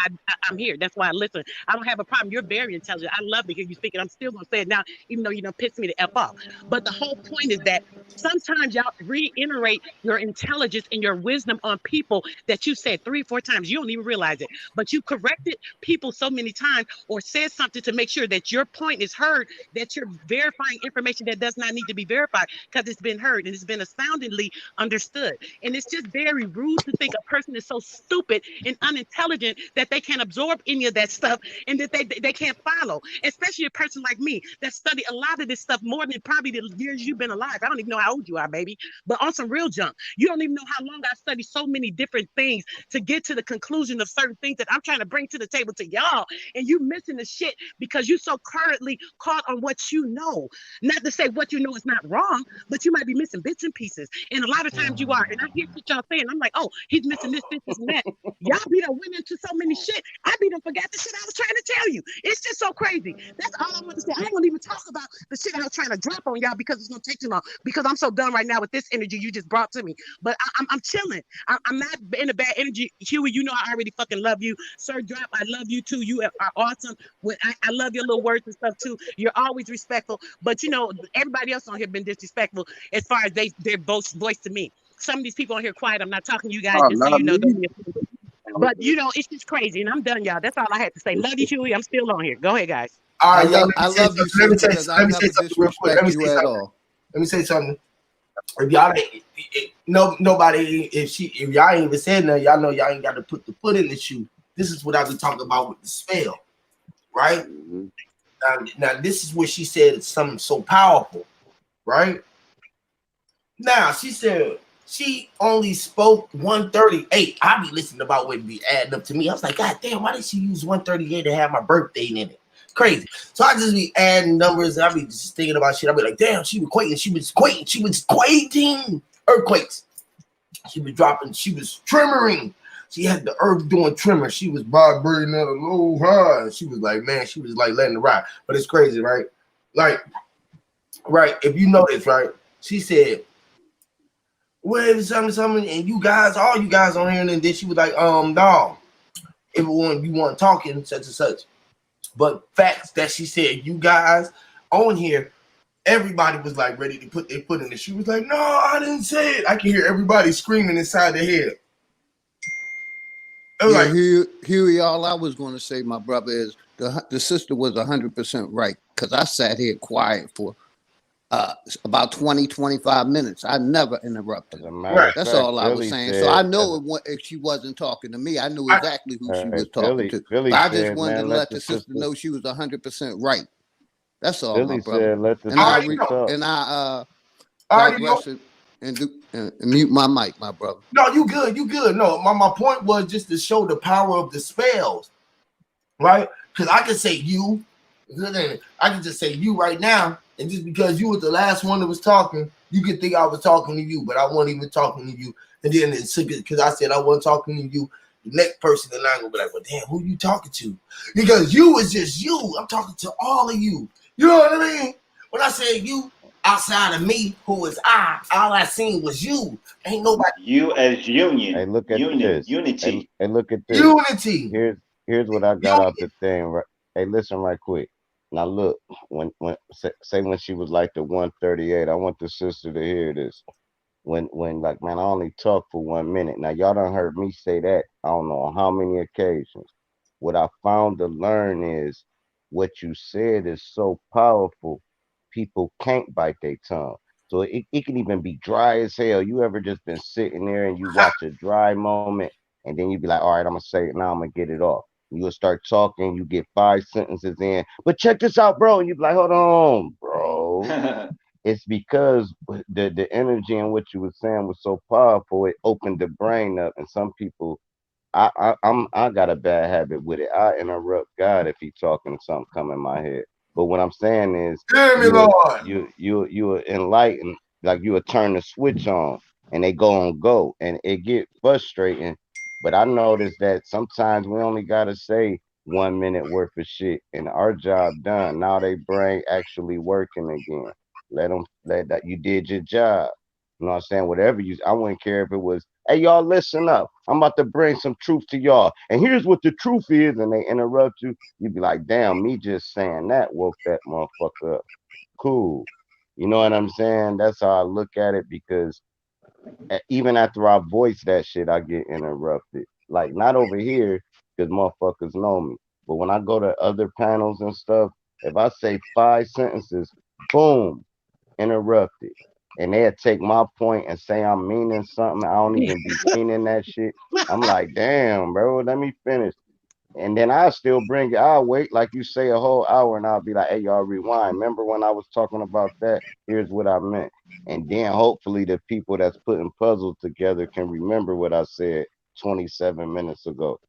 I'm here. That's why I listen. I don't have a problem. You're very intelligent. I love to hear you speak, and I'm still going to say it now, even though you don't piss me the F off. But the whole point is that sometimes y'all reiterate your intelligence and your wisdom on people that you said 3 or 4 times. You don't even realize it. But you corrected people so many times or said something to make sure that your point is heard, that you're verifying information that does not need to be verified because it's been heard and it's been astoundingly understood. And it's just very rude to think a person is so stupid and unintelligent that they can't absorb any of that stuff and that they can't follow, especially a person like me that studied a lot of this stuff more than probably the years you've been alive. I don't even know how old you are, baby, but on some real junk. You don't even know how long I studied so many different things to get to the conclusion of certain things that I'm trying to bring to the table to y'all, and you missing the shit because you're so currently caught on what you know. Not to say what you know is not wrong, but you might be missing bits and pieces, and a lot of times you are. And I hear what y'all saying. I'm like, oh, he's missing this, and that. Y'all be done went into so many shit. I be done forgot the shit I was trying to tell you. It's just so crazy. That's all I want to say. I ain't gonna even talk about the shit I was trying to drop on y'all because it's gonna take too long. Because I'm so done right now with this energy you just brought to me. But I'm chilling. I'm not in a bad energy. Huey, you know I already fucking love you. Sir Drop, I love you too. You are awesome. I love your little words and stuff too. You're always respectful. But you know, everybody else on here been disrespectful as far as their voice to me. Some of these people on here quiet. I'm not talking to you guys, just so you know. But you know, it's just crazy, and I'm done, y'all. That's all I had to say. Love you, Huey. I'm still on here. Go ahead, guys. All right, I love you, sis, because I never disrespect you at all. Let me say something. If y'all nobody, if y'all ain't even said nothing, y'all know y'all ain't got to put the foot in the shoe. This is what I be talking about with the spell, right? Now this is where she said something so powerful, right? Now she said she only spoke 138. I be listening about what be adding up to me. I was like, God damn, why did she use 138 to have my birthday in it? Crazy. So I just be adding numbers. I be just thinking about shit. I be like, damn, she was quaking earthquakes. She was dropping, she was tremoring. She had the earth doing tremor. She was vibrating at a low high. She was like, man, she was like letting it ride. But it's crazy, right? Like, right, if you notice, right? She said, well, something, and you guys, all you guys on here, and then she was like, no, everyone, you want talking, such and such. But facts that she said, you guys on here, everybody was like ready to put their foot in it. She was like, no, I didn't say it. I can hear everybody screaming inside their head. Yeah, like, Huey, all I was going to say, my brother, is the sister was 100% right, because I sat here quiet for about 20-25 minutes. I never interrupted. That's all I was saying. So I know if she wasn't talking to me, I knew exactly who she was talking to. But I just wanted to let the sister know she was 100% right. That's all, my brother. And I digress and mute my mic, my brother. No, you good. No, my point was just to show the power of the spells, right? Because I can say you, I can just say you right now. And just because you was the last one that was talking, you could think I was talking to you, but I wasn't even talking to you. And then it's because I said I wasn't talking to you, the next person and I'm gonna be like, well, damn, who you talking to? Because you is just you. I'm talking to all of you. You know what I mean? When I said you, outside of me, who is I, all I seen was you. Ain't nobody. You as union. Hey, look at Union. this. Unity. Hey, look at this. Unity. Here's what I got out the thing. Right. Hey, listen right quick. Now look, when say when she was like the 138, I want the sister to hear this. When like, man, I only talk for 1 minute. Now y'all done heard me say that I don't know on how many occasions. What I found to learn is what you said is so powerful, people can't bite their tongue. So it can even be dry as hell. You ever just been sitting there and you watch a dry moment and then you be like, all right, I'm gonna say it now, I'm gonna get it off. You'll start talking, you get 5 sentences in, but check this out, bro. And you be like, hold on, bro. It's because the energy in what you were saying was so powerful, it opened the brain up. And some people, I got a bad habit with it. I interrupt God if he talking something come in my head. But what I'm saying is, Hear me, Lord. you are enlightened, like you will turn the switch on, and they go, and it get frustrating. But I noticed that sometimes we only gotta say 1 minute worth of shit, and our job done. Now they brain actually working again. Let that you did your job. You know what I'm saying? Whatever you, I wouldn't care if it was, hey, y'all, listen up. I'm about to bring some truth to y'all. And here's what the truth is. And they interrupt you. You'd be like, damn, me just saying that woke that motherfucker up. Cool. You know what I'm saying? That's how I look at it because even after I voice that shit, I get interrupted. Like, not over here because motherfuckers know me. But when I go to other panels and stuff, if I say 5 sentences, boom, interrupted. And they'll take my point and say I'm meaning something. I don't even be meaning that shit. I'm like, damn, bro, let me finish. And then I still bring it. I'll wait, like you say, a whole hour, and I'll be like, hey, y'all rewind. Remember when I was talking about that? Here's what I meant. And then hopefully the people that's putting puzzles together can remember what I said 27 minutes ago.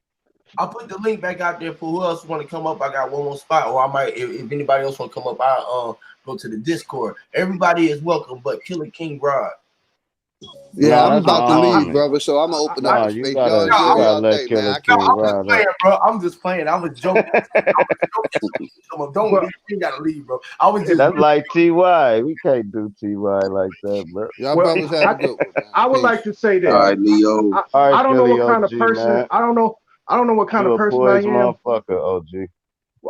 I'll put the link back out there for who else want to come up. I got one more spot, or I might, if anybody else want to come up, I'll go to the Discord. Everybody is welcome, but Killer King Rod. Yeah, I'm about to leave, brother. So I'm gonna open up the space. Y'all enjoy y'all day, man. I'm just playing, bro. I'm just playing. I was joking. Don't you gotta leave, bro. I was just. That's like TY. We can't do TY like that, bro. Y'all brothers have a good one, man. I would like to say this. All right, Leo. I don't know what kind of person. I don't know what kind of person I am. Motherfucker, OG.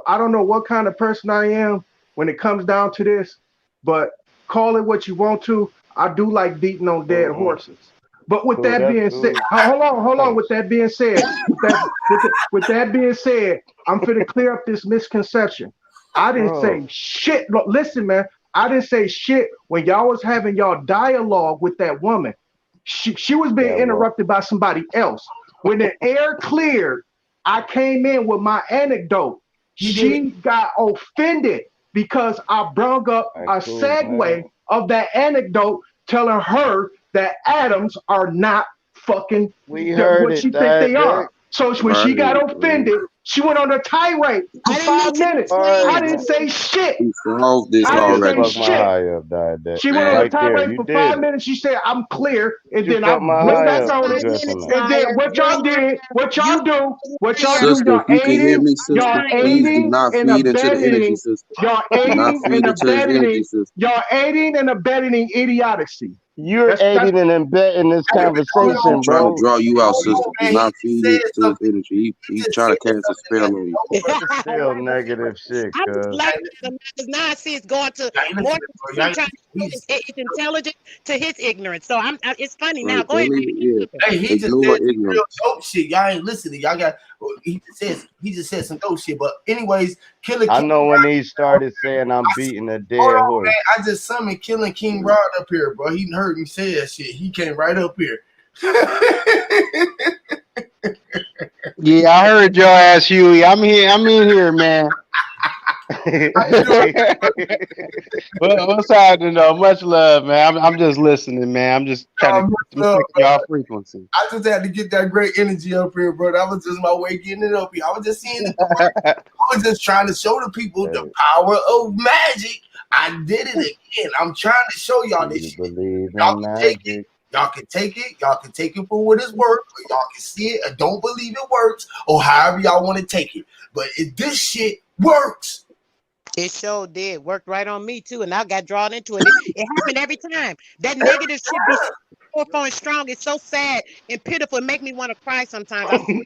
I don't know what kind of person I am when it comes down to this, but call it what you want to. I do like beating on dead horses. But with that being said, hold on. With that being said, with that being said, I'm finna clear up this misconception. I didn't say shit. Look, listen, man. I didn't say shit when y'all was having y'all dialogue with that woman. She was being interrupted by somebody else. When the air cleared, I came in with my anecdote. She got offended because I brought up a segue of that anecdote telling her that atoms are not fucking what she think they are. So when she got offended, she went on a tirade for 5 minutes. I didn't say shit. I didn't say shit. She went on a tirade for 5 minutes. She said, I'm clear. And then I went back on it. And then what y'all did, what y'all do, y'all aiding, and abetting, y'all aiding and abetting idiocy. You're aiding and abetting this conversation, I'm trying to draw you out, sister. Do not feed into his energy. He's trying to cast a spell on you. Still negative shit, I just like the nonsense going to more trying to his intelligence to his ignorance. So it's funny now. Go ahead. Hey, he just said some real dope shit. Y'all ain't listening. Y'all got. He just said some dope shit. But anyways, Killer King. I know when he started saying I'm beating a dead horse. Man, I just summoned Killing King Rod up here, bro. He heard me say that shit. He came right up here. Yeah, I heard your ass, Huey. I'm in here, man. What's happening though? Much love, man. I'm just listening, man. I'm just trying to check y'all frequency. I just had to get that great energy up here, bro. That was just my way of getting it up here. I was just seeing it. I was just trying to show the people the power of magic. I did it again. I'm trying to show y'all this shit. Y'all can take it. Y'all can take it. Y'all can take it for what it's worth. Or y'all can see it and don't believe it works, or however y'all want to take it. But if this shit works, It sure did. Worked right on me too, and I got drawn into it. It happened every time. That negative shit be so powerful and strong. It's so sad and pitiful. It make me want to cry sometimes. I swear.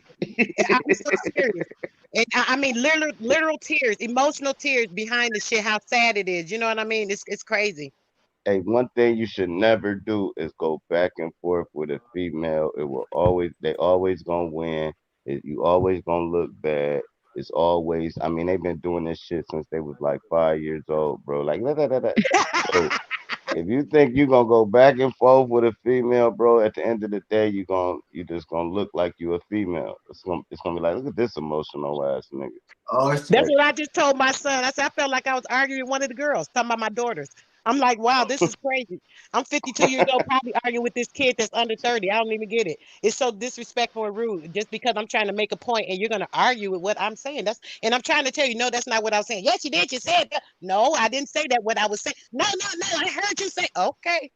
I'm so serious. And I mean literal tears, emotional tears behind the shit, how sad it is. You know what I mean? It's crazy. Hey, one thing you should never do is go back and forth with a female. They always gonna win. You always gonna look bad. It's always, I mean, they've been doing this shit since they was like 5 years old, bro. Like, da, da, da, da. So if you think you're gonna go back and forth with a female, bro, at the end of the day, you just gonna look like you a female. It's gonna be like, look at this emotional ass nigga. That's what I just told my son. I said I felt like I was arguing with one of the girls, talking about my daughters. I'm like, wow, this is crazy. I'm 52 years old, probably arguing with this kid that's under 30. I don't even get it. It's so disrespectful and rude just because I'm trying to make a point and you're gonna argue with what I'm saying. And I'm trying to tell you, no, that's not what I was saying. Yes, you did. You said that. No, I didn't say that. What I was saying. No, I heard you say. Okay.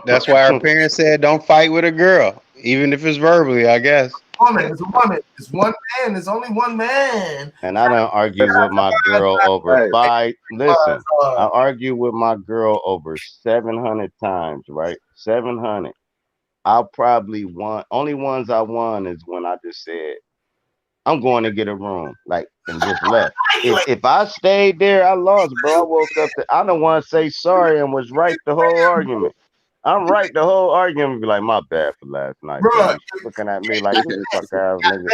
That's why our parents said, "Don't fight with a girl, even if it's verbally." I guess. It's a woman. It's one man. There's only one man. And I don't argue with my girl over five. Listen, I argue with my girl over 700 times, right? 700. I'll probably won. Only ones I won is when I just said, I'm going to get a room, like, and just left. If I stayed there, I lost, bro. I woke up. I don't want to say sorry and was right the whole argument. I'm right the whole argument. Be like, my bad for last night. Bro, looking at me like this fuck ass nigga.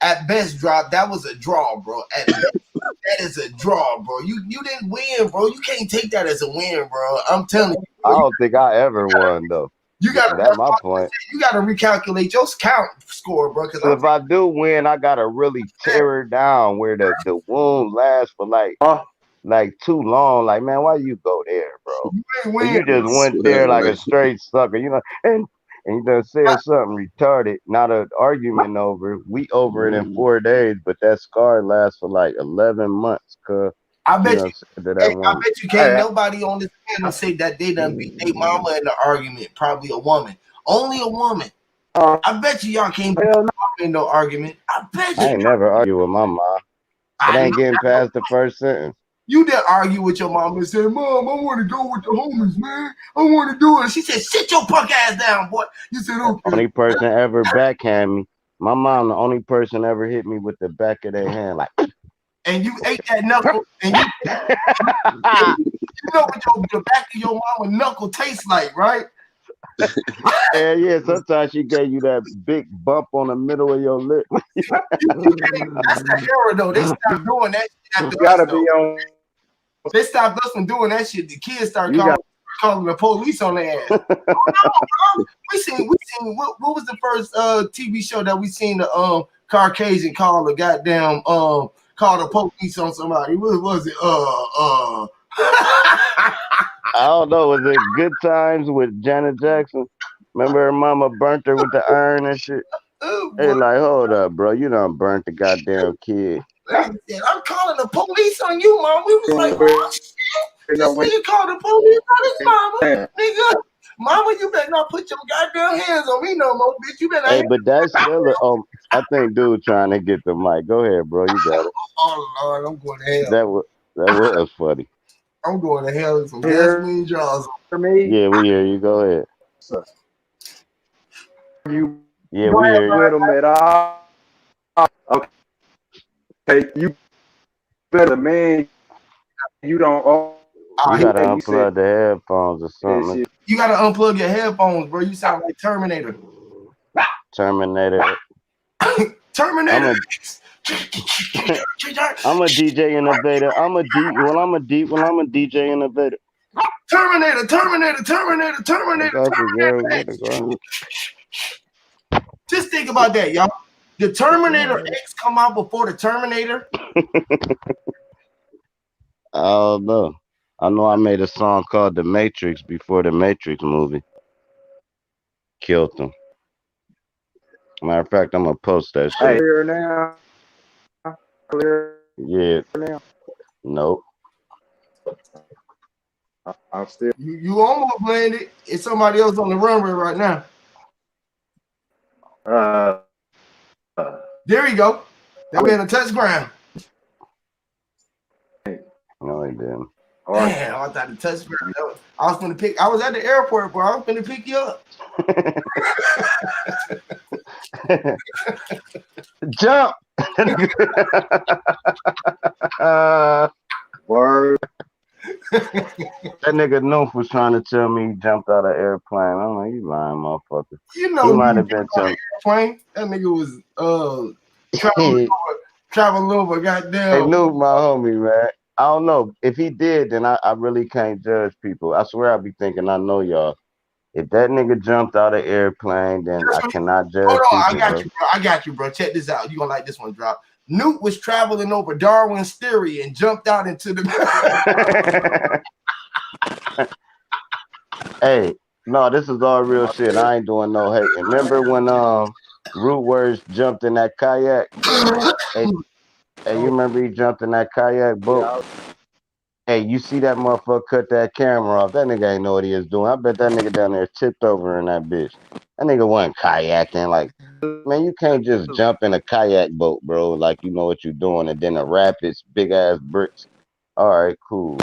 At best, drop. That was a draw, bro. At best, that is a draw, bro. You didn't win, bro. You can't take that as a win, bro. I'm telling you. Bro, I don't think I ever won though. That's my point. You gotta recalculate your count score, bro. So if I do win, I gotta really tear her down where the wound lasts for like too long. Like, man, why you go there, bro? You just went there like a straight sucker, you know, and you done said something retarded. Not an argument over. We over it in 4 days, but that scar lasts for like 11 months, cuz. I bet you can't nobody on this panel say that they done beat their mama in the argument. Probably a woman. Only a woman. I bet you y'all can't beat in no argument. I bet you. I ain't never argue with my mom. It ain't getting past the first sentence. You didn't argue with your mom and say, Mom, I want to go with the homies, man. I want to do it. She said, sit your punk ass down, boy. You said, okay. Only person ever backhand me. My mom, the only person ever hit me with the back of their hand, like. And you ate that knuckle, and you know what the back of your mama knuckle tastes like, right? Yeah, sometimes she gave you that big bump on the middle of your lip. That's the era, though. They stopped doing that shit after gotta be on. They stopped us from doing that shit. The kids started calling the police on their ass. We seen what was the first TV show that we seen the Caucasian call the goddamn call the police on somebody? What was it? I don't know. Was it Good Times with Janet Jackson? Remember her mama burnt her with the iron and shit? Hey, like, hold up, bro. You done burnt the goddamn kid. I'm calling the police on you, Mom. We was like, oh, shit. This nigga called the police on his mama. Nigga, mama, you better not put your goddamn hands on me no more, bitch. You better. Hey, but that's still I think dude trying to get the mic. Go ahead, bro. You got it. Oh, Lord, I'm going to hell. That was funny. I'm going to hell with some gasoline jaws for me. Yeah, we hear you. Go ahead. We hear you. Okay, you better, man. You don't. You gotta unplug the headphones or something. You gotta unplug your headphones, bro. You sound like Terminator. Terminator. Terminator. I'm a DJ innovator. I'm a DJ innovator. Terminator. Just think about that, y'all. The Terminator X come out before the Terminator? I don't know. I know I made a song called The Matrix before the Matrix movie. Killed them. Matter of fact, I'm gonna post that shit. Clear now. Yeah. Now. Nope. I'm still. You almost landed. It's somebody else on the runway right now. There you go. That man a touch ground. then. Damn, I thought the touch. I was gonna pick. I was at the airport, bro. I was gonna pick you up. Jump. Word. That nigga Noof was trying to tell me he jumped out of airplane. I'm like, you lying, motherfucker. You know, he might have been telling. Airplane. That nigga was traveling over. Goddamn. Hey, Noof, my homie, man. I don't know. If he did, then I really can't judge people. I swear I be thinking I know y'all. If that nigga jumped out of airplane, then I cannot judge Hold on, people, I got you, bro. I got you, bro. Check this out. You gonna like this one, drop. Newt was traveling over Darwin's theory and jumped out into the. Hey, no, this is all real shit. I ain't doing no hate. Remember when Root Words jumped in that kayak? Hey, you remember he jumped in that kayak boat? Hey, you see that motherfucker cut that camera off. That nigga ain't know what he was doing. I bet that nigga down there tipped over in that bitch. That nigga wasn't kayaking. Like, man, you can't just jump in a kayak boat, bro, like you know what you're doing, and then the rapids, big ass bricks. All right, cool.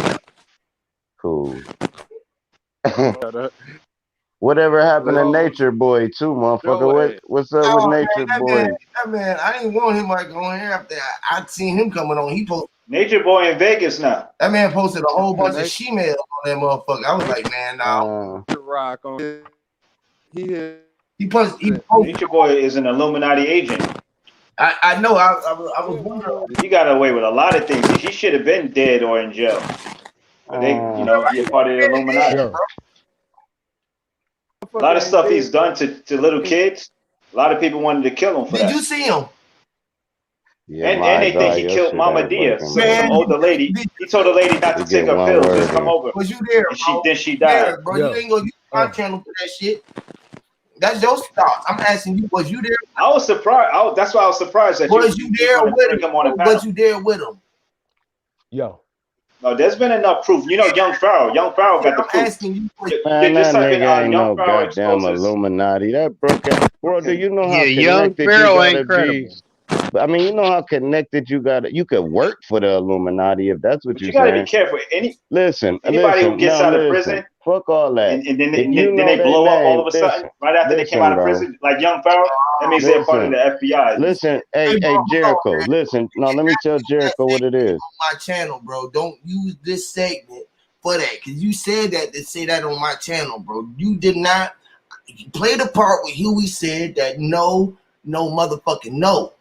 Whatever happened to Nature Boy too, motherfucker? What's up with Nature Boy? That man, I didn't want him like going here after I'd seen him coming on. He posted Nature Boy in Vegas now. That man posted a whole bunch of she-mails on that motherfucker. I was like, man, nah. Rock on. He posted. Nature Boy is an Illuminati agent. I know. I was wondering. He got away with a lot of things. He should have been dead or in jail. But they, you know, he's a part of the Illuminati. Yeah. A lot of stuff he's done to little kids. A lot of people wanted to kill him for that. Did you see him? Yeah, and they think he killed Mama Dia, some older lady. He told the lady not to take her pills. Just come over. Was you there? And she died. Yeah, bro, you ain't gonna use my channel for that shit. That's your stuff. I'm asking you, was you there? I was surprised. That's why I was surprised that was you there with him? Was you there with him? Yo. No, there's been enough proof. You know, Young Pharaoh got the proof. Man, that nigga ain't no goddamn Illuminati. That broke ass. Bro, do you know how Young connected Pharaoh you ain't gotta credible. be? I mean, you know how connected you got. You could work for the Illuminati if that's what But you're you gotta saying. be careful. Anybody who gets out of prison, fuck all that. and then they blow up all of a sudden right after they came out of prison, like Young Pharaoh. That means they're part of the FBI. Listen, hey Jericho. Listen, no, let me tell Jericho what it is. On my channel, bro. Don't use this segment for that, because you said that to say that on my channel, bro. You did not play the part where Huey said that no motherfucking no.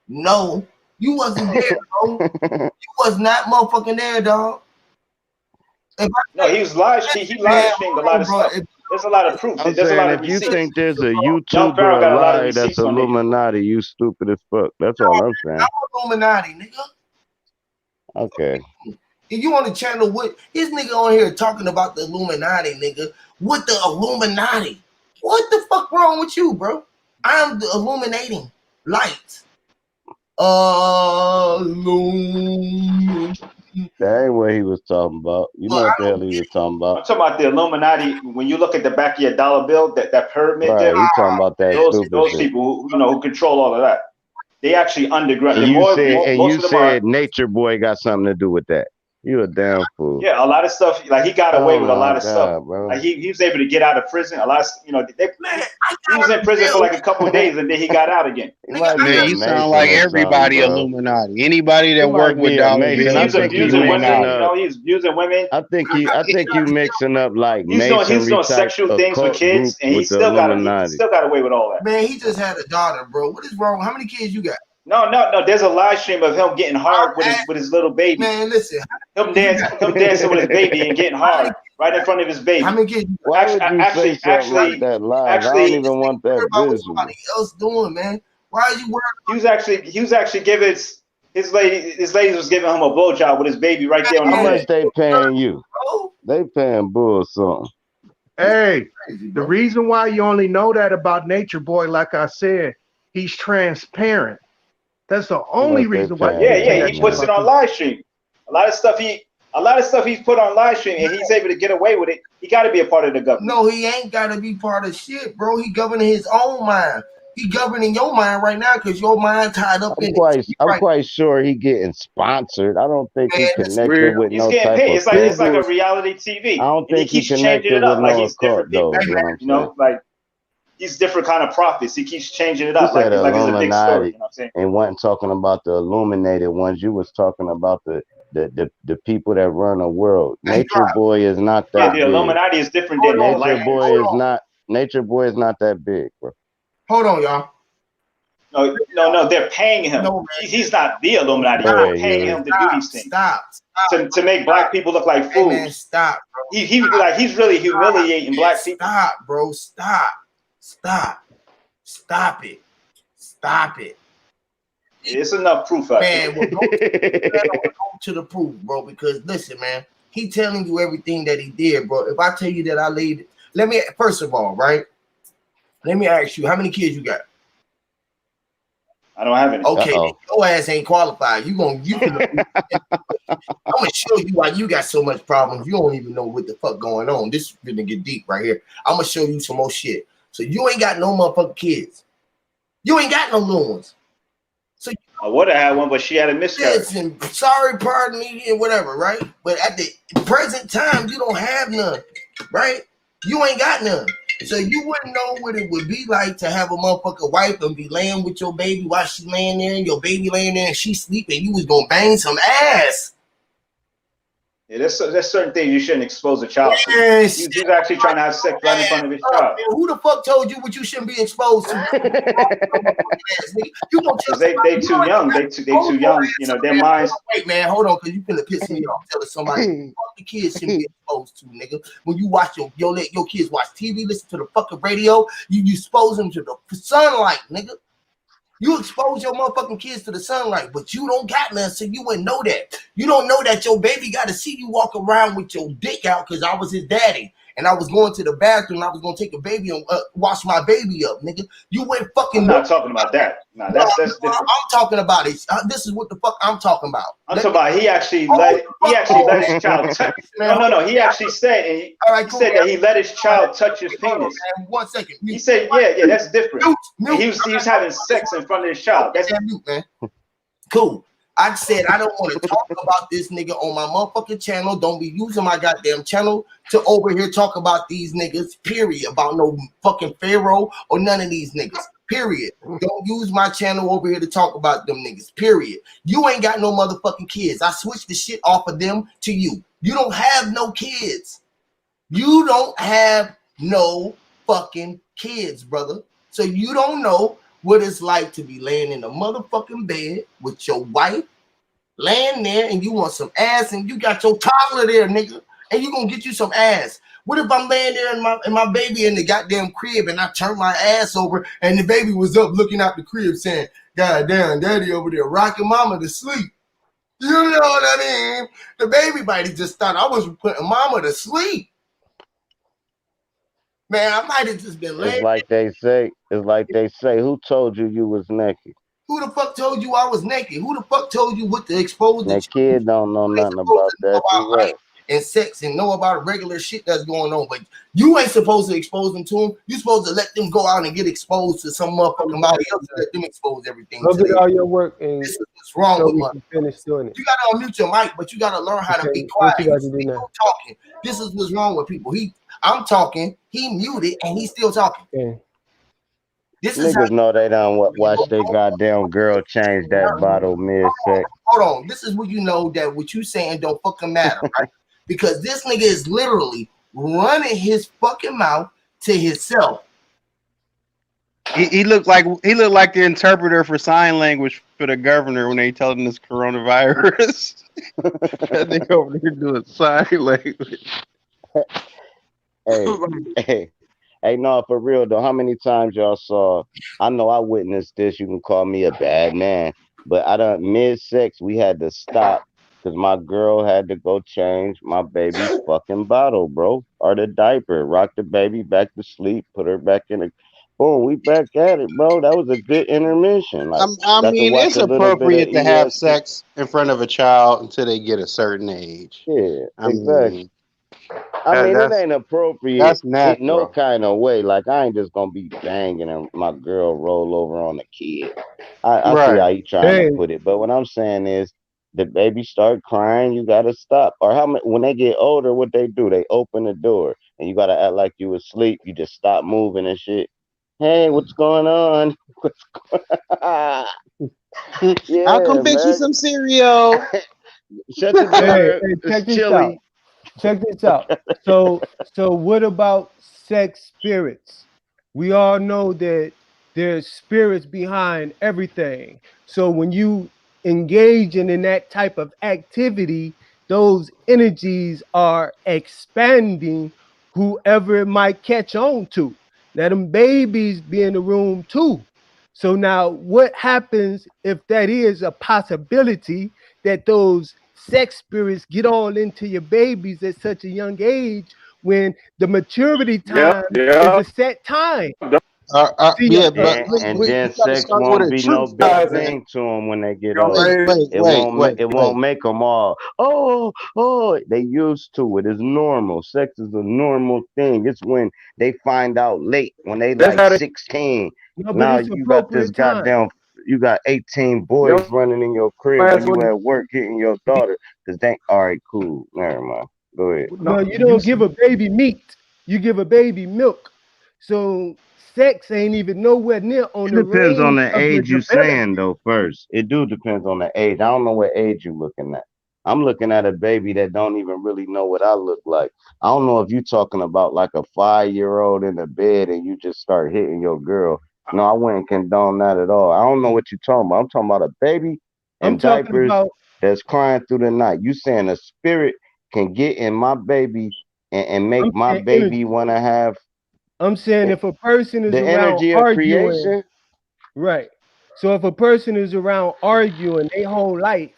No, you wasn't there, bro. You was not motherfucking there, dog. No, he was live. He live streamed a lot of stuff. There's a lot of proof. I'm There's a saying lot of if you receipts. think there's a Young YouTuber Pharaoh got a lot of alive that's receipts on it. Illuminati, you stupid as fuck. That's all I'm saying. I'm Illuminati, nigga. Okay. If you on the channel with his nigga on here talking about the Illuminati, nigga, with the Illuminati. What the fuck wrong with you, bro? I'm the illuminating light. That ain't what he was talking about. You know what the hell he was talking about. I'm talking about the Illuminati. When you look at the back of your dollar bill, that pyramid Right, there, you talking about that those stupid shit. people who control all of that. They actually underground. And you Most of them said Nature Boy got something to do with that. You a damn fool. Yeah, a lot of stuff. Like he got away with a lot of stuff. Bro. Like he was able to get out of prison. A lot of, he was in prison for like a couple of days and then he got out again. Man, you sound like everybody Illuminati. Anybody that worked with dollar bills. He's abusing women. He's abusing women. I think you mixing up like he's doing sexual things with kids, and he still got away with all that. Man, he just had a daughter, bro. What is wrong? How many kids you got? No. There's a live stream of him getting hard with his little baby. Man, listen. Him dancing with his baby and getting hard right in front of his baby. How many kids? Why would you say something like that live? I don't even want that visual. Somebody else doing, man. Why are you worried? He was actually giving his ladies was giving him a blowjob with his baby right there on the How head. much they paying you? They paying bull something. Hey, the reason why you only know that about Nature Boy, like I said, he's transparent. That's the only reason why. Yeah, he puts it on live stream. A lot of stuff he's put on live stream, and he's able to get away with it. He got to be a part of the government. No, he ain't got to be part of shit, bro. He governing his own mind. He governing your mind right now because your mind tied up in it. I'm quite sure he getting sponsored. I don't think he connected with He's no getting type paid. of It's like a reality TV. I don't And he think he keeps changing connected it with up. Like no he's different occult though. people. Is what I'm You know, saying. like he's different kind of prophets. He keeps changing it You up. Like said it's a big story. Illuminati You know what I'm saying? and wasn't talking about the illuminated ones. You was talking about the people that run the world. Nature Boy is not Yeah, that the big. Illuminati is different than Nature Boy is not. Nature Boy is not that big, bro. Hold on, y'all. No, they're paying him. No, He's not the Illuminati. Go They're ahead, paying Huey. him to do these things. Stop. To make black people look like fools. Hey, man, stop, bro. He's really humiliating black people. Stop, bro. Stop it. Stop it. It's enough proof out Man, there. go to the proof, bro, because listen, man, he telling you everything that he did, bro. If I tell you that I laid, first of all, right? Let me ask you, how many kids you got? I don't have any. Okay, your ass ain't qualified. I'm gonna show you why you got so much problems. You don't even know what the fuck going on. This is gonna get deep right here. I'm gonna show you some more shit. So you ain't got no motherfucking kids. You ain't got no little ones. So I would have had one, but she had a miscarriage. Listen, sorry, pardon me, and whatever, right? But at the present time, you don't have none, right? You ain't got none. So you wouldn't know what it would be like to have a motherfucker wife and be laying with your baby while she laying there and your baby laying there and she sleeping. You was gonna bang some ass. Yeah, there's certain things you shouldn't expose a child to. Yes. He's actually trying to have sex right in front of his child. Man, who the fuck told you what you shouldn't be exposed to? You gonna tell they too young. They too young. You know, their minds. Wait, man, hold on, because you finna piss me off telling somebody what the kids shouldn't be exposed to, nigga. When you watch your kids watch TV, listen to the fucking radio, you expose them to the sunlight, nigga. You expose your motherfucking kids to the sunlight, but you don't got none, so you wouldn't know that. You don't know that your baby got to see you walk around with your dick out because I was his daddy. And I was going to the bathroom and I was going to take a baby and wash my baby up, nigga. You went fucking... I'm not talking about that. No, that's different. I'm talking about it. This is what the fuck I'm talking about. I'm talking about he actually let his child touch. No. He actually said, he said that he let his child touch his penis. 1 second. He said, yeah, that's different. He was having sex in front of his child. That's mute, man. Cool. I said I don't want to talk about this nigga on my motherfucking channel. Don't be using my goddamn channel to over here talk about these niggas, period. About no fucking Pharaoh or none of these niggas, period. Don't use my channel over here to talk about them niggas, period. You ain't got no motherfucking kids. I switched the shit off of them to you. You don't have no kids. You don't have no fucking kids, brother. So you don't know what it's like to be laying in a motherfucking bed with your wife, laying there, and you want some ass, and you got your toddler there, nigga, and you gonna get you some ass. What if I'm laying there and my baby in the goddamn crib, and I turn my ass over, and the baby was up looking out the crib saying, "God damn, daddy over there rocking mama to sleep." You know what I mean? The baby might just thought I was putting mama to sleep. Man, I might have just been laying. It's like they say, who told you was naked? Who the fuck told you I was naked? Who the fuck told you what to expose? That kid don't know nothing about that. About life and sex and know about regular shit that's going on, but you ain't supposed to expose them to them. You supposed to let them go out and get exposed to some motherfucking body else. Let them expose everything. Go get all your work and this is what's wrong so with we my. can finish doing it. You gotta unmute your mic, but you gotta learn how to be quiet. What you got to do now? Talking. This is what's wrong with people. I'm talking. He muted and he's still talking. Okay. This Niggas know they don't watch their goddamn girl change that bottle mid-sex. Hold on. This is what you know that what you saying don't fucking matter, right? Because this nigga is literally running his fucking mouth to himself. He looked like the interpreter for sign language for the governor when they told him this coronavirus. They go over there doing sign language. Hey, no, for real though. How many times y'all saw? I know I witnessed this. You can call me a bad man, but I done mid-sex. We had to stop because my girl had to go change my baby's fucking bottle, bro, or the diaper. Rock the baby back to sleep. Put her back in the. Boom, we back at it, bro. That was a good intermission. Like, I mean, it's appropriate to have sex in front of a child until they get a certain age. Yeah, exactly. I mean, it That's ain't appropriate that's in no natural. kind of way. Like, I ain't just gonna be banging and my girl roll over on a kid. I see Right. how you trying to Hey, put it, but what I'm saying is, the baby start crying, you gotta stop. Or how many, when they get older, what they do? They open the door, and you gotta act like you asleep. You just stop moving and shit. Hey, what's going on? What's going? I'll Yeah, come fix you man. some cereal. Shut the hey, door. hey, It's check this out. chilly. Check this out. So what about sex spirits? We all know that there's spirits behind everything. So when you engaging in that type of activity, those energies are expanding whoever it might catch on to. Now them babies be in the room too. So now what happens if that is a possibility that those sex spirits get all into your babies at such a young age when the maturity Yeah, time is yeah. a set time? See, Yeah, but And we then gotta sex start with won't a be no truth, big though, Guys, man. thing to them when they get young Wait, older. lady, wait, wait, wait, It won't wait. make them all, oh, they used to it. It's normal. Sex is a normal thing. It's when they find out late, when they that's like how they 16. no, but Now it's you got this appropriate time. goddamn, you got 18 boys young running in your crib when ass you women. at work getting your daughter. Cause they, all right, cool. Never mind. Go ahead. No, No, you don't give a baby meat. You give a baby milk. So sex ain't even nowhere near on It the depends on range the of your age you development. saying though. First, it do depends on the age. I don't know what age you looking at. I'm looking at a baby that don't even really know what I look like. I don't know if you talking about like a 5 year old in the bed and you just start hitting your girl. No, I wouldn't condone that at all. I don't know what you're talking about. I'm talking about a baby I'm in talking diapers about. that's crying through the night. You saying a spirit can get in my baby and make I'm my saying baby energy. want to have I'm saying if a person is the around energy of arguing, creation? right? So if a person is around arguing their whole life,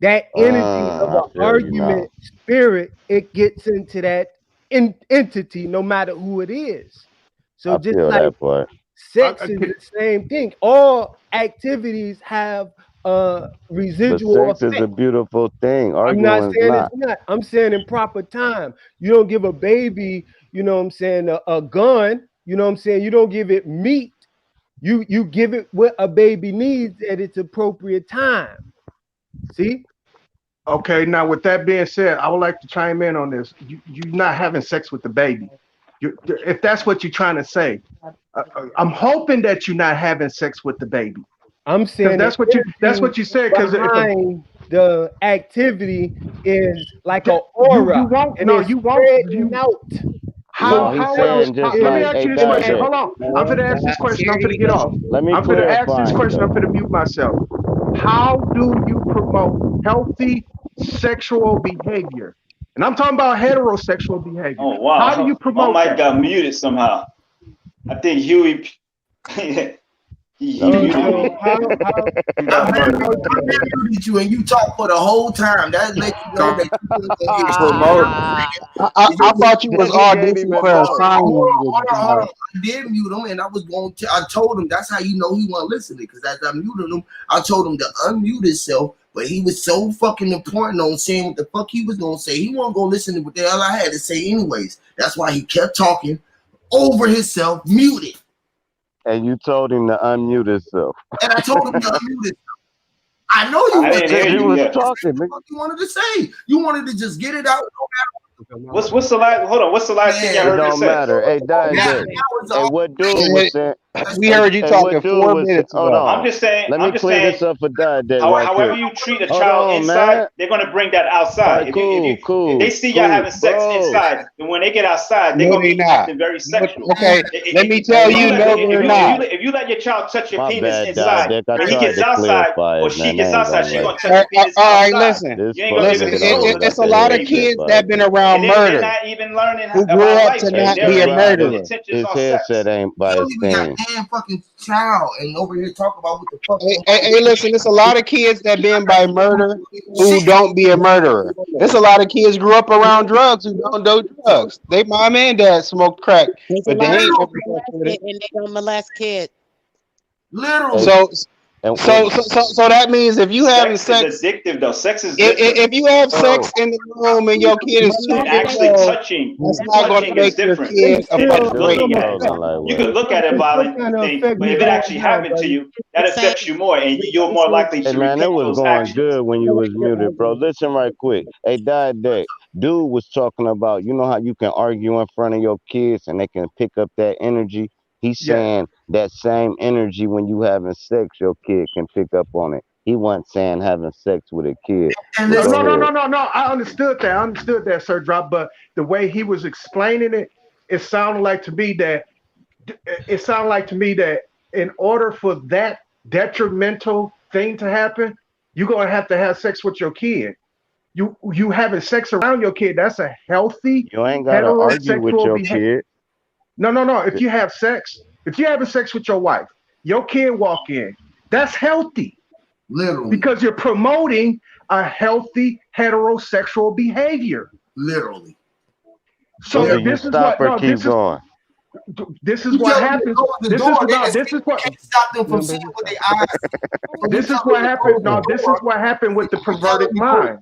that energy of I an feel you argument now. spirit, it gets into that entity, no matter who it is. So I just feel like that part. sex is the same thing. All activities have a But residual sex is a effect. beautiful thing. I'm not Arguing is saying it's not. not. I'm saying in proper time. You don't give a baby, you know what I'm saying, a gun, you know what I'm saying? You don't give it meat. You give it what a baby needs at its appropriate time. See? okay. Now, with that being said, I would like to chime in on this. You're not having sex with the baby. If that's what you're trying to say, I'm hoping that you're not having sex with the baby, I'm because saying the that's energy what you said. Because if a behind the activity is like a you aura won't, and no, it's you won't, spreading you out. how No, So he's how sex else? saying just Let me like ask a you this is question. diabetic. Hold on, I'm gonna ask this question. I'm gonna get off. Let me I'm gonna ask this clarify it question. I'm though. gonna mute myself. How do you promote healthy sexual behavior? And I'm talking about heterosexual behavior. Oh How do you wow, my promote mic that? got muted somehow. I think Huey he No, muted so me. how He I got barely, murdered. I barely muted you, and you talk for the whole time. That lets you know that you weren't gonna get shit Promote. out. I thought you was Then he gave him auditioning a for a Hold voice. sign on, hold on, language hold on, hold job. on. I did mute him, and I was going to. I told him that's how you know he wasn't listening. Because as I muted him, I told him to unmute himself. But he was so fucking important on saying what the fuck he was gonna say. He wasn't gonna listen to what the hell I had to say, anyways. That's why he kept talking over himself, muted. And you told him to unmute himself. And I told him to unmute it. I know you I was didn't hear Because you you. was Yeah. just say talking, what the nigga. fuck you wanted to say. You wanted to just get it out. What's the last? Hold on. What's the last thing y'all It heard me don't say? matter. Hey, Now Diabetic. it's Hey, all what dude was Man, saying? we heard you Hey, what talking dude 4 was saying? minutes Hold ago. on. Let me I'm just clear saying. this up for Diabetic right However quick. you treat a Hold child on, inside, man. they're gonna bring that All outside. right, cool, If they cool, see y'all cool. having sex Bro. inside, and when they get outside, they're No, gonna they be not. acting very No, sexual. okay, let me Hey, tell If you you, let no, they're not. if you let your child touch your my penis bad, inside, Diabetic. I when he tried gets to outside clarify or it, she man. They gets ain't outside, gonna she's let gonna it. touch your penis All right, outside. listen, This You ain't gonna be able fucking to listen. nigga control ain't it. got It's a the lot of headset kids that right, been man. around And they're murder not even learning who grew about up life to yet. not They're be a already got good murderer. intentions His on headset sex. ain't you by don't his even got thing. damn fucking child and over here talk about what the fuck Hey, going hey, on hey, listen, it's a lot of kids that been by murder with who shit. don't be a murderer. There's a lot of kids grew up around drugs who don't do drugs. They mom and dad smoked crack, There's a but they lot of ain't people never Literally, fucked with molested it. and they don't molest kids. Hey, literally. So And So that means if you having Sex sex, is addictive, though. Sex is different. if you have bro, sex in the room and your kid is 2 And years actually old, touching that's not going to is make your different kid a than Still, just fucking dude, looking rapist. at it. hold on, like You what? could look at a it's still violent kind of thing, affect but me if it going actually down, happened to buddy. you, that affects you more, and you're more likely Hey to man, it repeat was those going actions. good when you was muted, bro. Listen right quick. Hey, Dad, dude was talking about, you know how you can argue in front of your kids and they can pick up that energy. He's Yeah. saying that same energy when you having sex, your kid can pick up on it. He wasn't saying having sex with a kid. And But No, listen, go no, no, ahead. no, no, no. I understood that. I understood that, Sir Drop. But the way he was explaining it, it sounded like to me that in order for that detrimental thing to happen, you're gonna have to have sex with your kid. You having sex around your kid, that's a healthy You ain't gotta argue with heterosexual your behavior. kid. No, no, no. If you have sex, if you're having sex with your wife, your kid walk in, that's healthy literally, because you're promoting a healthy heterosexual behavior. literally. So So do literally. you this is stop what or no, keep going? this is You what tell them to happens. close the This door, is they no, just this is what can't stop them from no, seeing baby. with their eyes. So you This is tell what them to happened. close the No, this is door. what happened with the You tell them perverted to close. mind.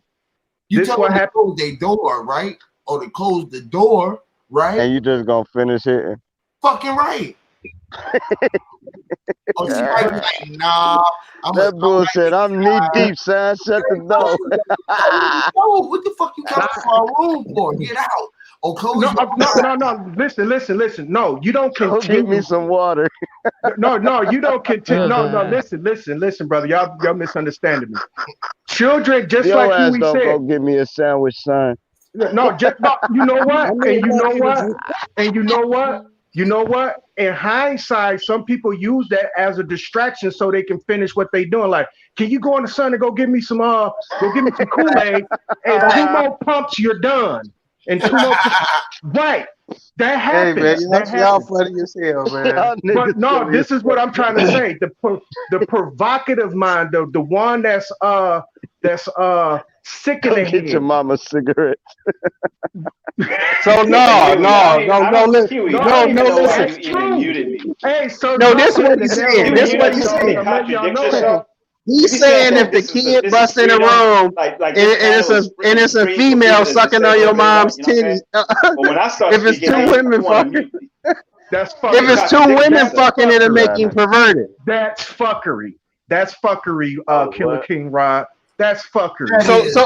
You This tell what them to happened. close their door, right? Or to close the door, right? And you just gonna finish hitting? Fucking right. Oh, she might be like, nah. That bullshit. I'm knee deep, son. Shut the door. No, what the fuck you coming to our room for? Get out. Or close No, your no. Listen. No, you don't Go continue. get me some water. No, you don't continue. No. Listen, brother. Y'all misunderstanding me. Children, just Your like ass Huey don't go said. get me a sandwich, son. No, just no. You know what? I know And you about know you what? to And you know what? You know what? In hindsight, some people use that as a distraction so they can finish what they doing. Like, can you go in the sun and go get me some Kool-Aid? And 2 more pumps, you're done. And 2 more right. That Hey man, happens. That y'all happens. funny as hell, man. Y'all niggas But no, silly this as is what fuck. I'm trying to say. The provocative mind, the one that's sick in Go the get your head. mama a cigarette. So Huey, no, I don't, listen, Huey, No, I don't even know why that's you even true. muted me. Hey, Sir no, Drop this hit what the he's nail saying. on the This Huey, you what head. don't he's know So when to saying. I'm letting y'all contradict know that. yourself. He's You be saying saying if that the this is kid this is busts in the freedom, room like and, this panel is it's a free for female people to just sucking say on your whatever they want. mom's You know what I'm saying? titties, But when I start if it's speaking, two then women you want to fucking, mute me. That's if You're it's fuckery. two contradicting women That's yourself. fucking, it'll fuckery. make you Simon. perverted. That's fuckery. That's fuckery, Oh, Killer what? King Rod. That's fuckery. That So is.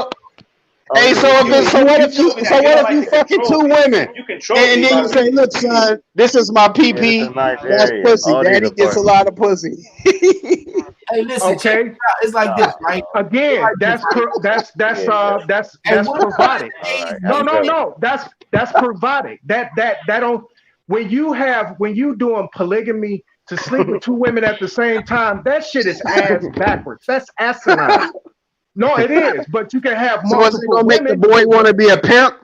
Oh, hey, so yeah. if it's, You told me that you don't like you to fucking control 2 me. women You control and me then by you say, muting look, me. son, this is my Yeah, this PP, a nice that's area. pussy. All these Daddy gets a apartments. lot of pussy. Hey, listen, check Okay. it out. It's like this, right? It's Again, like this, right? And that's what provided. All right. No, Have a no, good one. no. That's provided. That don't when you doing polygamy to sleep with 2 women at the same time, that shit is ass backwards. That's asinine. No, it is. But you can have So is it multiple gonna make the women. boy want to be a pimp?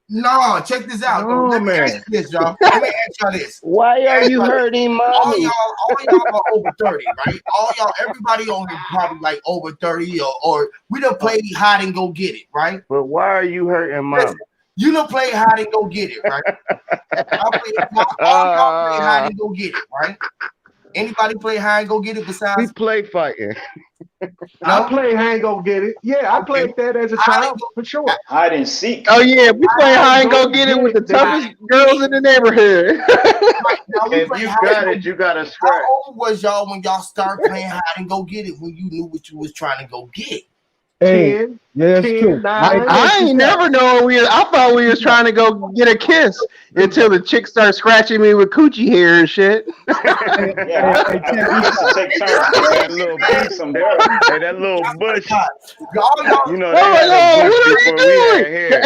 No, check this out, though. No, Let me ask man. you this, y'all. Let me ask y'all this. Why are you hurting All mommy? y'all are over 30, right? All y'all, everybody on here probably like over 30, or we done played hide and go get it, right? But why are you hurting mommy? Listen, you done played hide and go get it, right? All y'all play hide and go get it, right? Anybody play hide and go get it We besides? play fighting. I No? played Hang Go Get It. Yeah, I Okay. played that as a child for sure. Hide and seek. Oh yeah, we play hide and go Go get it with the Get It. toughest girls in the neighborhood. Right, now we If play you hide got and it, go. you got to How scratch. old was y'all when y'all started playing hide and go get it, when you knew what you was trying to go get? Hey, 10, yeah, that's 10, true. 9. Hey, check I ain't this out. never known I thought we was trying to go get a kiss until the chick started scratching me with coochie hair and shit. Yeah, we used to take turns taking that little piece some dirt. Hey, that little bush. Y'all, You know, Oh they my had a God, bush what are you before we had doing? hair.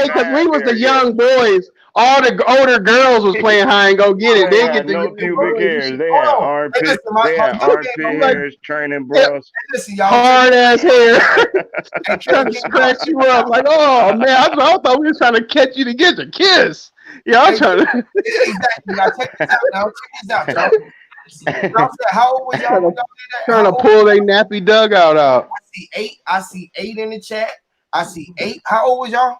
Because we was the Yeah. young boys. All the older girls was playing high and go get it. They They had get the no young pubic boys. hairs. They hold had on. Hey, armpit. listen, They had my armpit I'm like, hairs, training yeah, bras. listen, y'all. hard ass hair. Hey, Trying to scratch you up. Like, oh man, I thought we was trying to catch you to get your kiss. Yeah, I'm trying to. Exactly. Now check this out. Y'all. Y'all said, how old was y'all when y'all did that? Trying How to old? pull their nappy dugout out. I see eight in the chat. I see 8. How old was y'all?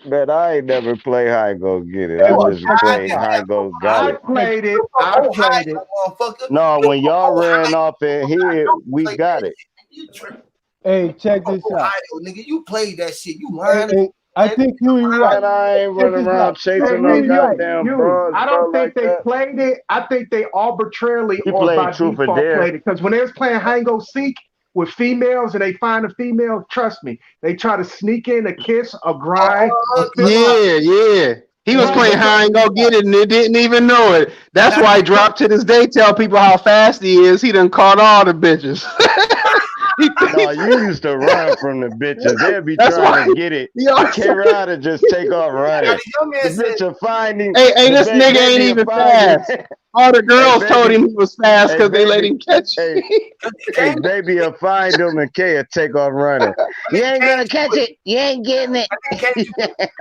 Man, I ain't never play hide go get it. Hey, I well, just check this played out. hide go got I it. played it. You I don't hide played it. no motherfucker. No, You when y'all don't ran hide off in here, don't we play got that it. shit. You tripping. Hey, check this out. Ohio, nigga, you played that shit. You Hey, lying. hey, I think Huey right. Man, I ain't Check running this out. around chasing no Huey right. goddamn Huey, bras, I bro, don't like think they that. played it. I think they arbitrarily He or played by truth or default dare. played it. Because when they was playing hide and go seek with females and they find a female, trust me, they try to sneak in a kiss, a grind, a fill up. Yeah. He was Bro, playing because high and go get it, and it didn't even know it. That's why he dropped to this day. Tell people how fast he is. He done caught all the bitches. No, you used to run from the bitches. They'll be That's trying why. to get it. He always K-Rod will just take off running. Young The man said, bitch will find him. Hey, The this nigga ain't baby will even find him. fast. All the Hey, girls told baby. him he was fast Hey, because they let baby. him catch Hey, hey, baby will find him and K will take off running. You ain't gonna catch it. You ain't getting it.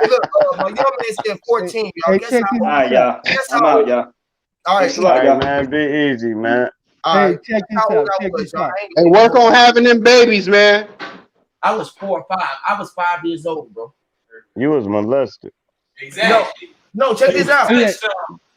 look, my young man said 14, y'all. Hey, Guess check how this All old? right, y'all. Guess I'm how out, old? y'all. All right, Thanks a All lot, right, y'all. man. Be easy, man. all Hey, right. check Guess how this old out. I Check was, this y'all. out. I ain't and gonna work on having them babies, man. I was 4 or 5. I was 5 years old, bro. You was molested. No, check this out. Yeah.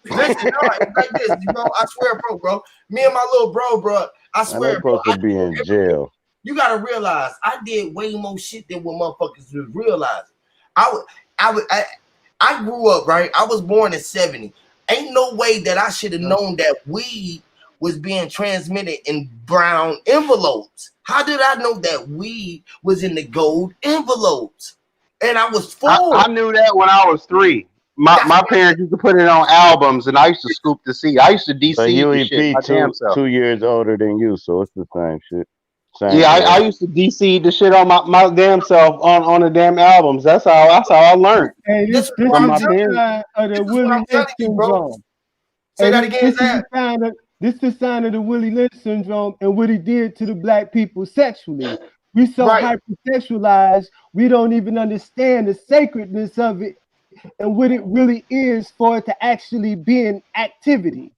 Listen, no, it's like this, I swear, bro. Me and my little bro, I Man, they swear, bro. supposed to be in jail. You gotta realize, I did way more shit than what motherfuckers was realizing. I grew up, right? I was born in 70. Ain't no way that I should have known that weed was being transmitted in brown envelopes. How did I know that weed was in the gold envelopes? And I was 4. I knew that when I was 3. My parents used to put it on albums, and I used to scoop the seed. I used to But de-seed the Huey shit P my damn self. 2 years older than you, so it's the same shit. Same Yeah, I era. used to de-seed the shit on my damn self on the damn albums. That's how I learned Hey, this This is what from I'm my telling you. parents. sign of the This is what Willie I'm Lynch telling you, bro. syndrome. Say Hey, that again, Zach. this is the sign of the Willie Lynch syndrome and what he did to the black people sexually. We so Right. hypersexualized, we don't even understand the sacredness of it and what it really is for it to actually be an activity.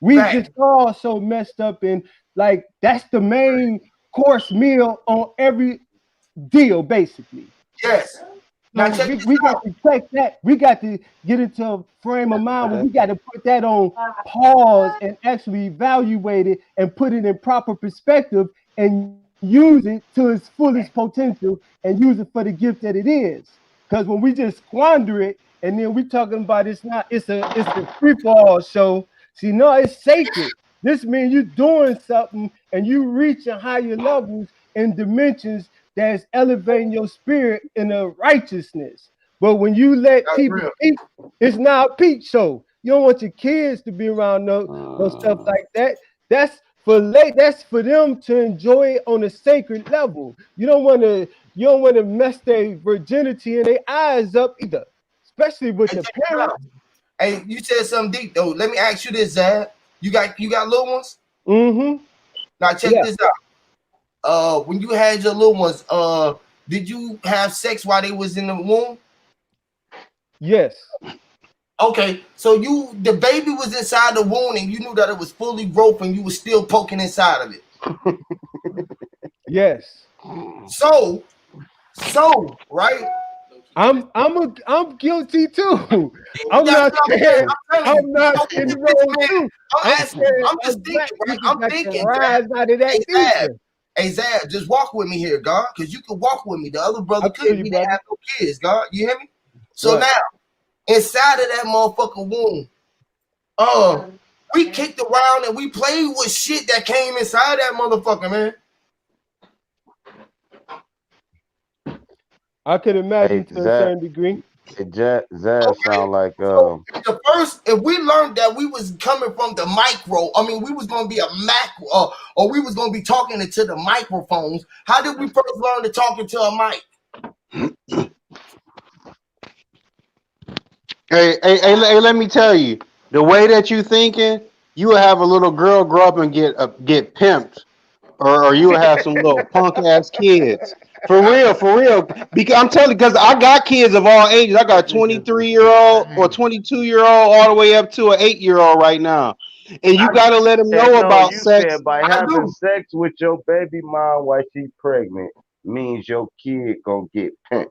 We Fact. just all so messed up, and like that's the main course meal on every deal, basically. Yes. Now So check we, this we got out. to check that. We got to get into a frame of mind where we got to put that on pause and actually evaluate it and put it in proper perspective and use it to its fullest potential and use it for the gift that it is. Because when we just squander it and then we talking about it's a free for all show. See, no, it's sacred. This means you're doing something and you reaching higher levels and dimensions that's elevating your spirit in a righteousness. But when you let That's people real. eat, it's now a peep show. You don't want your kids to be around no stuff like that. That's for them to enjoy it on a sacred level. You don't want to mess their virginity and their eyes up either, especially with Hey, the check this parents. out. Hey, you said something deep though. Let me ask you this, Zach. You got little ones? Mm-hmm. Now check Yeah. this out. When you had your little ones, did you have sex while they was in the womb? Yes. Okay, so the baby was inside the womb and you knew that it was fully growth and you were still poking inside of it. Yes. So, right? I'm guilty too. I'm That's not what I'm saying. saying I'm telling you. I'm not So in this wrong man, too. I'm I'm asking. saying I'm just us black thinking, right? people I'm got to thinking, rise Zach. out of that future. Hey, Zach, just walk with me here, God, because you can walk with me. The other brother I feel couldn't. you, He didn't brother. have no kids, God. You hear me? So Right. now, inside of that motherfucking womb, we kicked around and we played with shit that came inside that motherfucker, man. I could imagine Hey, to a certain degree. Zaz sound like So if we learned that we was coming from the micro, I mean, we was gonna be a macro, or we was gonna be talking into the microphones. How did we first learn to talk into a mic? Hey, let me tell you, the way that you thinking, you will have a little girl grow up and get pimped, or you will have some little punk ass kids. For real. Because I'm telling you, because I got kids of all ages. I got a 23-year-old or 22-year-old all the way up to an 8-year-old right now, and you got to let them know no, about you sex. said by having sex with your baby mom while she pregnant means your kid gonna get pimped.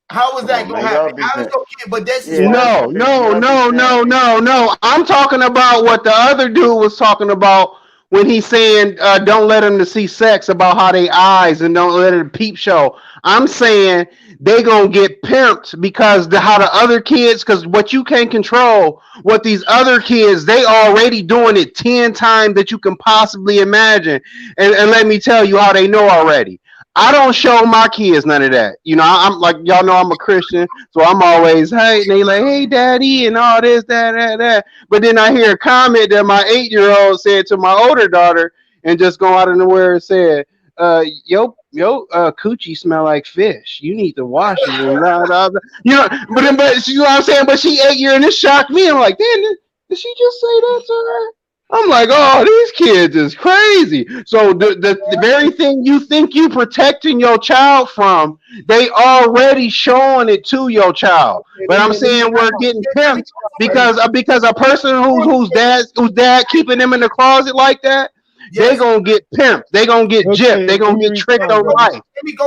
How is that Come on, gonna man. Y'all happen? be How is saying, your kid? But this is yeah, what. No, no, y'all be no, saying, no, no, no. I'm talking about what the other dude was talking about when he's saying don't let them to see sex about how they eyes and don't let it peep show. I'm saying they gonna get pimped because how the other kids, because what you can't control, what these other kids, they already doing it 10 times that you can possibly imagine. And let me tell you how they know already. I don't show my kids none of that. You know, I'm like y'all know I'm a Christian, so I'm always hey, and they like hey daddy and all this that. But then I hear a comment that my 8-year-old said to my older daughter, and just go out of nowhere and said, coochie smell like fish. You need to wash it and blah, blah, blah. You know, but you know what I'm saying. But she 8 years and it shocked me. I'm like, damn, did she just say that to her? I'm like, oh, these kids is crazy. So the very thing you think you protecting your child from, they already showing it to your child. But I'm saying we're getting pimped because a person whose dad keeping them in the closet like that, they gonna get pimped. They gonna get gypped. They gonna get tricked on life.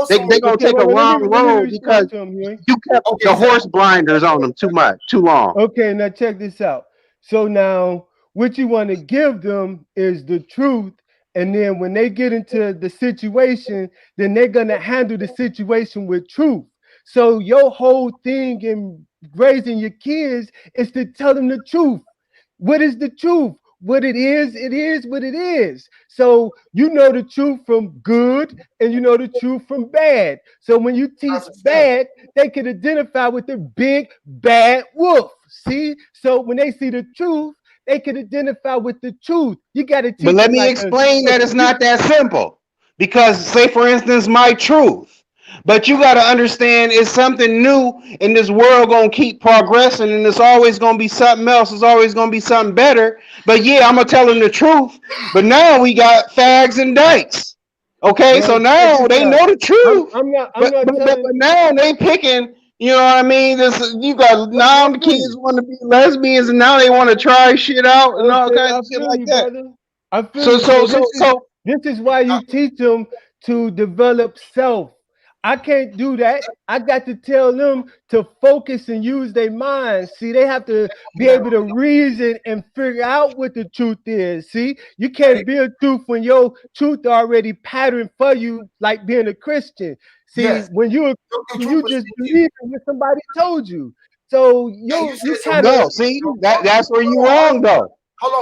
They gonna take a wrong road because you kept the horse blinders on them too long. Okay, now check this out. So now what you want to give them is the truth. And then when they get into the situation, then they're going to handle the situation with truth. So your whole thing in raising your kids is to tell them the truth. What is the truth? What it is what it is. So you know the truth from good and you know the truth from bad. So when you teach bad, they can identify with the big bad wolf. See? So when they see the truth, they can identify with the truth. You got to teach But let them me like explain that it's not that simple. Because say for instance, my truth. But you got to understand it's something new in this world going to keep progressing and it's always going to be something else. It's always going to be something better. But yeah, I'm going to tell them the truth. But now we got fags and dykes. Okay, so now they know the truth. But now they picking, you know what I mean? You got now the kids want to be lesbians and now they want to try shit out and all kinds of shit like that. Brother. I feel So this is why you teach them to develop self. I can't do that. I got to tell them to focus and use their minds. See, they have to be able to reason and figure out what the truth is. See, you can't be a truth when your truth already patterned for you, like being a Christian. See, when you're a Christian, you just believe in what somebody told you. So you kind of no, see that's where you wrong though.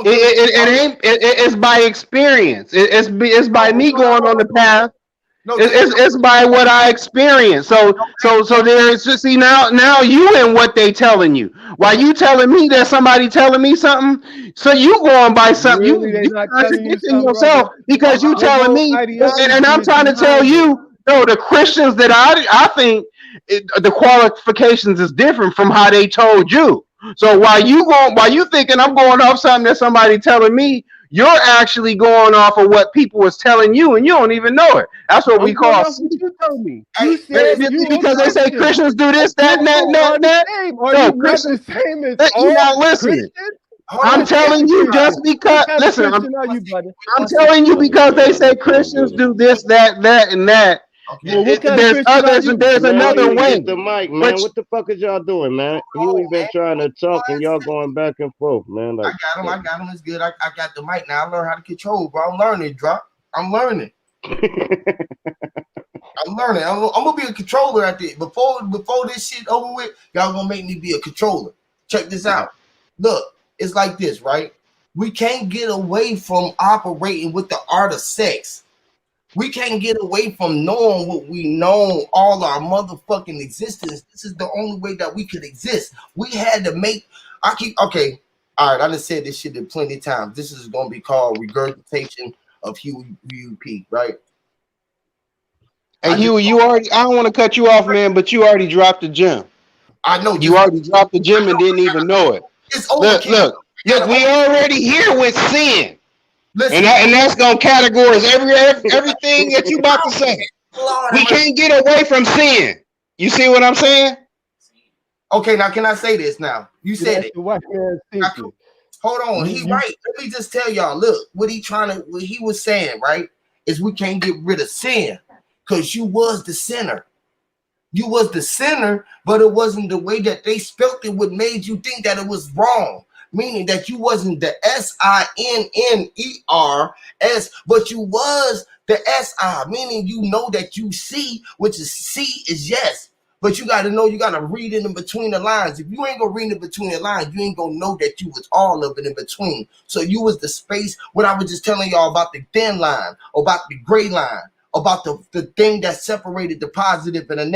It's by experience. It's by me going on the path. It's by what I experienced. So there's just see now you and what they telling you. Why you telling me that somebody telling me something? So you going by something. You contradicting yourself because you telling me, and I'm trying to tell you, no, the Christians that I think the qualifications is different from how they told you. So while you thinking I'm going off something that somebody telling me, you're actually going off of what people was telling you, and you don't even know it. That's what we call. You told me. You said because they say Christians do this, that, and that. No, Christians. You're not listening. I'm telling you just because. Listen, I'm telling you because they say Christians do this, that, and that. There's another way. The mic, man. What the fuck is y'all doing, man? Huey been trying to talk and y'all going back and forth, man. Like, I got him. It's good. I got the mic now. I learned how to control, bro. I'm learning, drop. I'm learning. I'm gonna be a controller at the before this shit over with. Y'all gonna make me be a controller. Check this out. Look, it's like this, right? We can't get away from operating with the art of sex. We can't get away from knowing what we know all our motherfucking existence. This is the only way that we could exist. We had to make. Okay. All right, I done said this shit plenty of times. This is gonna be called regurgitation of Huey P. Right? Hey Huey, I don't want to cut you off, man, but you already dropped the gem. I know you already dropped the gem and didn't even know it. Look, we already here with sin. Listen, and that's gonna categorize everything that you about to say. We can't get away from sin. You see what I'm saying? Okay, now can I say this now? You said it. Hold on, he's right. Let me just tell y'all, look, what he was saying, right, is we can't get rid of sin because you was the sinner. You was the sinner, but it wasn't the way that they spelt it what made you think that it was wrong. Meaning that you wasn't the SINNERS, but you was the SI, meaning you know that you see, which is C is yes. But you got to know, you got to read it in between the lines. If you ain't going to read it between the lines, you ain't going to know that you was all of it in between. So you was the space, what I was just telling y'all about the thin line, about the gray line, about the thing that separated the positive and the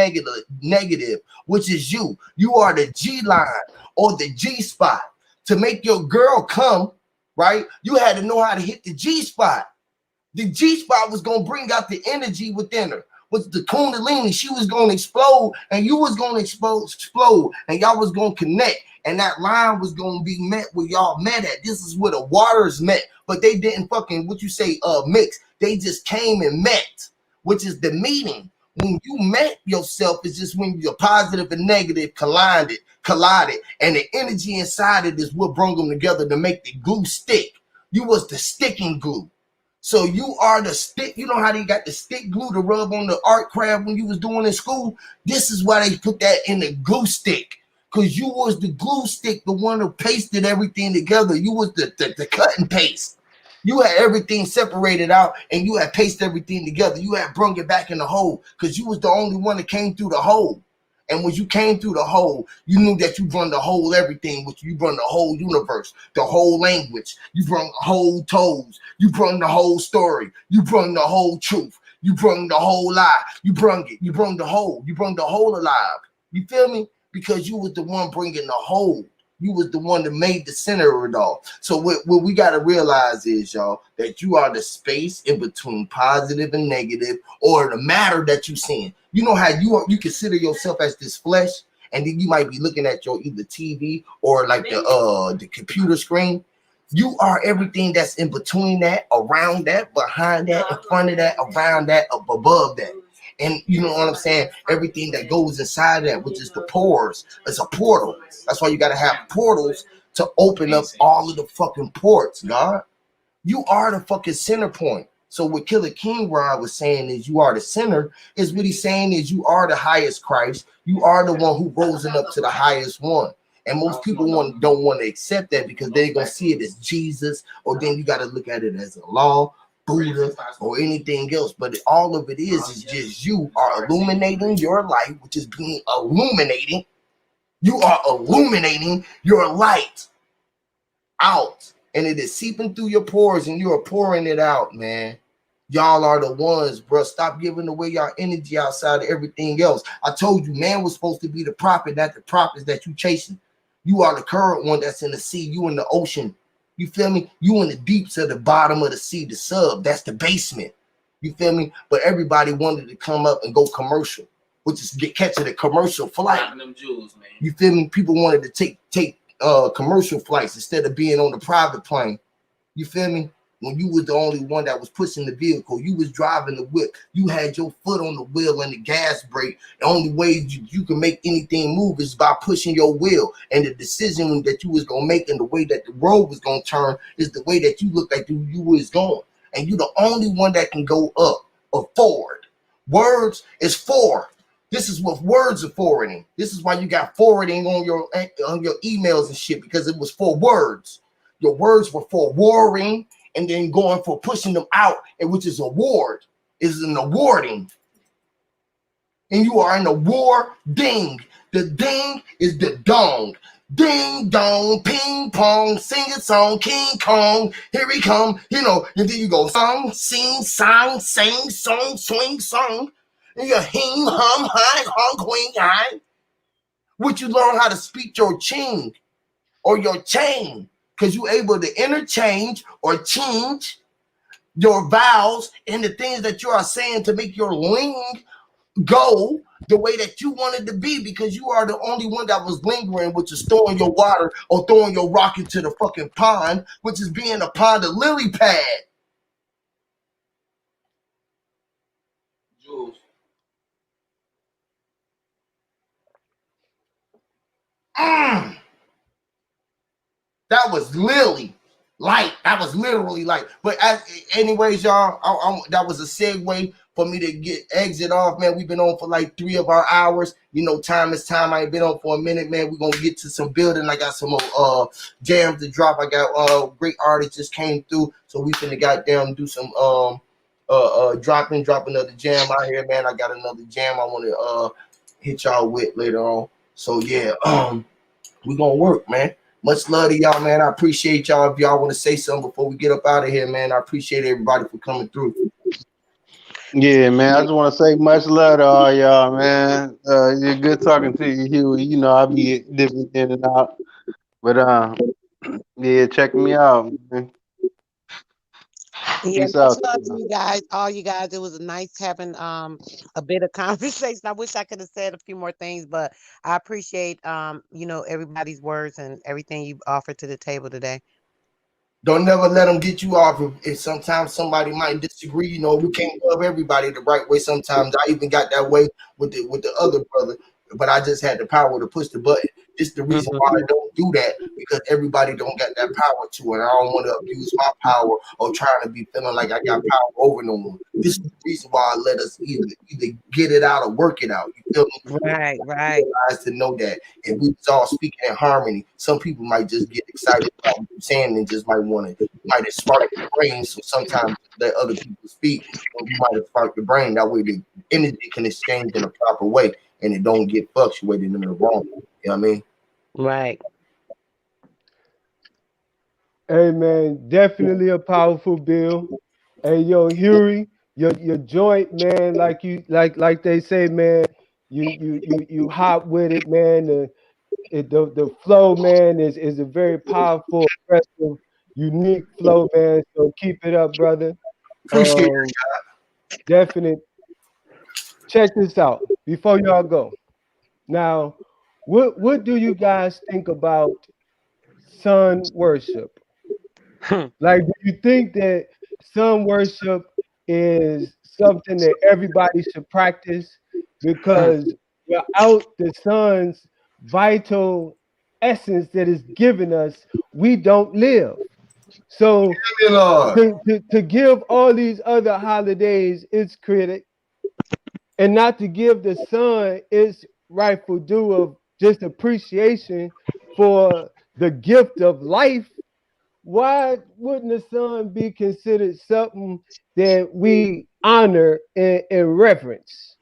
negative, which is you. You are the G line or the G spot. To make your girl come, right, you had to know how to hit the G spot. The G spot was going to bring out the energy within her. Was the Kundalini. She was going to explode, and you was going to explode, and y'all was going to connect, and that line was going to be met where y'all met at. This is where the waters met, but they didn't fucking, mix. They just came and met, which is the meeting. When you met yourself, it's just when your positive and negative collided, and the energy inside it is what brought them together to make the glue stick. You was the sticking glue. So you are the stick. You know how they got the stick glue to rub on the art craft when you was doing in school? This is why they put that in the glue stick. Because you was the glue stick, the one who pasted everything together. You was the cut and paste. You had everything separated out and you had pasted everything together. You had brung it back in the hole because you was the only one that came through the hole. And when you came through the hole, you knew that you brought the whole everything, which you brought the whole universe, the whole language. You brought the whole toes. You brought the whole story. You brought the whole truth. You brought the whole lie. You brought it. You brought the whole. You brought the whole alive. You feel me? Because you was the one bringing the whole. You was the one that made the center of it all. So what we got to realize is, y'all, that you are the space in between positive and negative, or the matter that you seeing. You know how you consider yourself as this flesh, and then you might be looking at your either TV or like the computer screen. You are everything that's in between that, around that, behind that, in front of that, around that, up above that. And you know what I'm saying? Everything that goes inside that, which is the pores, it's a portal. That's why you got to have portals to open up all of the fucking ports, God. You are the fucking center point. So what Killer King Rod was saying is you are the center, is what he's saying is you are the highest Christ. You are the one who rose up to the highest one. And most people don't want to accept that because they're going to see it as Jesus, or then you got to look at it as a law, Buddha, or anything else. But all of it is just you are illuminating your light, which is being illuminating. You are illuminating your light out, and it is seeping through your pores, and you are pouring it out, man. Y'all are the ones, bro. Stop giving away your energy outside of everything else. I told you, man was supposed to be the prophet, not the prophets that you chasing. You are the current one that's in the sea. You in the ocean. You feel me? You in the deeps of the bottom of the sea, the sub. That's the basement. You feel me? But everybody wanted to come up and go commercial, which is catching a commercial flight. Them jewels, man. You feel me? People wanted to take commercial flights instead of being on the private plane. You feel me? When you was the only one that was pushing the vehicle, you was driving the whip. You had your foot on the wheel and the gas brake. The only way you can make anything move is by pushing your wheel. And the decision that you was going to make and the way that the road was going to turn is the way that you look like you was going. And you're the only one that can go up or forward. Words is forward. This is what words are forwarding. This is why you got forwarding on your emails and shit, because it was for words. Your words were for warring and then going for pushing them out, and which is award, is an awarding. And you are in a war ding. The ding is the dong. Ding dong, ping pong, sing a song, King Kong, here he come, you know, and then you go song, sing, song, sing, song, swing, song. And you hing, hum, hi, honk, wing, hi. Would you learn how to speak your ching or your chain? Because you're able to interchange or change your vowels and the things that you are saying to make your ling go the way that you wanted to be, because you are the only one that was lingering, which is throwing your water or throwing your rock into the fucking pond, which is being a pond of lily pad. Jules. That was lily light. That was literally light. But anyways, y'all, that was a segue for me to get exit off, man. We've been on for like 3 of our hours. You know, time is time. I ain't been on for a minute, man. We're gonna get to some building. I got some jams to drop. I got great artists just came through, so we finna goddamn do some drop another jam out here, man. I got another jam I want to hit y'all with later on. So yeah, we gonna work, man. Much love to y'all, man. I appreciate y'all. If y'all want to say something before we get up out of here, man, I appreciate everybody for coming through. Yeah, man. I just want to say much love to all y'all, man. It's good talking to you, Huey. You know, I'll be dipping in and out. But yeah, check me out, man. Yeah, Peace much out. love to you guys, all you guys. It was nice having a bit of conversation. I wish I could have said a few more things, but I appreciate you know, everybody's words and everything you offered to the table today. Don't never let them get you off. If sometimes somebody might disagree, you know, we can't love everybody the right way. Sometimes I even got that way with the other brother, but I just had the power to push the button. This is the reason why I don't do that, because everybody don't got that power to it. I don't want to abuse my power or trying to be feeling like I got power over no one. This is the reason why I let us either get it out or work it out. You feel me? Right, right. To know that if we was all speaking in harmony, some people might just get excited about what you're saying and just might have sparked the brain. So sometimes let other people speak, and you might have sparked the brain. That way the energy can exchange in a proper way and it don't get fluctuated in the wrong. You know what I mean? Right. Hey man, definitely a powerful bill. Hey yo, Huey, your joint, man, like you like they say, man, you hop with it, man. The flow, man, is a very powerful, aggressive, unique flow, man. So keep it up, brother. Appreciate Definite. Check this out before y'all go. Now, what do you guys think about sun worship? Like, do you think that sun worship is something that everybody should practice? Because without the sun's vital essence that is given us, we don't live. So to give all these other holidays its credit and not to give the sun its rightful due of just appreciation for the gift of life, why wouldn't the sun be considered something that we honor and reverence?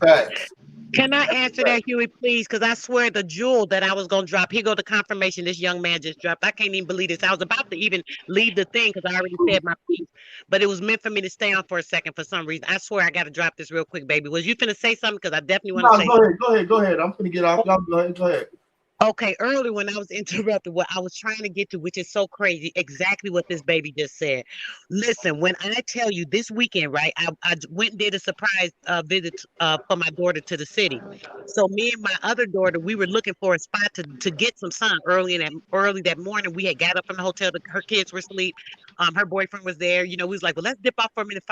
Facts. Can I answer that, Huey, please? Because I swear the jewel that I was going to drop, here go the confirmation this young man just dropped. I can't even believe this. I was about to even leave the thing because I already said my piece, but it was meant for me to stay on for a second for some reason. I swear I got to drop this real quick, baby. Was you finna say something? Because I definitely want to say something. Go ahead. I'm finna get off. Y'all go ahead. Okay, earlier when I was interrupted, what I was trying to get to, which is so crazy, exactly what this baby just said. Listen, when I tell you this weekend, right, I went and did a surprise visit for my daughter to the city. So me and my other daughter, we were looking for a spot to get some sun early that morning. We had got up from the hotel. Her kids were asleep. Her boyfriend was there. You know, we was like, well, let's dip off for a minute,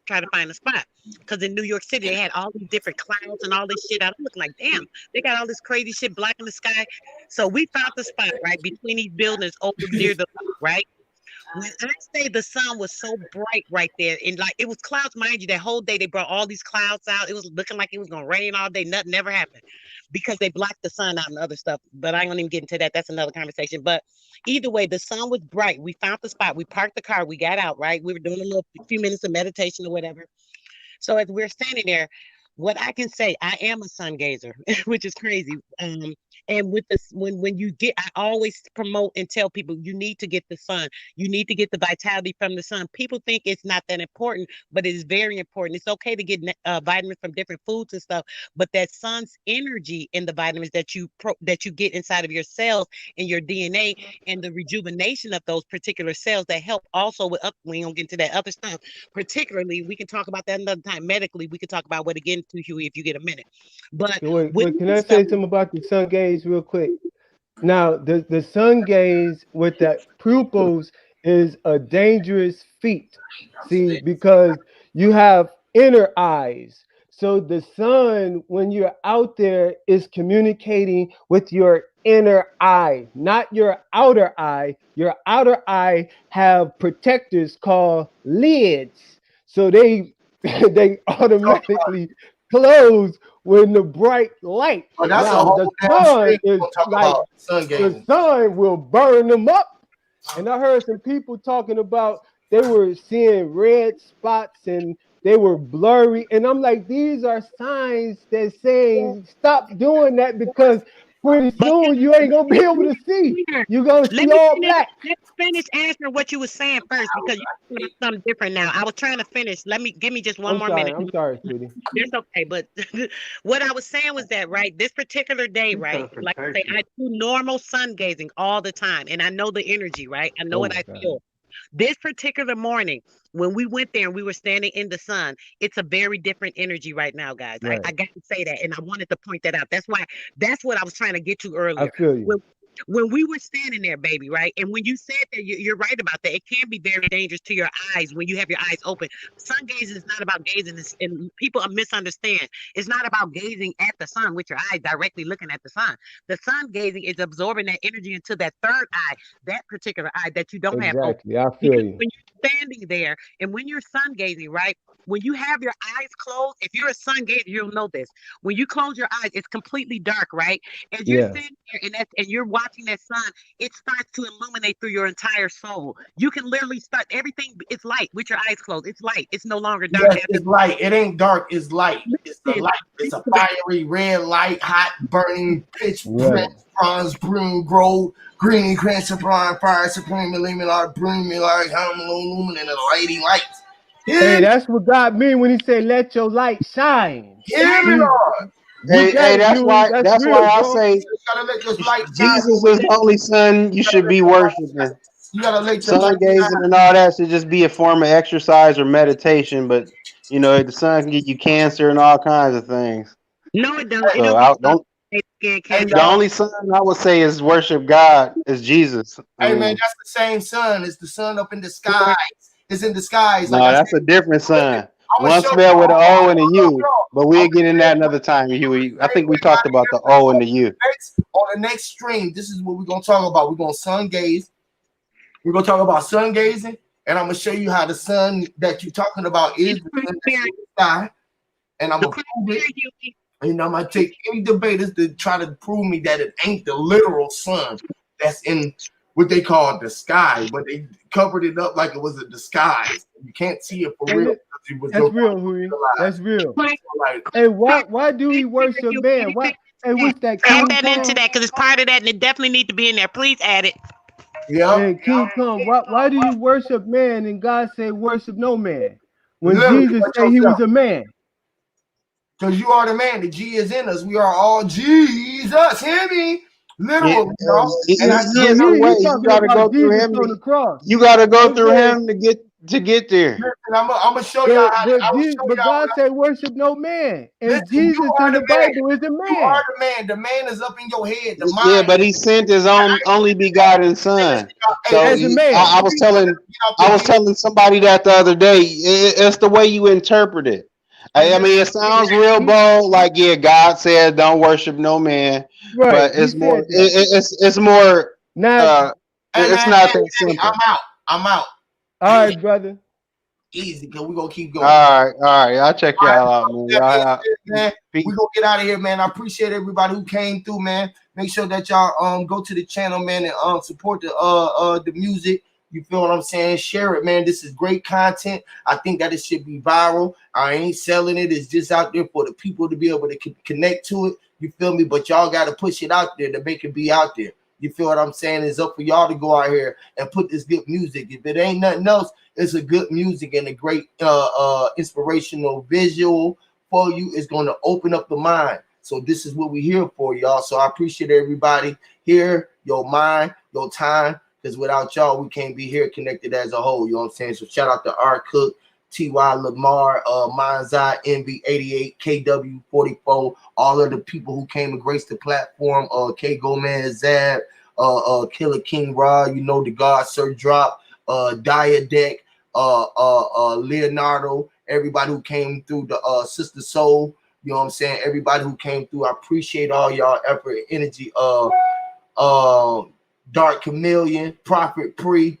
try to find a spot. Because in New York City, they had all these different clouds and all this shit. I was looking like, damn, they got all this crazy shit blocking the sky. So we found the spot right between these buildings over near the right. When I say the sun was so bright right there, and like it was clouds, mind you, that whole day they brought all these clouds out. It was looking like it was gonna rain all day. Nothing never happened because they blocked the sun out and other stuff. But I ain't gonna even get into that. That's another conversation. But either way, the sun was bright. We found the spot. We parked the car. We got out. Right. We were doing a few minutes of meditation or whatever. So as we're standing there, what I can say, I am a sun gazer, which is crazy. And with this, when you get, I always promote and tell people you need to get the sun. You need to get the vitality from the sun. People think it's not that important, but it is very important. It's okay to get vitamins from different foods and stuff, but that sun's energy in the vitamins that you get inside of your cells and your DNA and the rejuvenation of those particular cells that help also with we ain't gonna get into that other stuff. Particularly, we can talk about that another time. Medically, we can talk about what again to Huey if you get a minute. But wait, can I say something about the sun gaze real quick? Now, the sun gaze with the pupils is a dangerous feat. See, because you have inner eyes. So the sun, when you're out there, is communicating with your inner eye, not your outer eye. Your outer eye have protectors called lids. So they they automatically close when the bright light. Oh, that's a Now whole the damn sun thing. is We'll talk like about sun the gazing. sun will burn them up. And I heard some people talking about they were seeing red spots and they were blurry. And I'm like, these are signs that saying stop doing that because pretty But soon you ain't gonna be able to see. You're gonna let see me all finish. black. Let me finish answering what you were saying first because you're talking about something different now. I was trying to finish. Give me just one more minute. I'm sorry, sweetie. It's okay, but what I was saying was that right, this particular day, right? Like I say, I do normal sun gazing all the time, and I know the energy, right? I know Oh what my I God. feel. This particular morning, when we went there and we were standing in the sun, it's a very different energy right now, guys. Right. I got to say that, and I wanted to point that out. That's what I was trying to get to I earlier. feel you. When we were standing there, baby, right? And when you said that, you're right about that. It can be very dangerous to your eyes when you have your eyes open. Sun gazing is not about gazing, and people misunderstand. It's not about gazing at the sun with your eyes directly looking at the sun. The sun gazing is absorbing that energy into that third eye, that particular eye that you don't have open. Exactly. I feel Because you. when you're standing there and when you're sun gazing, right? When you have your eyes closed, if you're a sun gazer, you'll know this. When you close your eyes, it's completely dark, right? As you're Yeah. sitting there and you're watching that sun, it starts to illuminate through your entire soul. You can literally start everything. It's light with your eyes closed. It's light. It's no longer dark. Yes, it's light. It ain't dark. It's light. It's the light. It's a fiery red light, hot, burning, pitch, Right. bronze, broom, gold, green, crimson, sublime, fire, supreme, illuminate, broom, like luminant, and lady lights. Hey, that's what God mean when he say, let your light shine. Hear me, See, Lord. you got it, that's Huey. why That's real, I bro. say You gotta let this light shine. Jesus is the only son you should be worshiping. You gotta let your Sun light gazing shine. and all that should just be a form of exercise or meditation, but you know the sun can get you cancer and all kinds of things. No, it don't. It So don't I get don't. skin Hey, cancer. The only son I would say is worship God is Jesus. Hey, man, that's the same sun. It's the sun up in the skies. It's in the skies. No, Like I that's said, a different sun. I'm gonna One show spelled with you. an O and a U, but we'll get in that another time, Huey. I think we talked about the O and the U. On the next stream, this is what we're gonna talk about. We're gonna sun gaze. We're gonna talk about sun gazing, and I'm gonna show you how the sun that you're talking about is the sun that's in the sky. And I'm gonna prove it. You know, I'm gonna take any debaters to try to prove me that it ain't the literal sun that's in what they call the sky, but they covered it up like it was a disguise. You can't see it for real. That's real, Huey. That's real. Hey, why do we worship man? Why? Hey, what's that? Add King that into Kong? that because it's part of that and it definitely need to be in there. Please add it. Yeah. Hey, King Kong, why do you worship man and God say worship no man? When Literally, Jesus but said he yourself. was a man. Because you are the man. The G is in us. We are all Jesus. Hear me? Literal, y'all. And I He is the way. You got to go through him. on the cross. You got to go through him to get there. Listen, I'm gonna show y'all how. But God said worship no man, and Listen, Jesus you are in the the man. Bible is a You man. are the man. The man is up in your head. The mind. Yeah, but he sent his own only begotten son. So As a man. I was telling somebody that the other day. It's the way you interpret it. I mean, it sounds real bold, like yeah, God said don't worship no man, Right, but it's he more. said that. It's more. Now, It's not that simple. I'm out. All right, brother. Easy, because we're gonna keep going. All right. I'll check y'all out, man. Man, we gonna get out of here, man. I appreciate everybody who came through, man. Make sure that y'all go to the channel, man, and support the music. You feel what I'm saying? Share it, man. This is great content. I think that it should be viral. I ain't selling it. It's just out there for the people to be able to connect to it. You feel me? But y'all got to push it out there to make it be out there. You feel what I'm saying? It's up for y'all to go out here and put this good music. If it ain't nothing else, it's a good music and a great inspirational visual for you. It's going to open up the mind. So this is what we're here for, y'all. So I appreciate everybody here, your mind, your time, because without y'all, we can't be here connected as a whole. You know what I'm saying? So shout out to R. Cook, T.Y. Lamar, Mind's Eye, NV88, KW44, all of the people who came and graced the platform, K. Gomez, Zab, Killer King Rod, you know, the God Sir Drop, Diadeck, Leonardo, everybody who came through, the Sister Soul, you know what I'm saying? Everybody who came through, I appreciate all y'all effort and energy. Dark Chameleon, Prophet Pre,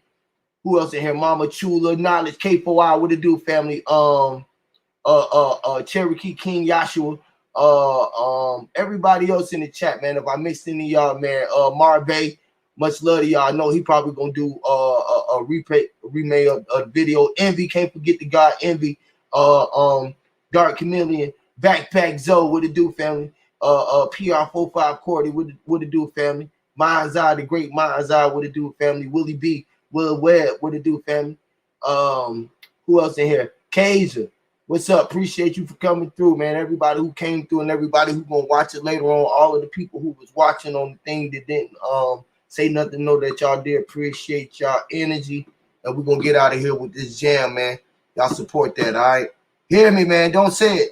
who else in here? Mama Chula, Knowledge, K4I, what it do, family? Cherokee King Joshua, everybody else in the chat, man. If I missed any of y'all, man, Marvay, much love to y'all. I know he probably gonna do a remake of a video. Envy, can't forget the guy Envy. Dark Chameleon, Backpack Zoe, what it do, family? PR45 Cordy, what it do, family? Mind's Eye, the great Mind's Eye, what it do, family? Willie B, Will Webb, what it do, family? Who else in here? Kazer, what's up? Appreciate you for coming through, man. Everybody who came through and everybody who's gonna watch it later on, all of the people who was watching on the thing that didn't say nothing, know that y'all did appreciate y'all energy. And we're gonna get out of here with this jam, man. Y'all support that, all right? Hear me, man. Don't say it.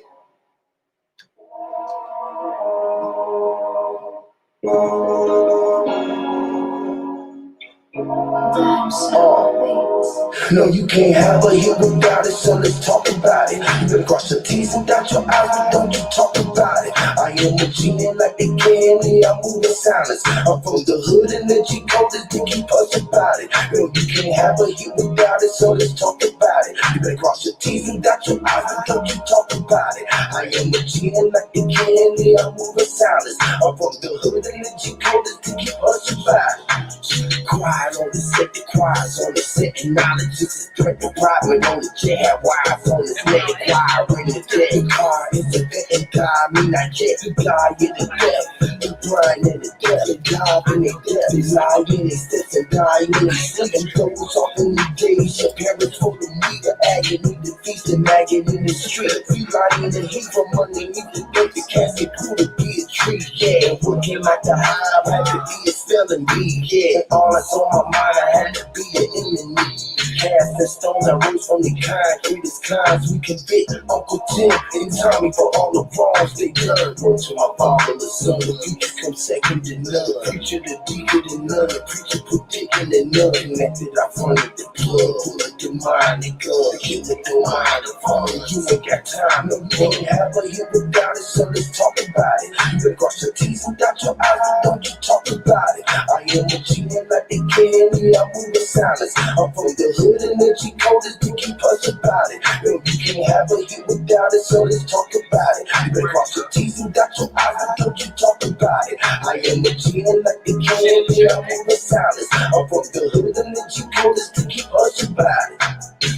No, you can't have a hit without it, so let's talk about it. You can cross your T's and dot your I's, but don't you talk about it. I am a genie like the candy, I move in silence. I'm from the hood and the G code is to keep us about it. No, you can't have a hit without it, so let's talk about it. You better cross your T's and dot your I's, but don't you talk about it. I am a genie like the candy, I move in silence. I'm from the hood and the G code is to keep us about it. Quiet on the set, the quiet's on the set, and knowledge is a threat to private on the jet. Have wires on this neck, quiet when the jet car is a vet and die. Me not jet, you die in the death. You blind in the death, you die in the death. You lie in the steps and die in the sleep. And those off in the days, your parents told them me the agony, the feast and maggot in the street. You lie in the heat from underneath the dirt, the casket grew to be a tree. Yeah, what came out the hive had to be a spelling bee. Yeah, all that's on my mind, I had to be an enemy. Cast the stones I rose from the concrete as kinds we can fit. Uncle Tim and Tommy for all the wrongs they done. Word to my father, the son, the future come second to none. Preacher the deacon and none. The preacher put dick in the none. Connected, I fronted the plug. Pull it to mine and gun. The kid with the mind of fun. You ain't got time. No, you ain't have a hit without it, so let's talk about it. You can cross your T's without your eyes, but don't you talk about it. I am a genie like the candy, I move in silence. I'm from the hood and the G code is to keep us about it. No, you can't have a hit without it, so let's talk about it. You better cross your T's without your eyes, but don't you talk about it. I am a genie like the candy, I move in silence. I'm from the hood and the G code is to keep us about it.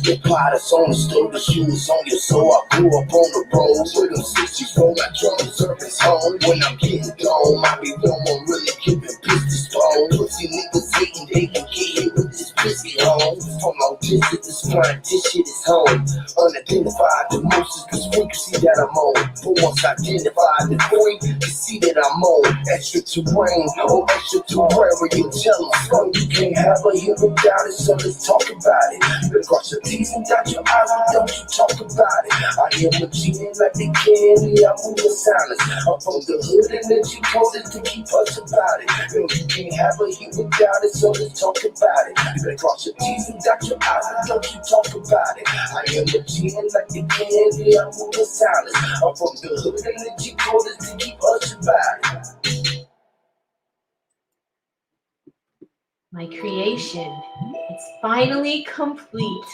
The products on the stove, the shoes on your soul. I grew up on the road with them 60s roll. I drum the surface home. When I'm getting gone, I be one more really giving pistols stone. Pussy niggas hating, they can get hit with this pussy home. From my visit this front, this shit is home. Unidentified, the most is the frequency that I'm on. But once identified, the point, you see that I'm on. Extra terrain, or extra terrain where you tell them, son, you can't have a hit without it, so let's talk about it. You better cross your T's and dot your eyes, but don't you talk about it. I am a genie like the candy, I move in silence. I'm from the hood and the G code is to keep us about it. No, you can't have a hit without it, so let's talk about it. You better cross your T's and dot your eyes, but don't you talk about it. I am a genie like the candy, I move in silence. I'm from the hood and the G code is to keep us about it. My creation, it's finally complete.